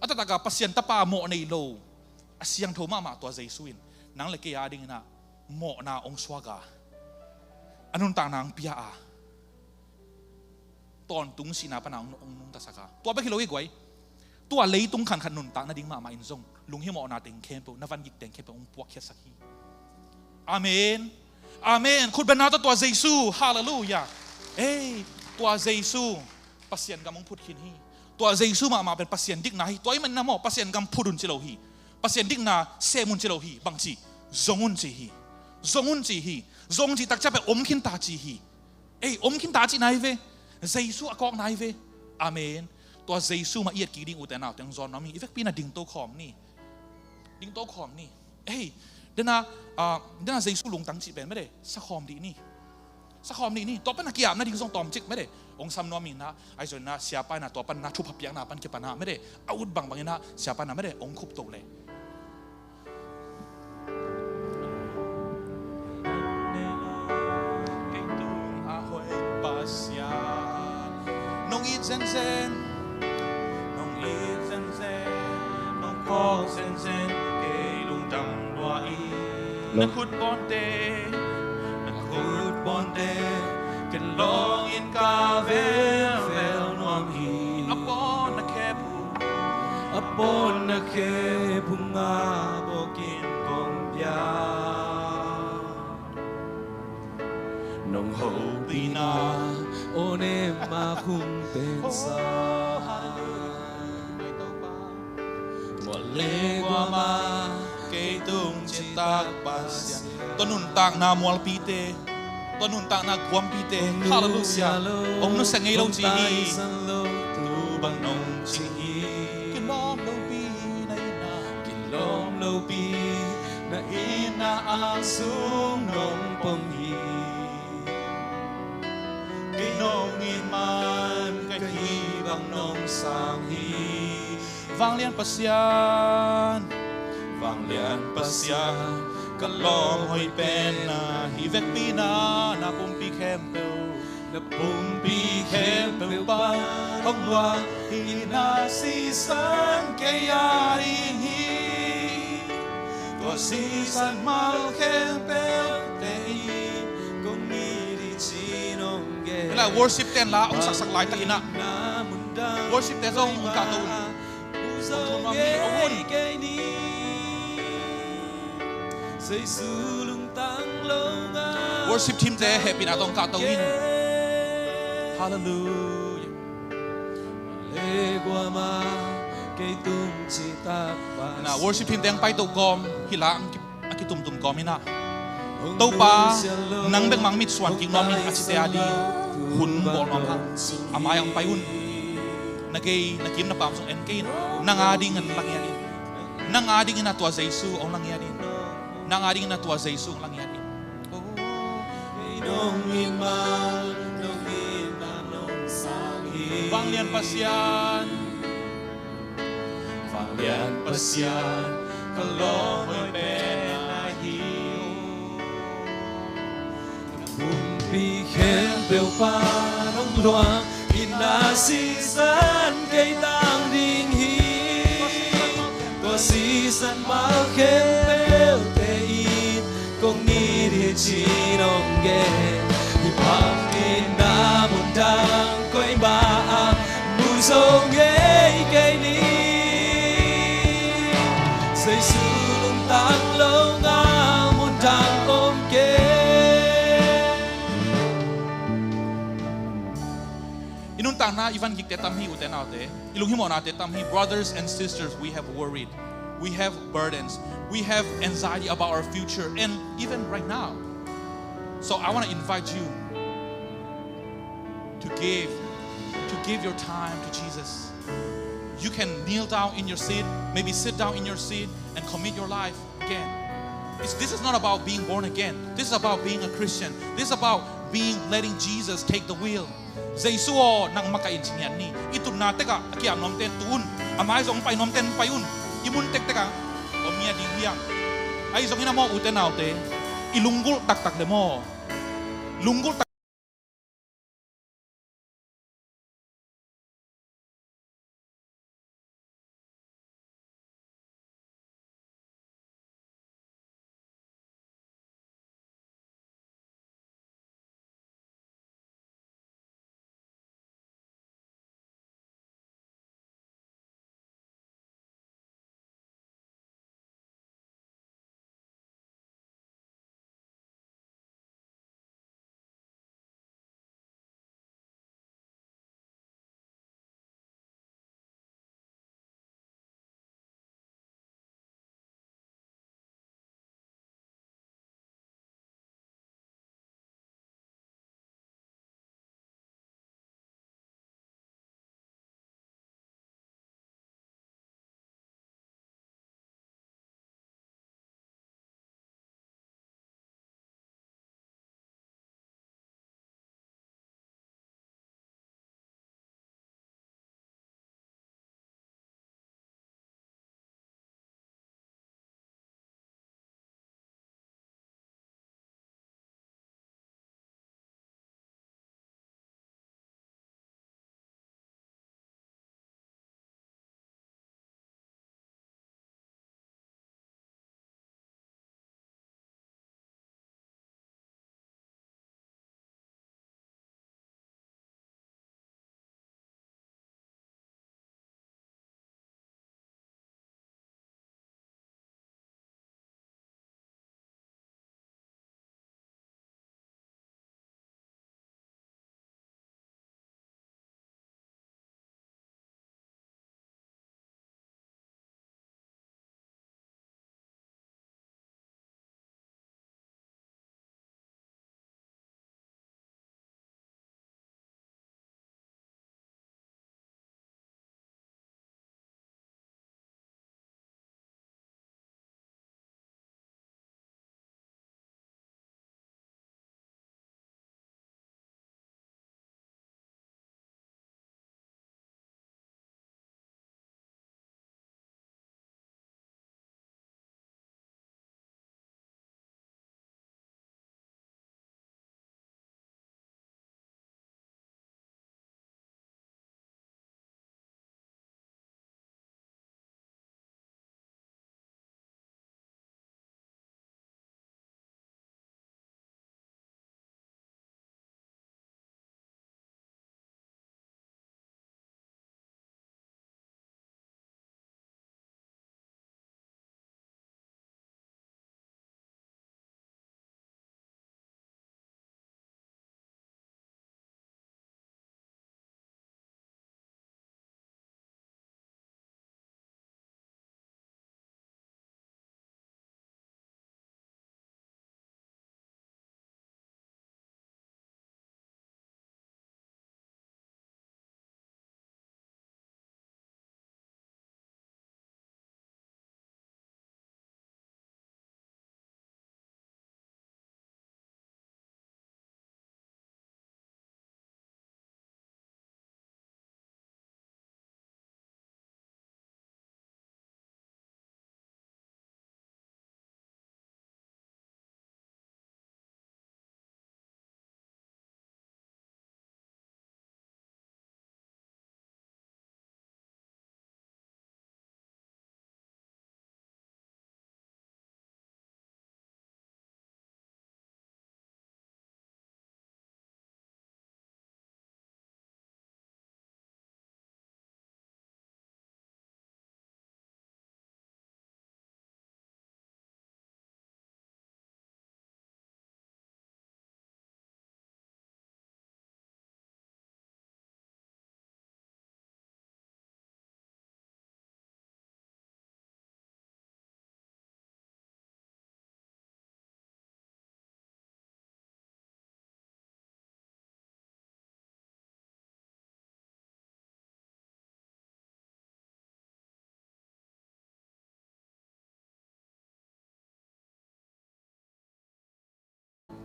Speaker 9: อัตตะกาปัสยันตะปาโมในโลอาเซียงโทมาตัวเจซูอินนังเล็กยาดิ่งนะโมนาองสวากาอนุนต่างนางเปียอาตอนตุงสีนาปนางองนุงตาสกาตัวไปคิโลอีกไว้ตัวเลยตุงขันนุนต่างนาดิ่งมาอินซงลุงฮิโมนาเต็งเข้มปูนวันยิกเต็งเข้มปูองปวกเขสักฮีอาเมนอาเมนคุณเป็นนาตัวเยซูฮาเลลูยาตัวเยซูปัสยันกำมงพุดขินฮีตัวเยซูมาเป็นปัสยันดิกนาฮีตัวมันนะโมปัสยันกำพุดุนเจโลฮีปัสยันดิกนาเซมุนเจโลฮีบางทีจงอุนจีฮีจงจีตักจะไปอมขินตาจีฮีอมขินตาจีไหนเวเยซูอากอกนายเวอาเมนตัวเยซูมาเอียดกีดิ่งอุตนาแต่งจอนน้ำมีอีเฟกปีน่ะดิ่งโตของนี่เดน่าเยซูลงตั้งจีเป็นไม่ได้สักคอมดีนี่ตัวเป็นนักกีฬาน่ะดิ่งทรงตอมจิกไม่ได้องค์ซ้ำน้อมีนะไอ้ส่วนน่ะเสียไปน่ะตัวเป็นน่ะทุบพับยังน่ะเป็นเก็บปัญหาไม่ได้อาวุธบางนะเสียไปน่ะไม่ได้องค์คุบโตเลย sen sen ke lung dang loa i na khut bon te ken long in ka vel vel nuam hi upon na ke bunga bokin kong bia nong ho pina
Speaker 8: One ma khung tên sa
Speaker 9: một lê qua ma cây tung trên tak pas tonun tak na mual pite tonun tak na guam pite hallelujah ông nó sẽ ngay lâu chỉ tu bằng nông chỉ cái lom lâu pi na ina cái lom lâu pi na ina ang sung nông pong hi cái nông in man cái hi bằng nông sang hi vang lian pasian kalom hoi pen na hi vek pina na pumpi kempel pa hong wa ina si san ke ya hi to si san mal kempel te
Speaker 8: Kung ngiri chinong ge
Speaker 9: là worship ten la ông sak lai takina worship ten zong ông ka to
Speaker 8: Uzong ge ke ni Say su lung tang lo nga
Speaker 9: worship team te happy na tong ka to in hallelujah
Speaker 8: Le qua ma cây tung chỉ ta
Speaker 9: na worship team teng pai to kom hila ang ki tum kom ina to pa nang bek mang mit swan king nom in achite adi hun bol nom ha amay ang payun nagay nakim na pam song NK nang ading ang langyanin nang ading na tua Jesu ang langyanin nang ading na tua Jesu ang langyanin
Speaker 8: nong in nong sang hi
Speaker 9: Vang lian pasian kalom hoi pen na hiu
Speaker 8: Pi khen bèo pa nong loa ina si san cây tang ding hi Tua si san ma khen bèo te in Kong ni đi chi nong ge Hi pang in na mun dang koi ba mun song ge cây ni Say su lung tang lo nga mun dang om ge
Speaker 9: Inun tang na ivan gik te tam hi uten te ilung hi mo na te tam hi brothers and sisters we have worried we have burdens we have anxiety about our future and even right now so I want to invite you to give your time to Jesus. You can kneel down in your seat, maybe sit down in your seat and commit your life again. This is not about being born again. This is about being a Christian. This is about letting Jesus take the wheel. Jesu nang makain sinyan ni. Itun na teka akiam nom ten tuun. Amay zong pai nom ten payun. Imun tek teka omia di hiang. Ay zong ina mo uten autte. Ilunggul tak le mo. Lunggul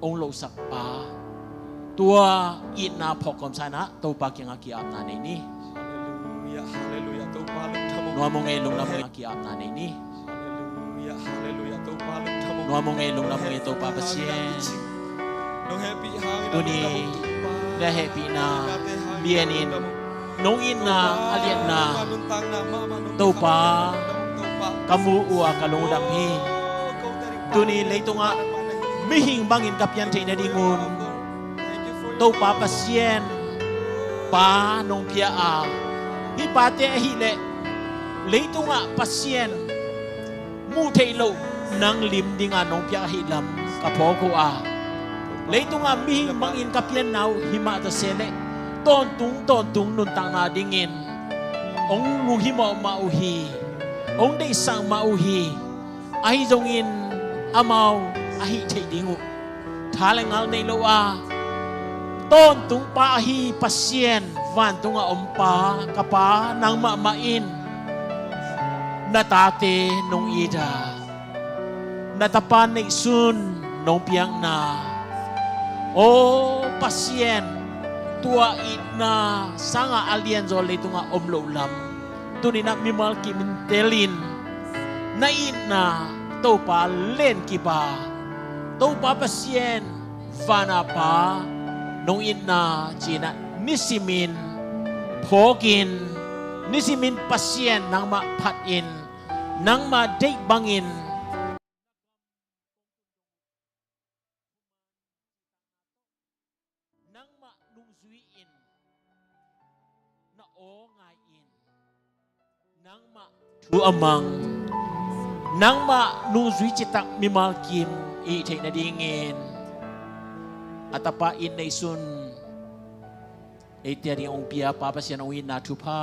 Speaker 6: องค์โลสักปาตัวอินนาพอกมชนะตัวปากิงอากิอาบนาในนี้
Speaker 8: Hallelujah, hallelujah. Tau palung thamung.
Speaker 6: นัวมงเอลุงน้ำอากิอาบนาในนี้
Speaker 8: Hallelujah, hallelujah. Tau palung thamung.
Speaker 6: นัวมงเอลุงน้ำเอตัวปาปะเชีย
Speaker 8: Nong happy hang.
Speaker 6: ตัวนี้และเฮปีนาเบียนินน้องอินนาอาเลียนนาตัวปากำมูอัวกะลงดัมฮีตัวนี้เลยตรงอ่ะไม่หิงบังอินกับยันเทนดีงูนตัวปาปะเชียนปานงเพียอาฮิปาเตฮิเลเลยตรงอ่ะปะเชียนมูเทโลนังลิมดิงานงเพียฮิลำกับพอกูอาเลยตรงอ่ะมีหิงบังอินกับยันนาวหิมาตะเซเลต้นตุงนุนตังนาดิงินองลูหิมอมาอุฮีองได้สั่งมาอุฮีไอจงอินอามาวอหิเทดิงูท้าเลงเอาในโลอาต้นตุงปาอหิปัสเซียนวันตุงอาอมปากะปานางมามาอินนาตาเตนงอีดานาตาปานในซุนนงเปียงนาโอปัสเซียนตัวอินาสังอาเลียนโจเลยตุงอาอมโลลำตัวนี้นักมิมัลกิมินเตลินนาอินาตัวปาเล่นกิบาตัวปาเปเซียนฟานาปานงอินาจีนะนิสิมินโพกินนิสิมินเปเซียนนางมาพัดอินนางมาเด็กบังอินนางมาลุงซุยอินนาโองายอินนางมาทูอมังนางมาลุงซุยจิตักมิมาลกิมอีเทนดีเงินอัตปาอินในซุนเอเตียดีองเปียปาปะเซียนองอินนาทุพา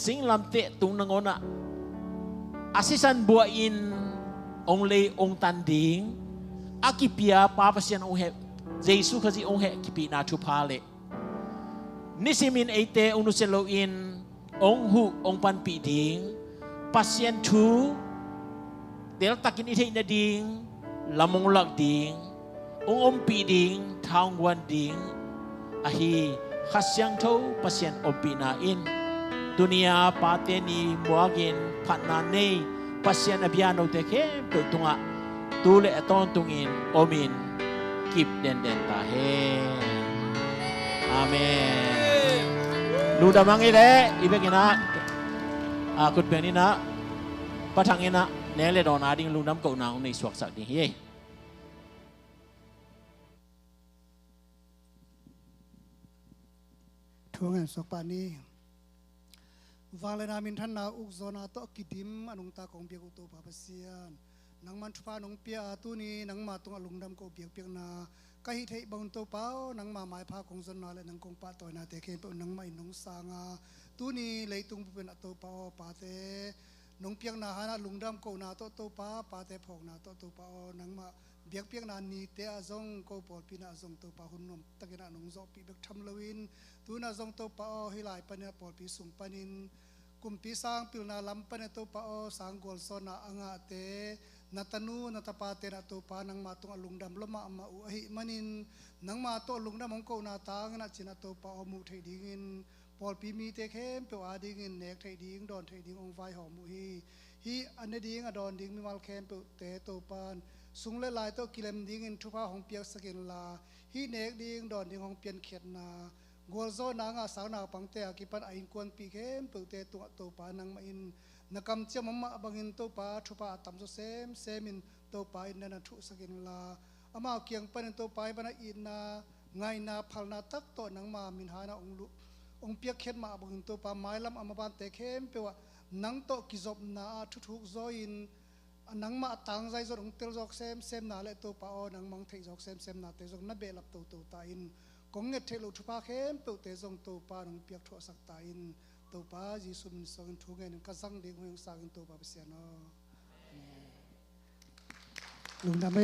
Speaker 6: สิงลำเตะตุงนงอนะอาศิสันบัวอินองเลองตันดิงอากิเปียปาปะเซียนองเฮเจสุขจิองเฮกิปีนาทุพาเลนิสิมินเอเตองนุเซโลอินองหูองปันปีดิงปาเซียนทูเดลตักินอิเทนดิงลำมงลักดิงองอมปีดิงทางวันดิงอาฮีขัดยังเท่าปาเซียนอมปีนาอินดุนียาปาเตนีมัวกินพันนาเนปาเซียนอภิยานโอเตเคเปิดตุงะตูเลตอนตุงินอมินกิบเดนเดนตาเฮอาเมนลูดามังอีเล่อีเบกินะกุดเปียนี่นะปะทังนี่นะเนเลดอนาดิงลูน้ำเก่าหนาวในสวกสักดิเฮ
Speaker 10: ทวงแห่งสกปานีวาเลนามินทันนาอุกโซนาโตกิดิมอนุงตาของเปียกุโตปาปเซียนนังมันชุพานงเปียตุนีนังมาตรงอลุงดำโกเปียกเปียกนากะฮิเทบังโตเป้านังมาหมายพาของโซนาและนังคงปาต่อยนาเตเคนเปนังไม่นงสางาตุนีเลยตุงเป็นอโตเป้าปาเตนงเปียกนาหานาลุงดำโกนาโตโตป้าปาเตพองนาโตโตเป้านังมาเบียกเปียกนานีเตอจงโกปอดปีนาจงโตป้าหุ่นนมตะกินานงโซปีเบกทำลวินตูนาจงโตป้าฮิลายปนีปอดปีสุงปนินกุมปีสร้างปิลนาลำปนโตปาโอสังกอลโซนาอังอาเตนัตนูนัตปาเตนโตปานังมาตุงอลุงดำลมาอมาอุหิมันินนังมาโตลุงดำมงโกนาตางนัจินโตปาอมุเทดิงินปอลปีมีเตเข้มเปียวอาดิงินเนกเทดิงดอนเทดิงองไฟหอมุฮีอันเดดิงอดอนดิงมีมัลเข้มเปียวเตโตปานสุงเลลายโตกิเลมดิงินทุพาของเปียกสกินลาฮีเนกดิงดอนดิงของเปียนเขียนนากัวโซนางาสาวนาปังเตะกิปันอินกวนปีเข้มเปิดเตะตัวโตปานังมาอินนักำเจ้ามะบังอินโตปาชุปาตัมโซเซมินโตปาอินนันทุสกินลาอามาเกียงปันโตปาอิบันอินนาไงนาพัลนาตักโตนังมามินหานาองลุองเปียกเข็ดมาบังอินโตปาไม้ลำอามาบันเตะเข้มเปว่านังโตกิจบนาทุกโซอินนังมาตังใจจงเตลจอกเซมนาเลโตปาอนังมังเทจอกเซมนาเตจอกนับเบลับโตตาอินกงเงเทลุทุพาเข้มเปิดเตจงโตปานงเปียกทั่วสักตาอินโตปาจิสุมินสองทุกเงินก็สั่งเด็กหงสังโตปาเปียโนลุงดำไม่